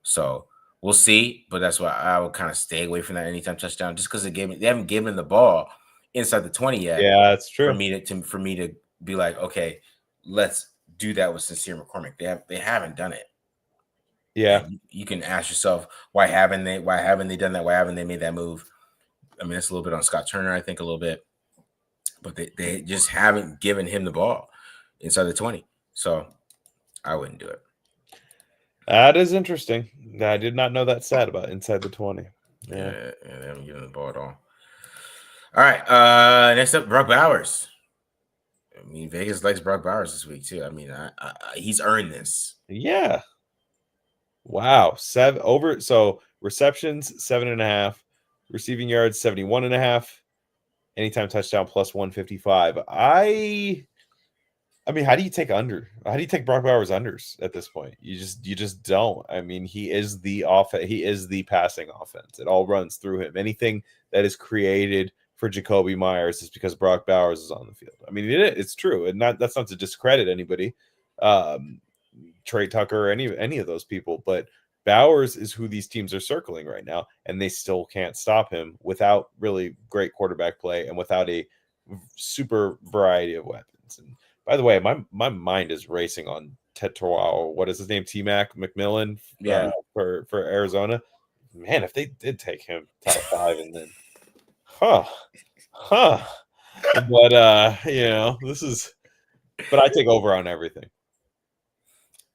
So we'll see. But that's why I would kind of stay away from that anytime touchdown, just because they haven't given the ball inside the 20 yet. Yeah, that's true. For me to be like, okay, let's do that with Sincere McCormick. They haven't done it. Yeah. And you can ask yourself, why haven't they done that? Why haven't they made that move? I mean, it's a little bit on Scott Turner, I think, a little bit. But they just haven't given him the ball inside the 20. So I wouldn't do it. That is interesting. I did not know that stat about inside the 20. Yeah, they haven't given the ball at all. All right. Next up, Brock Bowers. I mean, Vegas likes Brock Bowers this week, too. I mean, he's earned this. Yeah. Wow. So receptions, 7.5. Receiving yards, 71.5. Anytime touchdown plus 155. I mean, how do you take under? How do you take Brock Bowers unders at this point? You just don't. I mean, he is the he is the passing offense. It all runs through him. Anything that is created for Jacoby Myers is because Brock Bowers is on the field. I mean, it's true. And that's not to discredit anybody. Trey Tucker or any of those people, but Bowers is who these teams are circling right now, and they still can't stop him without really great quarterback play and without a super variety of weapons. And by the way, my mind is racing on Tetuao. What is his name? T-Mac McMillan. Yeah. For Arizona. Man, if they did take him top 5 and then, but this is. But I take over on everything.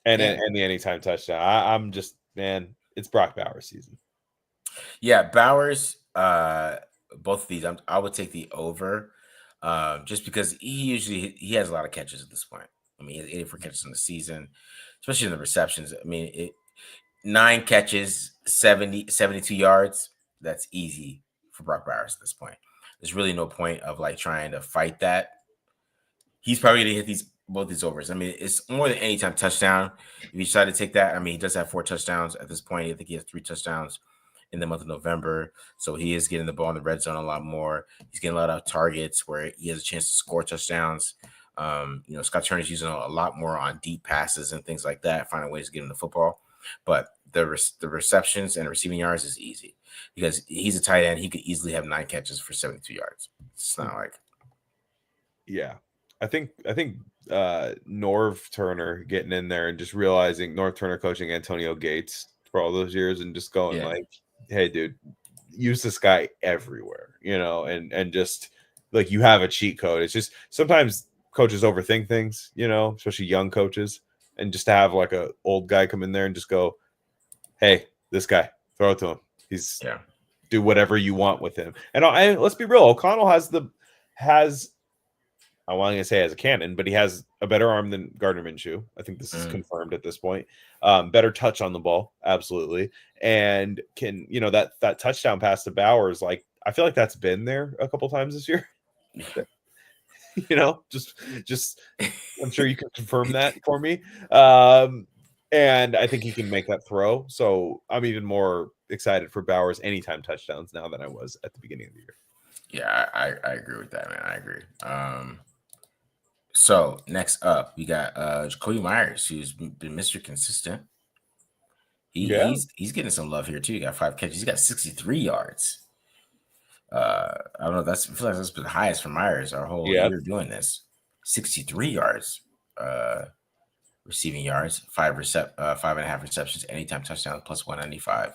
And the anytime touchdown. I'm just, man, it's Brock Bowers season. Yeah, Bowers both of these, I would take the over, just because he has a lot of catches at this point. I mean, he has 84 catches in the season, especially in the receptions. I mean, 9 catches, 72 yards. That's easy for Brock Bowers at this point. There's really no point of like trying to fight that. He's probably going to hit both these overs. I mean, it's more than anytime touchdown. If you decide to take that, I mean, he does have 4 touchdowns at this point. I think he has 3 touchdowns in the month of November. So he is getting the ball in the red zone a lot more. He's getting a lot of targets where he has a chance to score touchdowns. Scott Turner's using a lot more on deep passes and things like that, finding ways to get him the football. But the receptions and receiving yards is easy because he's a tight end. He could easily have 9 catches for 72 yards. It's not like. Yeah. I think Norv Turner getting in there and just realizing Norv Turner coaching Antonio Gates for all those years and just going like, hey, dude, use this guy everywhere, and just like you have a cheat code. It's just sometimes coaches overthink things, especially young coaches, and just to have like a old guy come in there and just go, hey, this guy, throw it to him. He's do whatever you want with him. And let's be real, O'Connell has I wasn't going to say has a cannon, but he has a better arm than Gardner Minshew. I think this is confirmed at this point. Better touch on the ball, absolutely. And can, that touchdown pass to Bowers, like, I feel like that's been there a couple times this year. Just I'm sure you can confirm that for me. And I think he can make that throw. So I'm even more excited for Bowers anytime touchdowns now than I was at the beginning of the year. Yeah, I agree with that, man. I agree. So next up, we got Jacoby Myers, who's been Mr. Consistent. He's getting some love here too. He got 5 catches. He's got 63 yards. I don't know. I feel like that's been the highest for Myers our whole year doing this. 63 yards, receiving yards, 5.5 receptions, anytime touchdown, plus 195.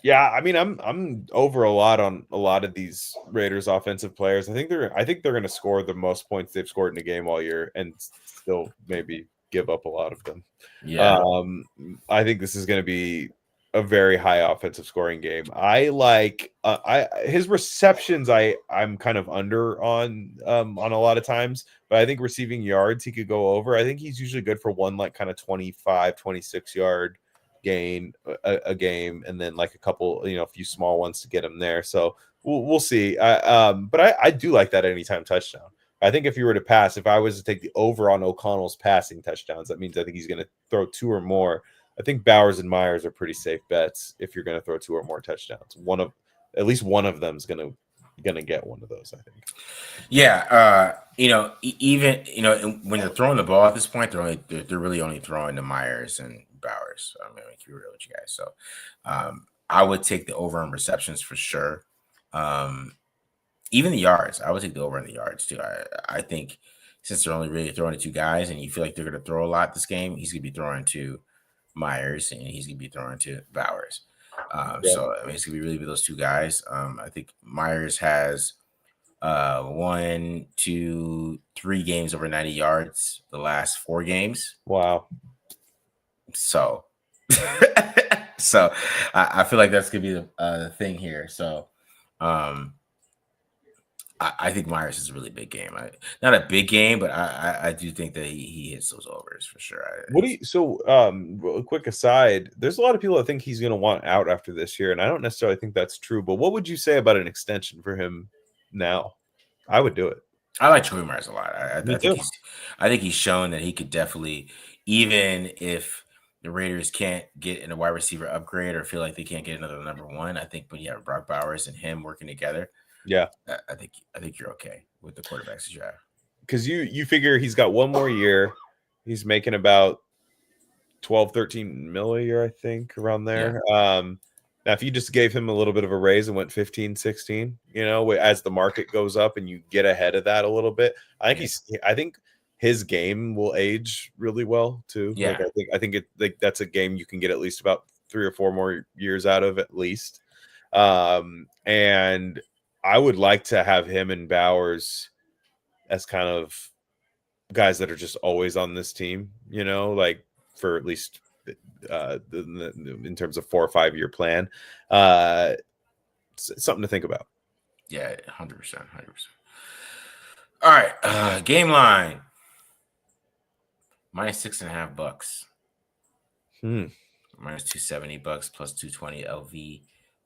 Yeah, I mean, I'm over a lot on a lot of these Raiders offensive players. I think they're going to score the most points they've scored in a game all year, and still maybe give up a lot of them. Yeah, I think this is going to be a very high offensive scoring game. I like his receptions. I'm kind of under on a lot of times, but I think receiving yards he could go over. I think he's usually good for one like kind of 25, 26 yard gain a game, and then like a couple, a few small ones to get him there. So we'll see. But I do like that anytime touchdown. I think if you were to pass, if I was to take the over on O'Connell's passing touchdowns, that means I think he's going to throw 2 or more. I think Bowers and Myers are pretty safe bets if you're going to throw 2 or more touchdowns. At least one of them is going to get one of those, I think. Yeah, even when they're throwing the ball at this point, they're really only throwing to Myers and Bowers. I mean, keep it real with you guys. So, I would take the over on receptions for sure. Even the yards, I would take the over on the yards too. I think since they're only really throwing to 2 guys, and you feel like they're going to throw a lot this game, he's going to be throwing to Myers and he's going to be throwing to Bowers. So I mean, it's going to be really those 2 guys. I think Myers has 1, 2, 3 games over 90 yards the last 4 games. Wow. So I feel like that's gonna be the thing here. So I think Myers is a really big game. Not a big game, but I do think that he hits those overs for sure. A quick aside, there's a lot of people that think he's going to want out after this year, and I don't necessarily think that's true, but what would you say about an extension for him now? I would do it. I like Jacoby Myers a lot. I think he's shown that he could definitely, even if the Raiders can't get in a wide receiver upgrade or feel like they can't get another number 1, I think when you have Brock Bowers and him working together, I think you're okay with the quarterbacks that you have. Because you figure he's got 1 more year. He's making about 12, 13 mil a year, I think, around there. Now, if you just gave him a little bit of a raise and went 15, 16, as the market goes up and you get ahead of that a little bit, I think his game will age really well too. Yeah. I think that's a game you can get at least about 3 or 4 more years out of at least. And I would like to have him and Bowers as kind of guys that are just always on this team, like for at least in terms of 4 or 5 year plan, something to think about. Yeah, 100%, 100%. All right, game line -6.5 bucks. Minus $270 plus 220 LV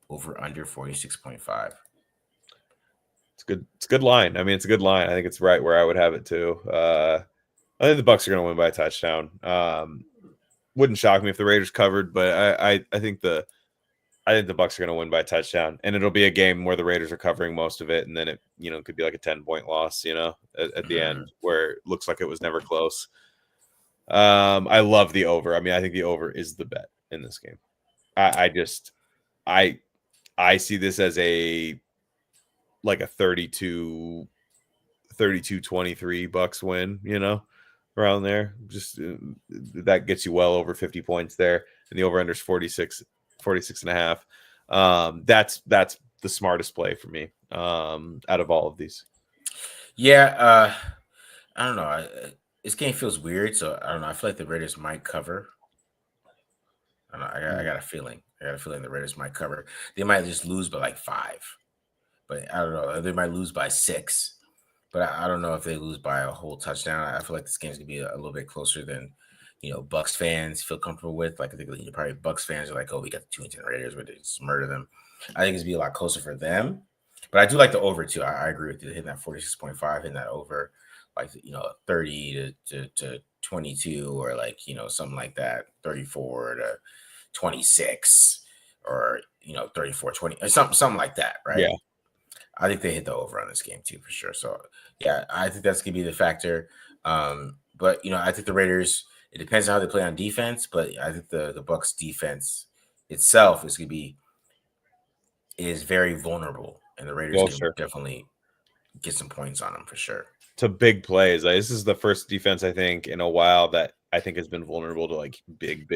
over under 46.5. It's good. It's a good line. I mean, it's a good line. I think it's right where I would have it too. I think the Bucs are going to win by a touchdown. Wouldn't shock me if the Raiders covered, but I think the Bucs are going to win by a touchdown, and it'll be a game where the Raiders are covering most of it, and then it could be like a 10-point loss, at the end where it looks like it was never close. I love the over. I mean, I think the over is the bet in this game. I see this as a 32-23 Bucs win, around there. Just that gets you well over 50 points there, and the over under is 46 and a half. That's the smartest play for me out of all of these. Yeah, I don't know. This game feels weird, so I don't know. I feel like the Raiders might cover. I don't know. I got a feeling. The Raiders might cover. They might just lose by like 5, but I don't know. They might lose by 6, but I don't know if they lose by a whole touchdown. I feel like this game's gonna be a little bit closer than Bucs fans feel comfortable with. Like I think probably Bucs fans are like, oh, we got the 2-10 Raiders, but they just murder them. I think it's gonna be a lot closer for them. But I do like the over too. I agree with you. Hitting that 46.5, hitting that over, like 30 to 22, or like something like that, 34 to 26, or 34-20, or something like that, right? Yeah. I think they hit the over on this game too, for sure. So yeah, I think that's gonna be the factor. But I think the Raiders, it depends on how they play on defense, but I think the Bucs defense itself is very vulnerable, and the Raiders can definitely get some points on them for sure. To big plays. This is the first defense I think in a while that I think has been vulnerable to like big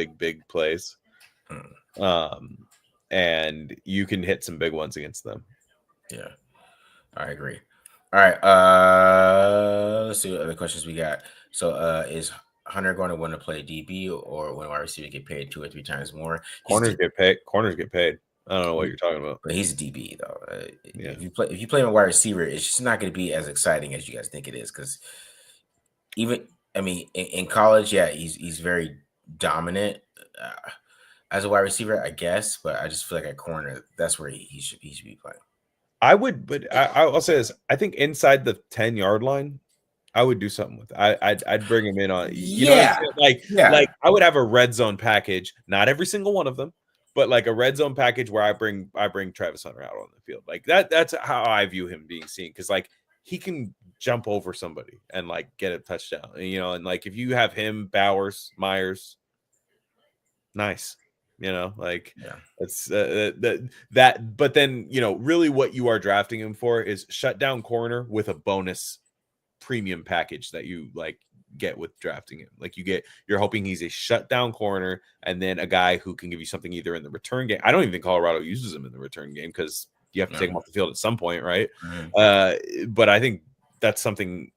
plays. And you can hit some big ones against them. Yeah, I agree. All right, let's see what other questions we got. So, is Hunter going to want to play DB, or when wide receiver get paid 2 or 3 times more? Corners get paid. I don't know what you're talking about. But he's a DB though. Yeah. If you play him a wide receiver, it's just not going to be as exciting as you guys think it is. Because in college, yeah, he's very dominant as a wide receiver, I guess. But I just feel like at corner, that's where he should be playing. I'll say this. I think inside the 10-yard line, I would do something with it. I'd bring him in on. Like I would have a red zone package. Not every single one of them, but like a red zone package where I bring Travis Hunter out on the field. Like that's how I view him being seen, because like he can jump over somebody and like get a touchdown. And like if you have him, Bowers, Myers, nice. It's that. But then really what you are drafting him for is shutdown corner with a bonus premium package that you like get with drafting him. Like you're hoping he's a shutdown corner, and then a guy who can give you something either in the return game. I don't even think Colorado uses him in the return game because you have to take him off the field at some point, right? But I think that's something.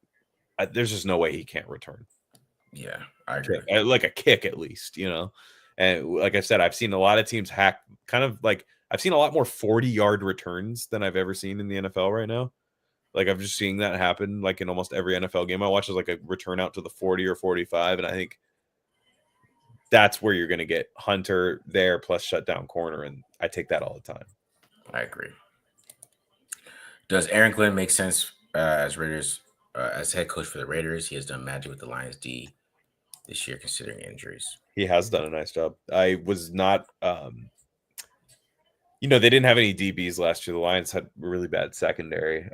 There's just no way he can't return. Yeah, I agree. Like a kick at least, And like I said, I've seen a lot of teams hack. I've seen a lot more 40-yard returns than I've ever seen in the NFL right now. Like I'm just seeing that happen like in almost every NFL game I watch, is like a return out to the 40 or 45, and I think that's where you're going to get Hunter there plus shutdown corner, and I take that all the time. I agree. Does Aaron Glen make sense as head coach for the Raiders? He has done magic with the Lions D this year, considering injuries. He has done a nice job. I was not they didn't have any DBs last year. The Lions had really bad secondary.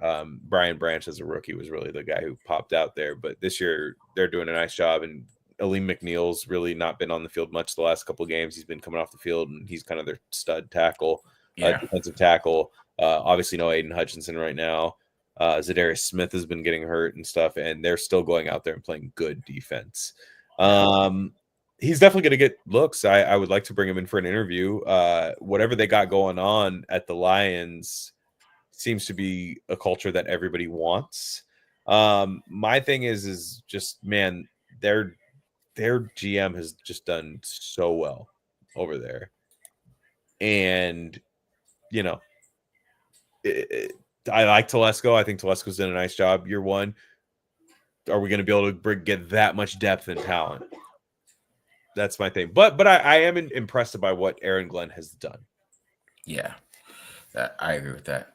Brian Branch as a rookie was really the guy who popped out there. But this year they're doing a nice job. And Aleem McNeil's really not been on the field much the last couple of games. He's been coming off the field, and he's kind of their stud tackle, defensive tackle. Obviously no Aiden Hutchinson right now. Zadarius Smith has been getting hurt and stuff, and they're still going out there and playing good defense. He's definitely going to get looks. I would like to bring him in for an interview. Whatever they got going on at the Lions seems to be a culture that everybody wants. My thing is just, man, their GM has just done so well over there. And, I like Telesco. I think Telesco's done a nice job year one. Are we going to be able to get that much depth and talent? That's my thing. But I am impressed by what Aaron Glen has done. Yeah, I agree with that.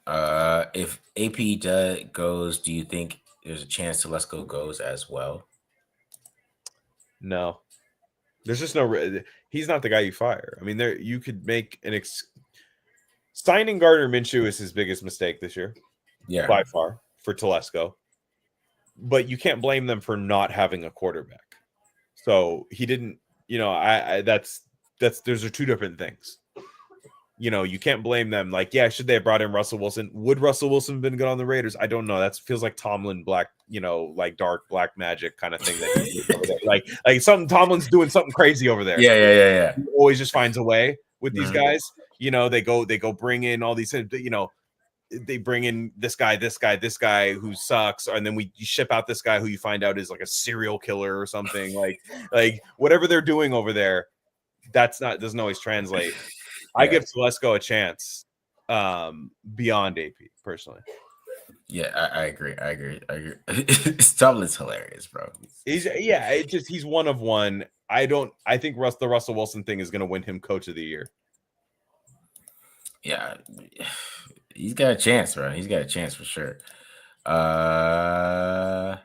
If AP goes, do you think there's a chance Telesco goes as well? No, there's just no. He's not the guy you fire. I mean, you could make signing Gardner Minshew is his biggest mistake this year. Yeah, by far for Telesco. But you can't blame them for not having a quarterback. So he didn't. Those are two different things. You can't blame them. Like, yeah, should they have brought in Russell Wilson? Would Russell Wilson have been good on the Raiders? I don't know. That feels like Tomlin black, like dark black magic kind of thing. Like something Tomlin's doing something crazy over there. Yeah. He always just finds a way with these guys. They go bring in all these. They bring in this guy who sucks, and then you ship out this guy who you find out is like a serial killer or something. like whatever they're doing over there, doesn't always translate. I give Telesco a chance beyond AP personally. Yeah, I agree. Tomlin's hilarious, bro. He's one of one. I think the Russell Wilson thing is going to win him Coach of the Year. Yeah, he's got a chance, bro. He's got a chance for sure. That's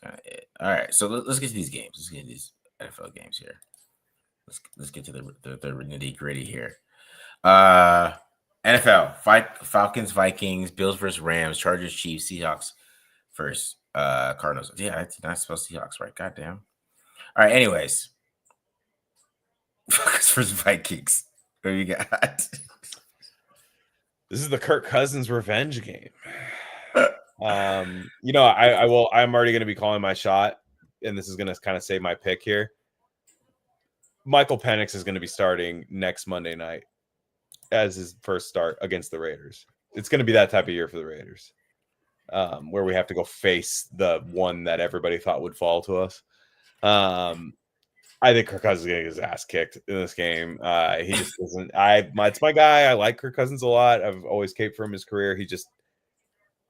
kind of it. All right, so let's get to these games. Let's get to these NFL games here. Let's get to the nitty gritty here. NFL Falcons, Vikings, Bills versus Rams, Chargers, Chiefs, Seahawks versus Cardinals. Yeah, I did not spell Seahawks right. Goddamn. All right. Anyways, Falcons versus Vikings. What do you got? This is the Kirk Cousins revenge game. I'm already going to be calling my shot, and this is going to kind of save my pick here. Michael Penix is going to be starting next Monday night as his first start against the Raiders. It's going to be that type of year for the Raiders, where we have to go face the one that everybody thought would fall to us. I think Kirk Cousins is going to get his ass kicked in this game. He just doesn't. It's my guy. I like Kirk Cousins a lot. I've always caped for him his career. He just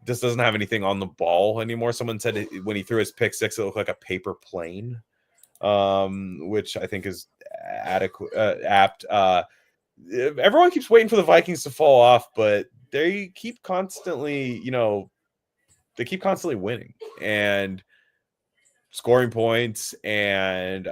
doesn't have anything on the ball anymore. Someone said when he threw his pick six, it looked like a paper plane, which I think is apt. Everyone keeps waiting for the Vikings to fall off, but they keep constantly, winning and scoring points. And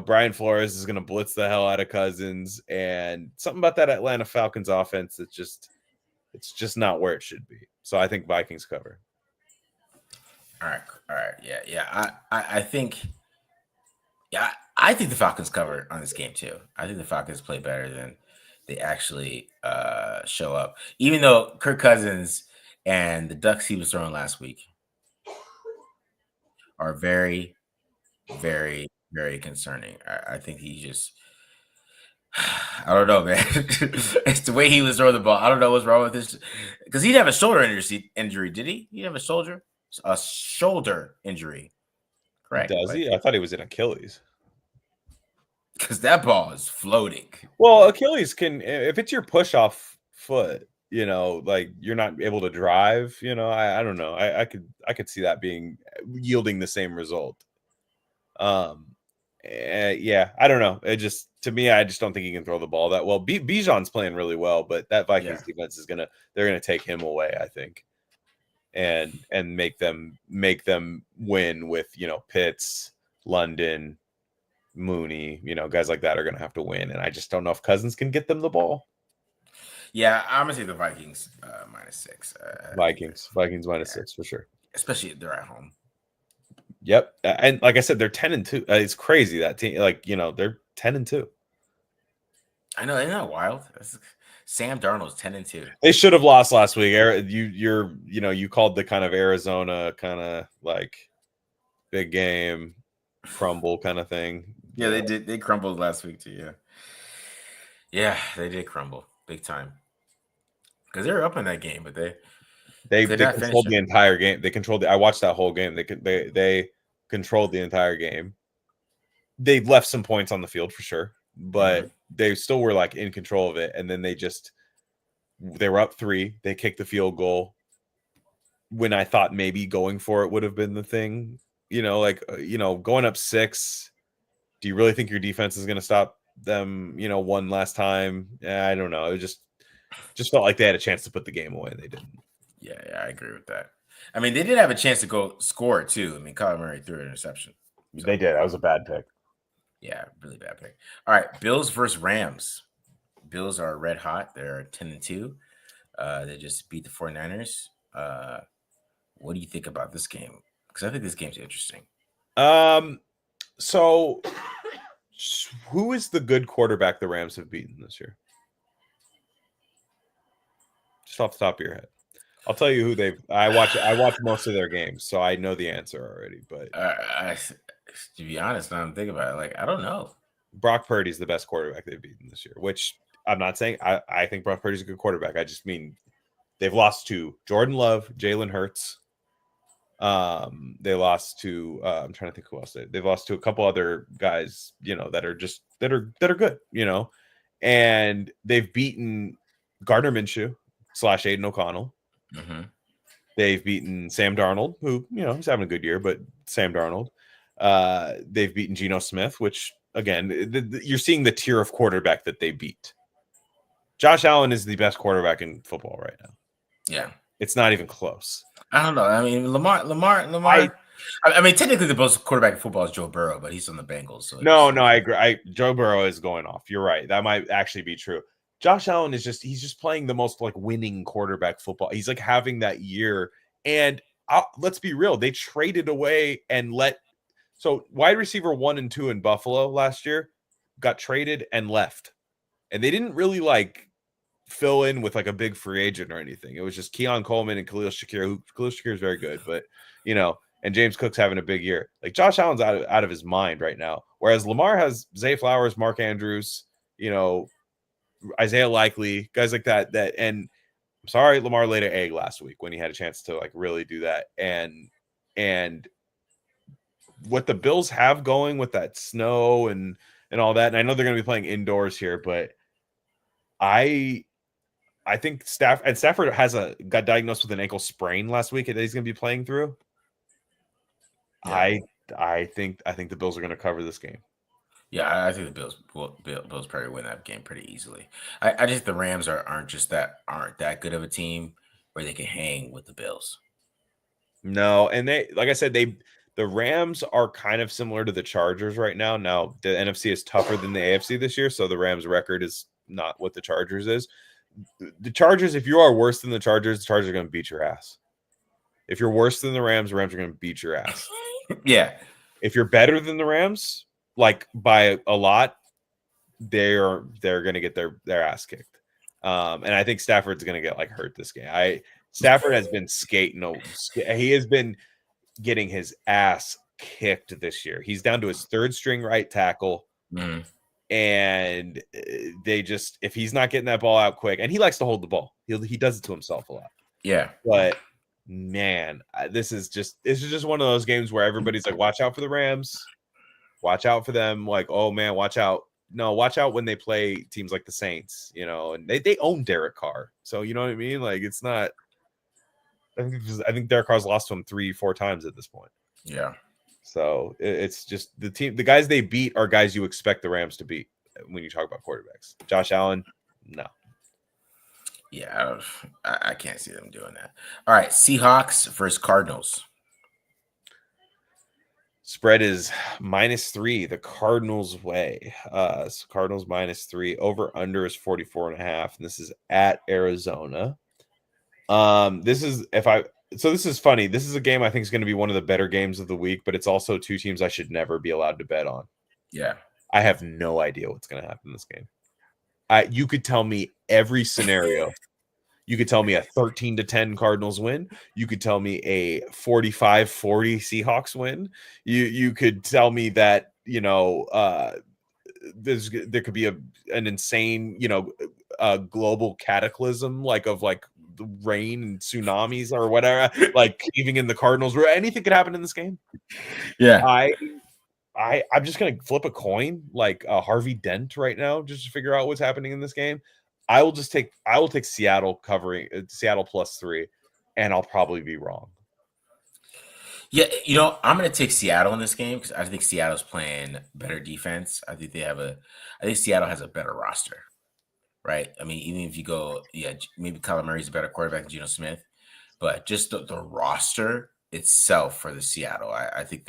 Brian Flores is going to blitz the hell out of Cousins, and something about that Atlanta Falcons offense it's just not where it should be. So I think Vikings cover. All right, yeah. I think. Yeah, I think the Falcons cover on this game too. I think the Falcons play better than they actually show up. Even though Kirk Cousins and the ducks he was throwing last week are very, very, very concerning. I think he just, I don't know, man. It's the way he was throwing the ball. I don't know what's wrong with this. Because he didn't have a shoulder injury, did he? He have a shoulder injury. Correct. Does he? I thought he was in Achilles. Because that ball is floating. Well, Achilles can, if it's your push-off foot, like you're not able to drive. I don't know. I could see that yielding the same result. Yeah, I don't know. To me, I just don't think he can throw the ball that well. Bijan's playing really well, but that Vikings defense they're gonna take him away, I think. And make them win with Pitts, London, Mooney, guys like that are going to have to win, and I just don't know if Cousins can get them the ball. Yeah, I'm gonna say the Vikings -6. Vikings -6 for sure, especially if they're at home. Yep, and like I said, they're 10-2. It's crazy that team, they're 10-2. I know, isn't that wild? Sam Darnold's 10-2. They should have lost last week. You called the kind of Arizona kind of like big game crumble kind of thing. Yeah, they did. They crumbled last week too. Yeah, they did crumble big time because they were up in that game, but they controlled the entire game. They controlled. I watched that whole game. They controlled the entire game. They left some points on the field for sure, but they still were in control of it. And then they just They were up 3. They kicked the field goal when I thought maybe going for it would have been the thing. Going up 6. Do you really think your defense is going to stop them, one last time? I don't know. It just felt like they had a chance to put the game away, and they didn't. Yeah, I agree with that. I mean, they did have a chance to go score it too. I mean, Kyler Murray threw an interception. So. They did. That was a bad pick. Yeah, really bad pick. All right, Bills versus Rams. Bills are red hot. They're 10-2. They just beat the 49ers. What do you think about this game? Because I think this game's interesting. So who is the good quarterback the Rams have beaten this year? Just off the top of your head. I'll tell you who I watch most of their games, so I know the answer already. But to be honest, now I'm thinking about it, like, I don't know. Brock Purdy's the best quarterback they've beaten this year, which I'm not saying I think Brock Purdy's a good quarterback. I just mean they've lost to Jordan Love, Jalen Hurts. They lost to I'm trying to think who else they've lost to a couple other guys, that are good, and they've beaten Gardner Minshew / Aiden O'Connell. Mm-hmm. They've beaten Sam Darnold, who he's having a good year, but Sam Darnold. They've beaten Geno Smith, which again you're seeing the tier of quarterback that they beat. Josh Allen is the best quarterback in football right now. Yeah, it's not even close. I don't know. I mean, Lamar. I mean, technically, the best quarterback in football is Joe Burrow, but he's on the Bengals. So no, I agree. Joe Burrow is going off. You're right. That might actually be true. Josh Allen he's just playing the most like winning quarterback football. He's like having that year. And let's be real. They traded away and so wide receiver 1 and 2 in Buffalo last year got traded and left. And they didn't really like fill in with like a big free agent or anything. It was just Keon Coleman and Khalil Shakir. Khalil Shakir is very good, but and James Cook's having a big year. Like Josh Allen's out of his mind right now. Whereas Lamar has Zay Flowers, Mark Andrews, Isaiah Likely, guys like that. And I'm sorry, Lamar laid an egg last week when he had a chance to like really do that. And what the Bills have going with that snow and all that, and I know they're going to be playing indoors here, but I think Stafford got diagnosed with an ankle sprain last week that he's going to be playing through. Yeah. I think the Bills are going to cover this game. Yeah, I think the Bills probably win that game pretty easily. I just think the Rams aren't that good of a team where they can hang with the Bills. No, and they, like I said, the Rams are kind of similar to the Chargers right now. Now the NFC is tougher than the AFC this year, so the Rams' record is not what the Chargers is. The Chargers, if you are worse than the Chargers are going to beat your ass. If you're worse than the Rams are going to beat your ass. Yeah. If you're better than the Rams, like by a lot, they're going to get their ass kicked. And I think Stafford's going to get like hurt this game. Stafford has been skating. He has been getting his ass kicked this year. He's down to his 3rd string right tackle. Mm-hmm. And if he's not getting that ball out quick, and he likes to hold the ball, he does it to himself a lot. Yeah. But man, this is just one of those games where everybody's like, watch out for the Rams. Watch out for them. Like, oh man, watch out. No, watch out when they play teams like the Saints, and they own Derek Carr. So you know what I mean? Like it's not, I think Derek Carr's lost to him 3-4 times at this point. Yeah. So it's just the guys they beat are guys you expect the Rams to beat when you talk about quarterbacks. Josh Allen, no. Yeah, I can't see them doing that. All right, Seahawks versus Cardinals. Spread is -3, the Cardinals way. So Cardinals -3. Over under is 44.5, and this is at Arizona. This is funny. This is a game I think is going to be one of the better games of the week, but it's also 2 teams I should never be allowed to bet on. Yeah. I have no idea what's going to happen in this game. You could tell me every scenario. You could tell me a 13-10 Cardinals win. You could tell me a 45-40 Seahawks win. You could tell me that, there could be an insane, global cataclysm of rain and tsunamis or whatever, like caving in the Cardinals, where anything could happen in this game. Yeah. I'm just gonna flip a coin like Harvey Dent right now just to figure out what's happening in this game. I will take Seattle covering Seattle +3, and I'll probably be wrong. Yeah, I'm going to take Seattle in this game because I think Seattle's playing better defense. I think Seattle has a better roster, right? I mean, even if you go, maybe Kyler Murray's a better quarterback than Geno Smith, but just the roster itself for the Seattle, I think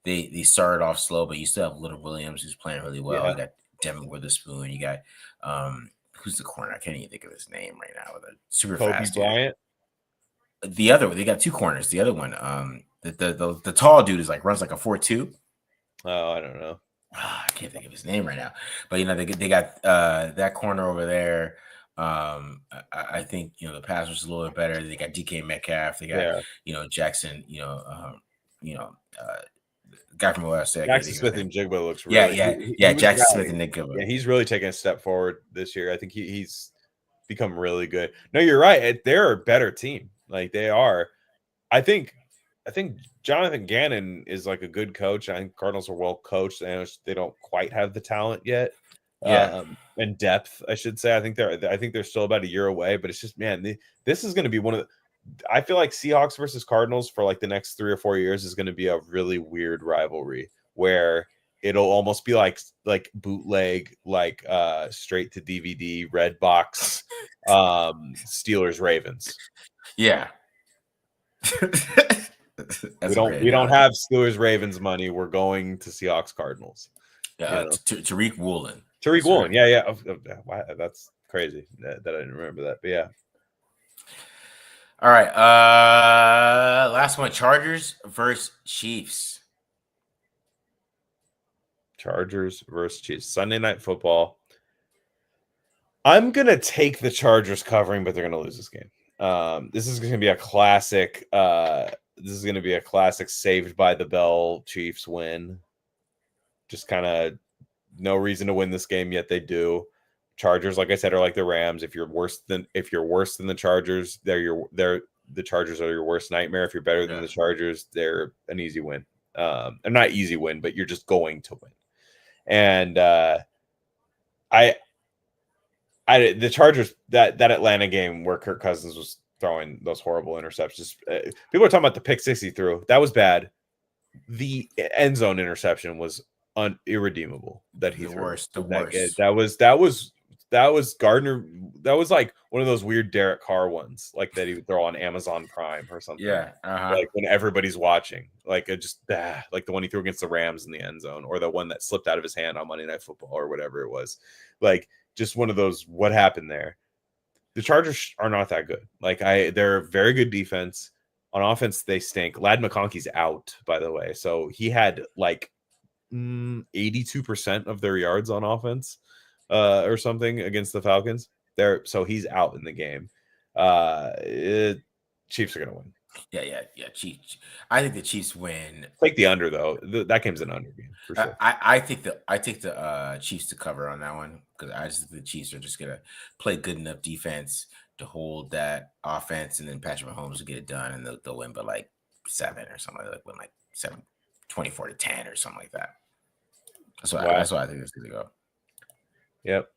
they started off slow, but you still have Little Williams who's playing really well. Yeah. You got Devin Witherspoon. You got who's the corner? I can't even think of his name right now. With a super Kobe fast Bryant. dude. The other, they got two corners. The other one, the tall dude is runs like a 4.2. Oh, I don't know. I can't think of his name right now, but they got that corner over there. I think the pass was a little bit better. They got DK Metcalf. They got Jackson. Guy from Ohio State. Jackson Smith and Jigba looks really Jackson Smith and Jigba. Yeah, he's really taken a step forward this year. I think he's become really good. No, you're right. They're a better team. Like they are. I think Jonathan Gannon is like a good coach. I think Cardinals are well coached. They don't quite have the talent yet. And depth, I should say. I think they're still about a year away, but it's just, man, this is going to be one of the, I feel like Seahawks versus Cardinals for like the next 3 or 4 years is going to be a really weird rivalry where it'll almost be like bootleg, like straight to DVD, red box, Steelers Ravens. Yeah. we don't have Steelers Ravens money. We're going to Seahawks Cardinals. Tariq Woolen. Yeah. Wow, that's crazy that I didn't remember that. But yeah. All right. Last one: Chargers versus Chiefs. Chargers versus Chiefs. Sunday Night Football. I'm gonna take the Chargers covering, but they're gonna lose this game. This is gonna be a classic. This is gonna be a classic Saved by the Bell Chiefs win. Just kind of no reason to win this game, yet they do. Chargers, like I said, are like the Rams. If you're worse than the Chargers, the Chargers are your worst nightmare. If you're better than the Chargers, they're an easy win. They're not easy win, but you're just going to win. And the Chargers, that Atlanta game where Kirk Cousins was throwing those horrible interceptions. People are talking about the pick six he threw. That was bad. The end zone interception was irredeemable that he threw. The worst. That was Gardner. That was like one of those weird Derek Carr ones, like that he would throw on Amazon Prime or something. Yeah, like when everybody's watching, like it just like the one he threw against the Rams in the end zone, or the one that slipped out of his hand on Monday Night Football, or whatever it was. Like just one of those. What happened there? The Chargers are not that good. They're a very good defense. On offense, they stink. Ladd McConkey's out, by the way, so he had like 82% of their yards on offense. Or something against the Falcons so he's out in the game. Chiefs are gonna win. Yeah. Chiefs. I think the Chiefs win. Take the under though. That game's an under game for sure. I take the Chiefs to cover on that one because I just think the Chiefs are just gonna play good enough defense to hold that offense, and then Patrick Mahomes will get it done, and they'll win by like 7 or something, win like 7, 24-10 or something like that. That's why I think it's gonna go. Yep.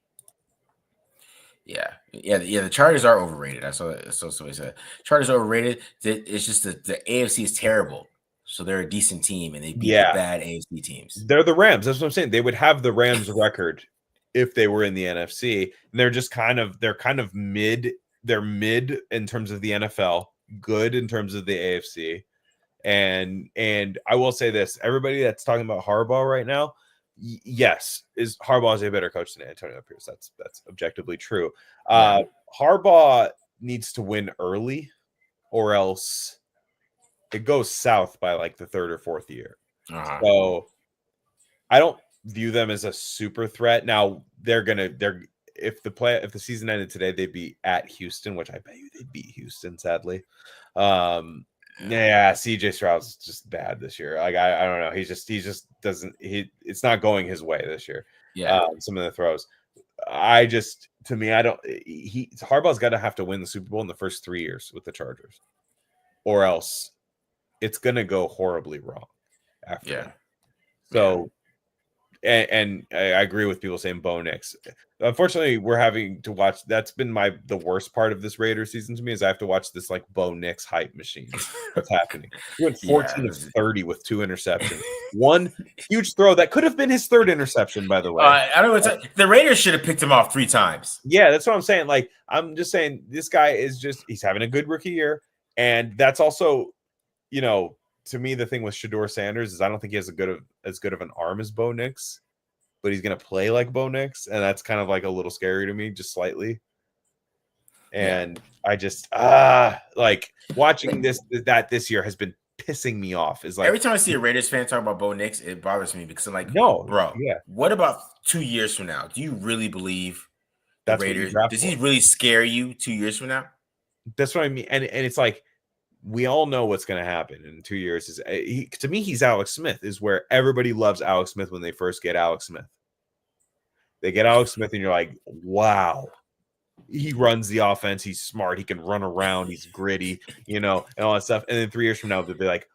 Yeah. The Chargers are overrated. I saw somebody said Chargers are overrated. It's just the AFC is terrible, so they're a decent team, and they beat the bad AFC teams. They're the Rams. That's what I'm saying. They would have the Rams record if they were in the NFC. And they're just kind of mid. They're mid in terms of the NFL, good in terms of the AFC. And I will say this: everybody that's talking about Harbaugh right now. Yes, Harbaugh is a better coach than Antonio Pierce. That's objectively true. Harbaugh needs to win early, or else it goes south by like the 3rd or 4th year. So I don't view them as a super threat. Now if the season ended today, they'd be at Houston, which I bet you they'd beat Houston. Sadly, CJ Stroud's just bad this year. Like I don't know. He just doesn't. It's not going his way this year. Yeah, some of the throws. Harbaugh's got to have to win the Super Bowl in the first 3 years with the Chargers, or else it's gonna go horribly wrong after. Yeah. So and I agree with people saying Bo Nix. Unfortunately, we're having to watch. That's been the worst part of this Raiders season to me is I have to watch this like Bo Nix hype machine. What's happening? He went 14 of 30 with 2 interceptions. One huge throw that could have been his 3rd interception, by the way. I don't know. The Raiders should have picked him off 3 times. Yeah, that's what I'm saying. Like, I'm just saying this guy is he's having a good rookie year. And that's also, to me, the thing with Shedeur Sanders is I don't think he has as good of an arm as Bo Nix, but he's going to play like Bo Nix. And that's kind of like a little scary to me, just slightly. And I just, like watching this year has been pissing me off. Is like every time I see a Raiders fan talk about Bo Nix, it bothers me because I'm like, no, bro, what about 2 years from now? Do you really believe the Raiders? Does he really scare you 2 years from now? That's what I mean. And it's like, we all know what's going to happen in 2 years. To me, he's Alex Smith, is where everybody loves Alex Smith when they first get Alex Smith. They get Alex Smith and you're like, wow, he runs the offense. He's smart. He can run around. He's gritty, and all that stuff. And then 3 years from now, they'll be like,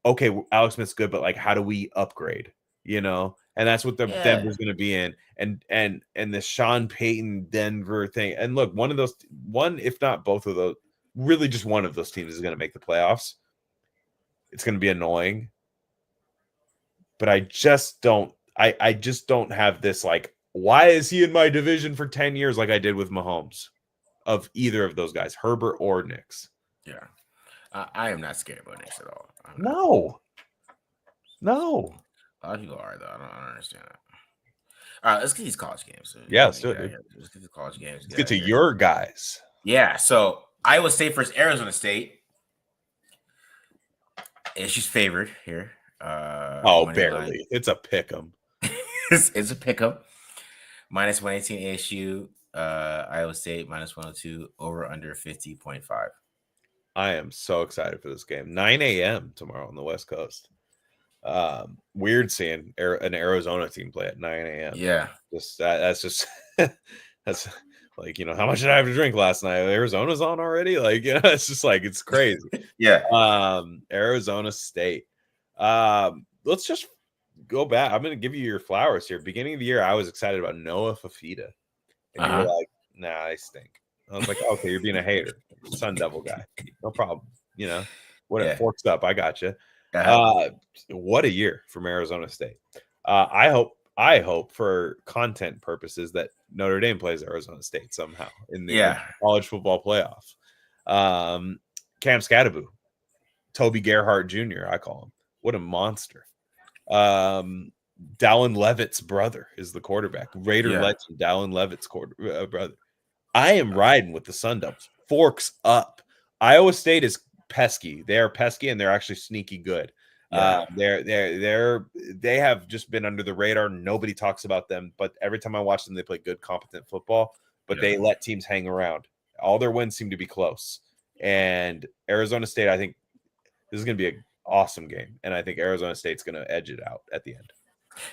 okay, Alex Smith's good, but like, how do we upgrade, And that's what Denver's going to be in. And the Sean Payton Denver thing. And look, one, if not both of those, really just one of those teams is going to make the playoffs. It's going to be annoying. But I just don't have this like, why is he in my division for 10 years like I did with Mahomes of either of those guys, Herbert or Nix? Yeah. I am not scared about Nix at all. No. A lot of people are, though. I don't understand that. All right, let's get these college games. Yeah, let's do it. Let's get the college games. Let's get to your guys. Yeah, so Iowa State versus Arizona State. She's favored here. Barely. Line. It's a pick'em. It's a pick'em. Minus 118 ASU. Iowa State minus 102. Over under 50.5. I am so excited for this game. 9 a.m. tomorrow on the West Coast. Weird seeing an Arizona team play at 9 a.m. Yeah. That's like, how much did I have to drink last night? Arizona's on already? Like, it's just like, it's crazy. Yeah. Arizona State. Let's just go back. I'm going to give you your flowers here. Beginning of the year, I was excited about Noah Fafita. And you were like, nah, I stink. I was like, okay, you're being a hater. Sun Devil guy. No problem. Whatever. Forks up. I got you. What a year from Arizona State. I hope for content purposes that Notre Dame plays Arizona State somehow in the college football playoff. Cam Scatterbu, Toby Gerhart Jr., I call him. What a monster. Dallin Levitt's brother is the quarterback. Raider legend Dallin Levitt's brother. I am riding with the Sun Devils. Forks up. Iowa State is pesky. They are pesky and they're actually sneaky good. They have just been under the radar. Nobody talks about them, but every time I watch them, they play good, competent football. But they let teams hang around. All their wins seem to be close. And Arizona State, I think this is going to be an awesome game, and I think Arizona State's going to edge it out at the end.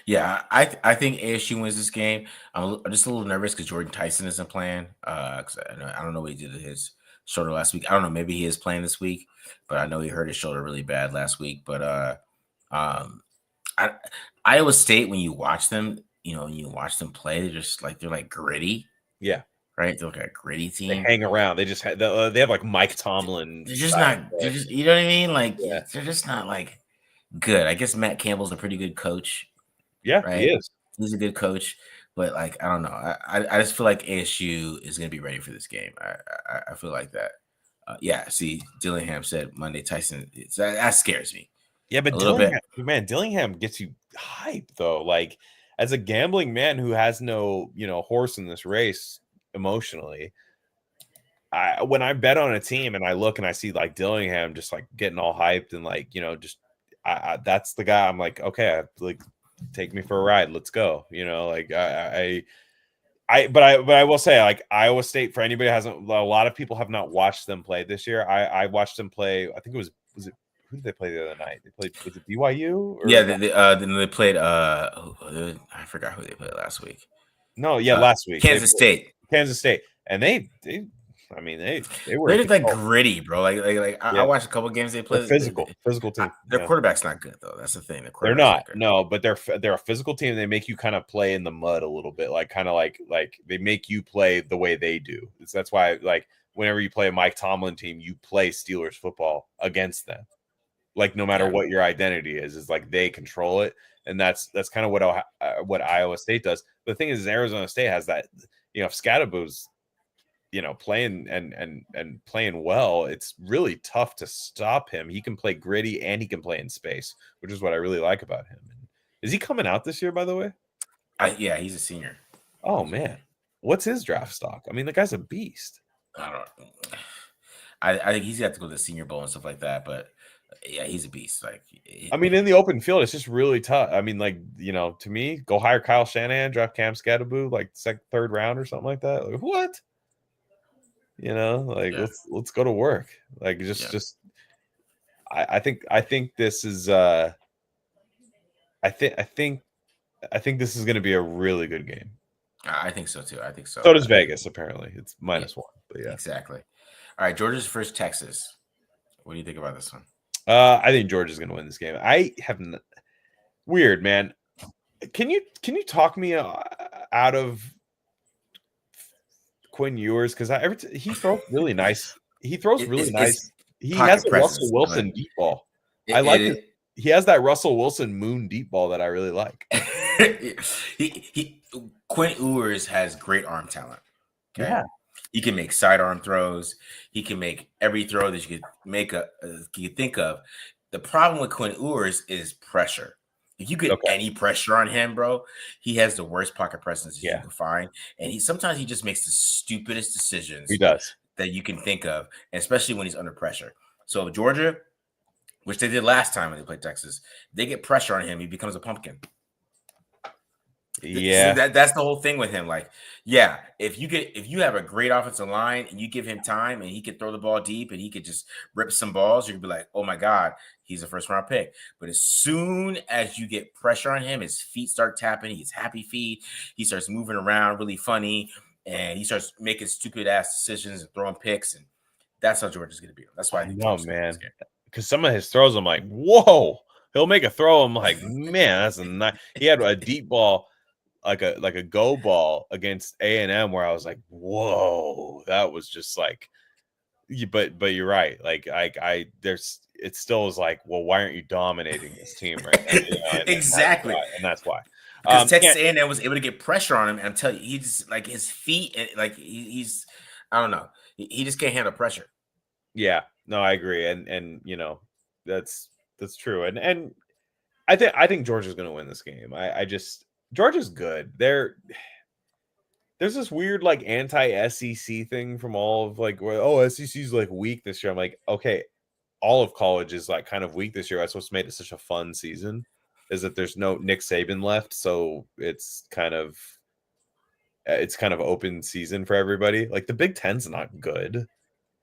Yeah, I think ASU wins this game. I'm just a little nervous because Jordan Tyson isn't playing. Cause I don't know what he did to his shoulder last week. I don't know. Maybe he is playing this week, but I know he hurt his shoulder really bad last week. But Iowa State, when you watch them, when you watch them play, they're like gritty. Yeah. Right. They're like a gritty team. They hang around. They just they have like Mike Tomlin. They're just not. They're just, you know what I mean? Like they're just not like good. I guess Matt Campbell's a pretty good coach. Yeah, right? He is. He's a good coach, but like I don't know. I just feel like ASU is going to be ready for this game. I feel like that. See, Dillingham said Monday Tyson. That scares me. Yeah, but Dillingham gets you hype though. Like as a gambling man who has no horse in this race emotionally, when I bet on a team and I look and I see like Dillingham just like getting all hyped and like that's the guy. I'm like, okay, like take me for a ride. Let's go. Like I will say, like Iowa State, for anybody who hasn't, a lot of people have not watched them play this year. I watched them play. I think it was it who did they play the other night? They played, was it BYU? Then they played. I forgot who they played last week. Last week Kansas State, and they I mean, they were just like gritty, bro. I watched a couple games they played. Physical team. Their quarterback's not good though. That's the thing. They're not. No, but they're a physical team. They make you kind of play in the mud a little bit, like they make you play the way they do. That's why, like, whenever you play a Mike Tomlin team, you play Steelers football against them. Like, no matter what your identity is like they control it, and that's kind of what Iowa State does. But the thing is, Arizona State has that. If Scadaboo's playing and playing well, it's really tough to stop him. He can play gritty and he can play in space, which is what I really like about him. Is he coming out this year, by the way? Yeah, he's a senior. Oh man, what's his draft stock? I mean, the guy's a beast. I don't know. I think he's got to go to the Senior Bowl and stuff like that, but yeah, he's a beast. Like, I mean, in the open field, it's just really tough. I mean, like, to me, go hire Kyle Shanahan, draft Cam Scadaboo, like third round or something like that. Like, what? Let's go to work. Like, I think this is I think this is going to be a really good game. I think so too. I think so. So does Vegas. Apparently, it's -1. But yeah, exactly. All right, Georgia's first Texas. What do you think about this one? I think Georgia's going to win this game. I have weird, man. Can you talk me out of Quinn Ewers, because he throws really nice. He throws really nice. He has a Russell Wilson deep ball. I like it. He has that Russell Wilson moon deep ball that I really like. Quinn Ewers has great arm talent. Okay? Yeah, he can make sidearm throws. He can make every throw that you could think of. The problem with Quinn Ewers is pressure. If you get any pressure on him, bro, he has the worst pocket presence you can find. And sometimes he just makes the stupidest decisions. He does. That you can think of, and especially when he's under pressure. So Georgia, which they did last time when they played Texas, they get pressure on him, he becomes a pumpkin. Yeah, that's the whole thing with him. Like, yeah, if you have a great offensive line and you give him time and he can throw the ball deep and he could just rip some balls, you could be like, oh my God, he's a first round pick. But as soon as you get pressure on him, his feet start tapping, he gets happy feet, he starts moving around really funny, and he starts making stupid ass decisions and throwing picks, and that's how Georgia's going to be. That's why I think man, because some of his throws, I'm like, whoa, he'll make a throw. I'm like, man, that's a nice. He had a deep ball, like a go ball against A&M, where I was like, whoa, that was just like. But you're right. Like it still is like, well, why aren't you dominating this team right now? Exactly, and that's why. Because Texas A&M was able to get pressure on him, and tell you, he just like his feet, like he's, I don't know, he just can't handle pressure. Yeah, no, I agree, and that's true, and I think Georgia's going to win this game. I just Georgia's good. There's this weird like anti-SEC thing from all of like, SEC's like weak this year. I'm like, okay, all of college is like kind of weak this year. That's what's made it such a fun season, is that there's no Nick Saban left, so it's kind of open season for everybody. Like the Big Ten's not good.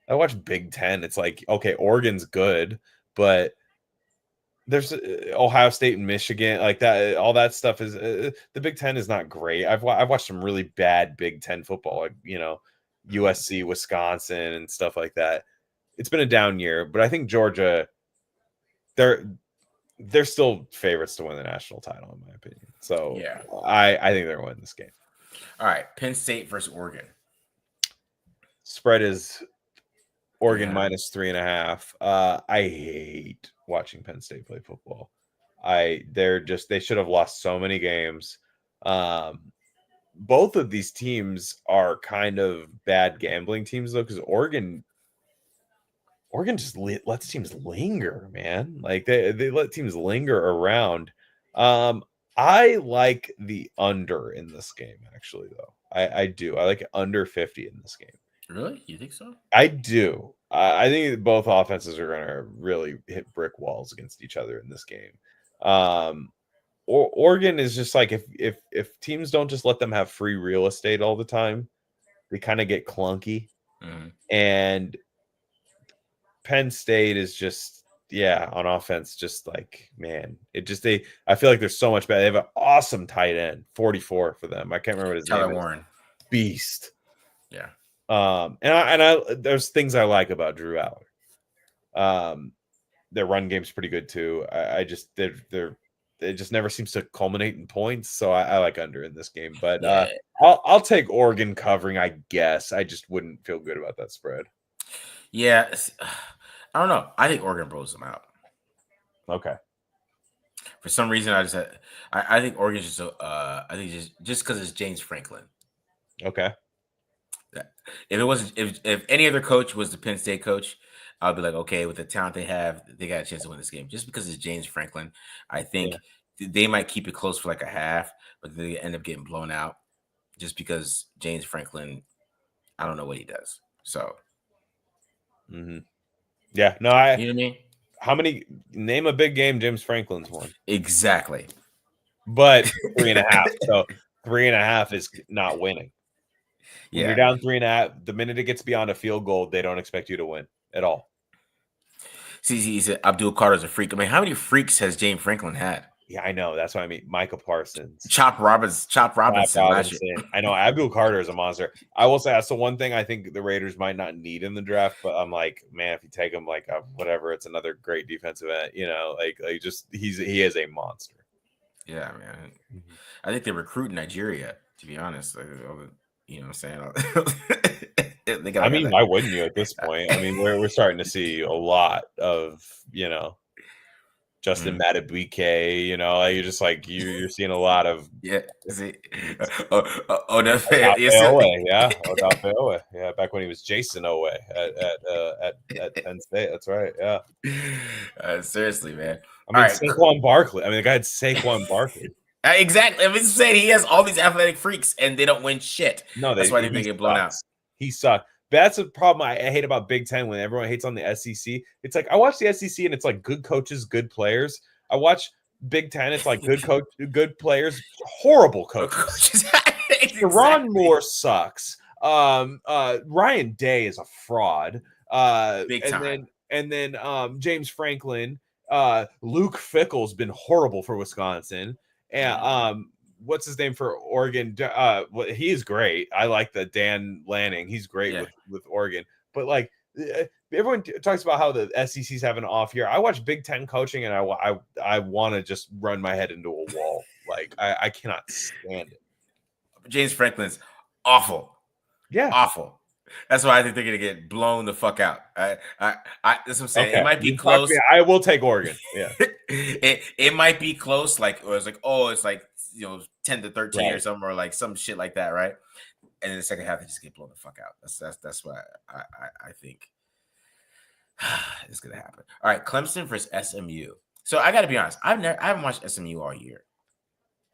I watch Big Ten. It's like, okay, Oregon's good, but there's Ohio State and Michigan, like that. All that stuff is the Big Ten is not great. I've watched some really bad Big Ten football, like USC, Wisconsin, and stuff like that. It's been a down year, but I think Georgia, they're still favorites to win the national title, in my opinion. So yeah, I think they're winning this game. All right, Penn State versus Oregon. Spread is Oregon -3.5. I hate watching Penn State play football. They should have lost so many games. Both of these teams are kind of bad gambling teams though, because Oregon just lets teams linger, man. Like they let teams linger around. I like the under in this game, actually, though. I do. I like under 50 in this game. Really? You think so? I do. I think both offenses are going to really hit brick walls against each other in this game. Oregon is just like, if teams don't just let them have free real estate all the time, they kind of get clunky. Mm-hmm. And Penn State is just, on offense, just like, man, I feel like there's so much better. They have an awesome tight end, 44 for them. I can't remember what his name is. Warren. Beast. Yeah. There's things I like about Drew Aller. Their run game's pretty good too. I just it just never seems to culminate in points, so I like under in this game. But I'll take Oregon covering, I guess. I just wouldn't feel good about that spread. Yeah, I don't know. I think Oregon blows them out. Okay. For some reason, I think Oregon's just I think just because it's James Franklin. Okay. If it wasn't, if any other coach was the Penn State coach, I'd be like, okay, with the talent they have, they got a chance to win this game. Just because it's James Franklin, I think they might keep it close for like a half, but they end up getting blown out just because James Franklin, I don't know what he does. So, yeah, no, you know what I mean? How many? Name a big game James Franklin's won. Exactly. But 3.5. So 3.5 is not winning. When you're down 3.5, the minute it gets beyond a field goal, they don't expect you to win at all. See, he said Abdul Carter's a freak. I mean, how many freaks has James Franklin had? Yeah, I know. That's what I mean. Micah Parsons. Chop Robinson. Last year. I know Abdul Carter is a monster. I will say that's the one thing I think the Raiders might not need in the draft, but I'm like, man, if you take him like whatever, it's another great defensive end, like just he is a monster. Yeah, man. I think they recruit Nigeria, to be honest. You know what I'm saying? I mean, why wouldn't you at this point? I mean, we're starting to see a lot of, Justin Madubuike, you're just like you're seeing a lot of Odafe, yeah, back when he was Jason Owe at Penn State. That's right, yeah. Seriously, man. I mean, Saquon Barkley. I mean, the guy had Saquon Barkley. Exactly. I was saying he has all these athletic freaks and they don't win shit. No, that's why they get blown out. He sucked. That's a problem I hate about Big Ten when everyone hates on the SEC. It's like I watch the SEC and it's like good coaches, good players. I watch Big Ten, it's like good players, horrible coaches. Exactly. Ron Moore sucks. Ryan Day is a fraud. Big time. And then James Franklin, Luke Fickell's been horrible for Wisconsin. And what's his name for Oregon? He is great. I like the Dan Lanning. He's great with Oregon. But like everyone talks about how the SEC's having an off year. I watch Big Ten coaching and I want to just run my head into a wall. Like I cannot stand it. James Franklin's awful. Yeah, awful. That's why I think they're gonna get blown the fuck out. That's what I'm saying. Okay. It might be close. I will take Oregon. Yeah, it might be close. Like it's like 10-13 or something, or like some shit like that, right? And in the second half, they just get blown the fuck out. That's what I think is gonna happen. All right, Clemson versus SMU. So I got to be honest. I haven't watched SMU all year.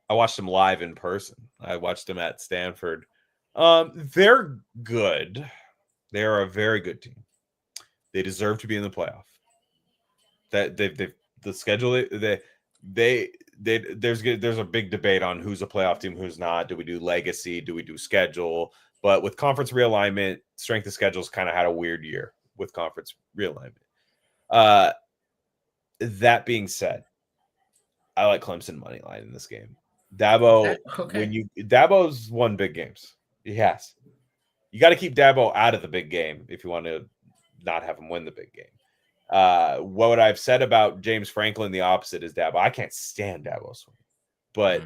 I watched them live in person. I watched them at Stanford. They're good. They are a very good team. They deserve to be in the playoff. That the schedule there's a big debate on who's a playoff team, who's not. Do we do legacy? Do we do schedule? But with conference realignment, strength of schedules kind of had a weird year with conference realignment. That being said, I like Clemson money line in this game. Dabo, Dabo's won big games. He has. You got to keep Dabo out of the big game if you want to not have him win the big game. What I've said about James Franklin, the opposite is Dabo. I can't stand Dabo Swing, but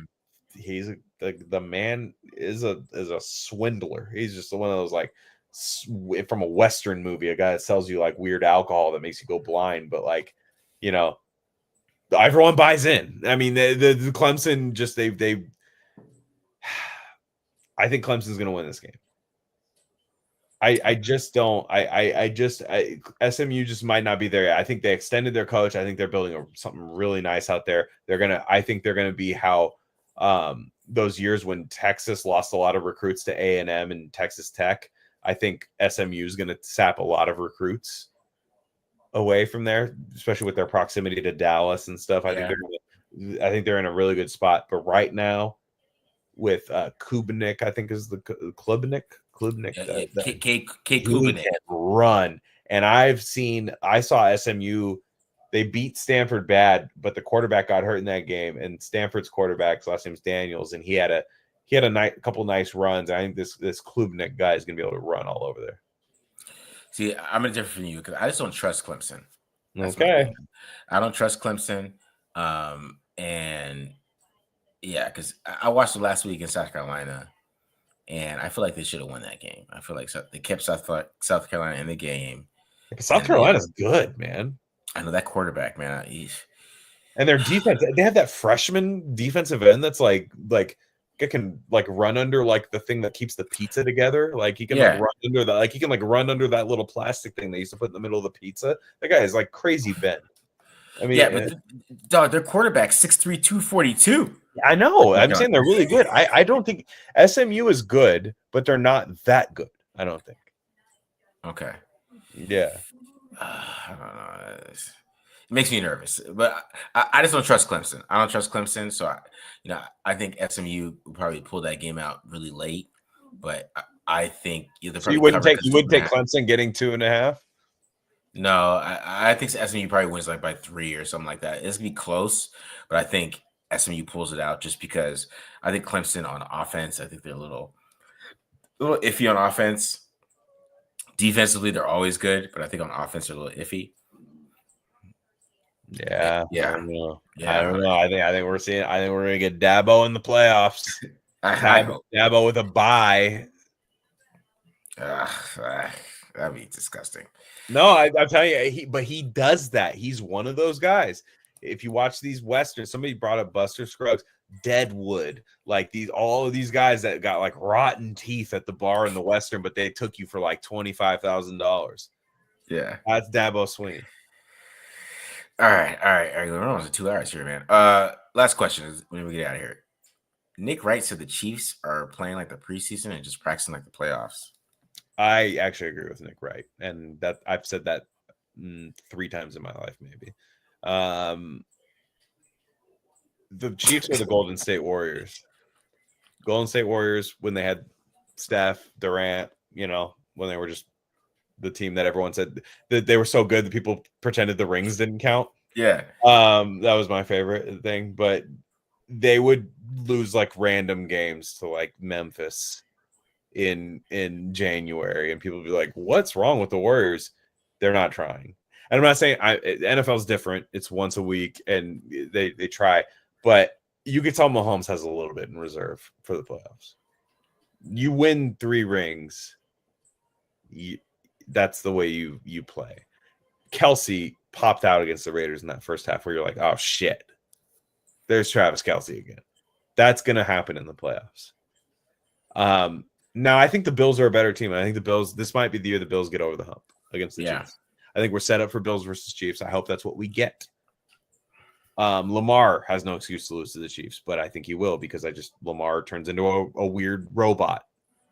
he's the man is a swindler. He's just one of those like from a Western movie, a guy that sells you like weird alcohol that makes you go blind, but like everyone buys in. I mean, the Clemson just they. I think Clemson's going to win this game. I just don't. SMU just might not be there yet. I think they extended their coach. I think they're building something really nice out there. I think they're gonna be how those years when Texas lost a lot of recruits to A&M and Texas Tech. I think SMU is gonna sap a lot of recruits away from there, especially with their proximity to Dallas and stuff. I think they're in a really good spot. But right now, with Kubnik, I think is the Klubnik. Kubnik run, and I saw SMU. They beat Stanford bad, but the quarterback got hurt in that game, and Stanford's quarterback's last name's Daniels, and he had he had a couple nice runs. I think this Klubnik guy is going to be able to run all over there. See, I'm a different from you because I just don't trust Clemson. That's okay. I don't trust Clemson. And yeah, because I watched the last week in South Carolina, and I feel like they should have won that game. I feel like they kept South Carolina in the game. South Carolina's good, man. I know that quarterback, man. And their defense, they have that freshman defensive end that's like it can like run under like the thing that keeps the pizza together. Like he can like run under that, like he can like run under that little plastic thing they used to put in the middle of the pizza. That guy is like crazy bent. I mean, yeah, but dog, their quarterback 6'3", 242. I know. I'm saying they're really good. I don't think SMU is good, but they're not that good. I don't think. Okay. Yeah. I don't know. It makes me nervous, but I just don't trust Clemson. I don't trust Clemson, so I think SMU will probably pull that game out really late. But I think you wouldn't take Clemson getting 2.5. No, I think SMU probably wins like by 3 or something like that. It's gonna be close, but I think SMU pulls it out just because I think Clemson on offense, I think they're a little iffy on offense. Defensively, they're always good, but I think on offense they're a little iffy. Yeah. I don't know. I think we're gonna get Dabo in the playoffs. Dabo with a bye. That'd be disgusting. No, I'm telling you, but he does that. He's one of those guys. If you watch these Westerns, somebody brought up Buster Scruggs, Deadwood, like all of these guys that got like rotten teeth at the bar in the Western, but they took you for like $25,000. Yeah, that's Dabo Sweeney. All right. We're almost 2 hours here, man. Last question is when we get out of here. Nick Wright said the Chiefs are playing like the preseason and just practicing like the playoffs. I actually agree with Nick Wright, and that I've said that 3 times in my life, maybe. The Chiefs are the Golden State Warriors. Golden State Warriors when they had Steph, Durant, when they were just the team that everyone said that they were so good that people pretended the rings didn't count. Yeah. That was my favorite thing, but they would lose like random games to like Memphis in January, and people would be like, what's wrong with the Warriors? They're not trying. And I'm not saying NFL is different. It's once a week and they try, but you could tell Mahomes has a little bit in reserve for the playoffs. You win 3 rings. That's the way you play. Kelsey popped out against the Raiders in that first half where you're like, oh shit, there's Travis Kelsey again. That's going to happen in the playoffs. Now I think the Bills are a better team. I think the Bills, this might be the year the Bills get over the hump against the Chiefs. I think we're set up for Bills versus Chiefs. I hope that's what we get. Lamar has no excuse to lose to the Chiefs, but I think he will because Lamar turns into a weird robot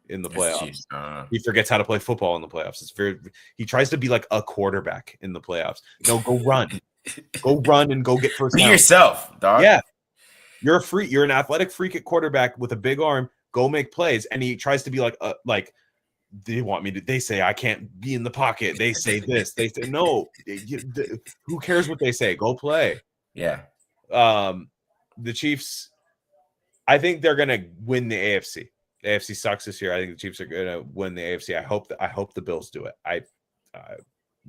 in the playoffs. He forgets how to play football in the playoffs. He tries to be like a quarterback in the playoffs. No, go run. Go run and go get first down. Be yourself, dog. Yeah. You're a freak. You're an athletic freak at quarterback with a big arm. Go make plays. And he tries to be like they want me to. They say I can't be in the pocket. They say this. They say no. Who cares what they say? Go play. Yeah. The Chiefs. I think they're gonna win the AFC. The AFC sucks this year. I think the Chiefs are gonna win the AFC. I hope the Bills do it. I'm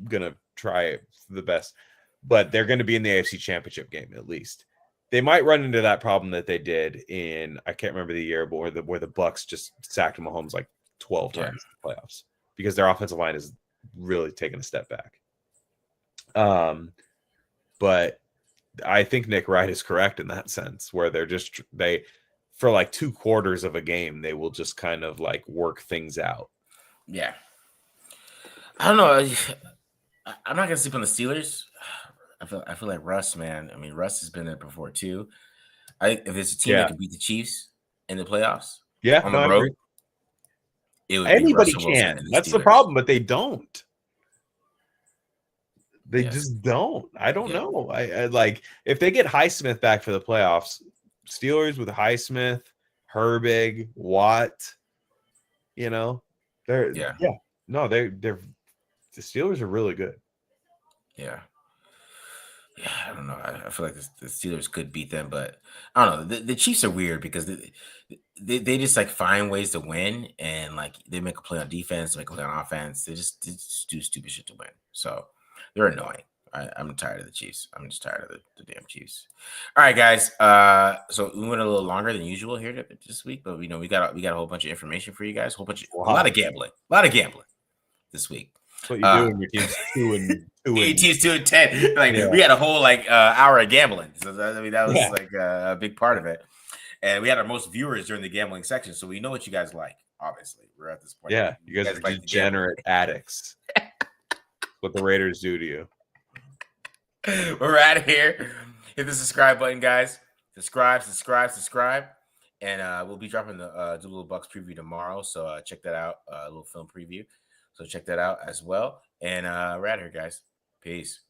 gonna try the best, but they're gonna be in the AFC Championship game at least. They might run into that problem that they did in I can't remember the year, but where the Bucks just sacked Mahomes like 12 times in the playoffs because their offensive line is really taking a step back. But I think Nick Wright is correct in that sense, where they for like 2 quarters of a game, they will just kind of like work things out. Yeah. I don't know. I'm not gonna sleep on the Steelers. I feel like Russ, man. I mean, Russ has been there before too. If there's a team that can beat the Chiefs in the playoffs, on the road, it would anybody can. That's the problem, but they don't. They just don't. I don't know. I like if they get Highsmith back for the playoffs. Steelers with Highsmith, Herbig, Watt. They're the Steelers are really good. Yeah. Yeah, I don't know. I feel like the Steelers could beat them, but I don't know. The Chiefs are weird because they just like find ways to win, and like they make a play on defense, they make a play on offense. They just do stupid shit to win. So they're annoying. I'm tired of the Chiefs. I'm just tired of the damn Chiefs. All right, guys. So we went a little longer than usual here this week, but we got a whole bunch of information for you guys. A lot of gambling, this week. That's what you do when your team's 2-2. Team's 2-10. Like we had a whole hour of gambling. So that was like a big part of it. And we had our most viewers during the gambling section, so we know what you guys like. Obviously, we're at this point. Yeah, you guys are like degenerate addicts. What the Raiders do to you. We're out of here. Hit the subscribe button, guys. Subscribe. And we'll be dropping the do a little Bucks preview tomorrow. So check that out. A little film preview. So check that out as well. And we're out of here, guys. Peace.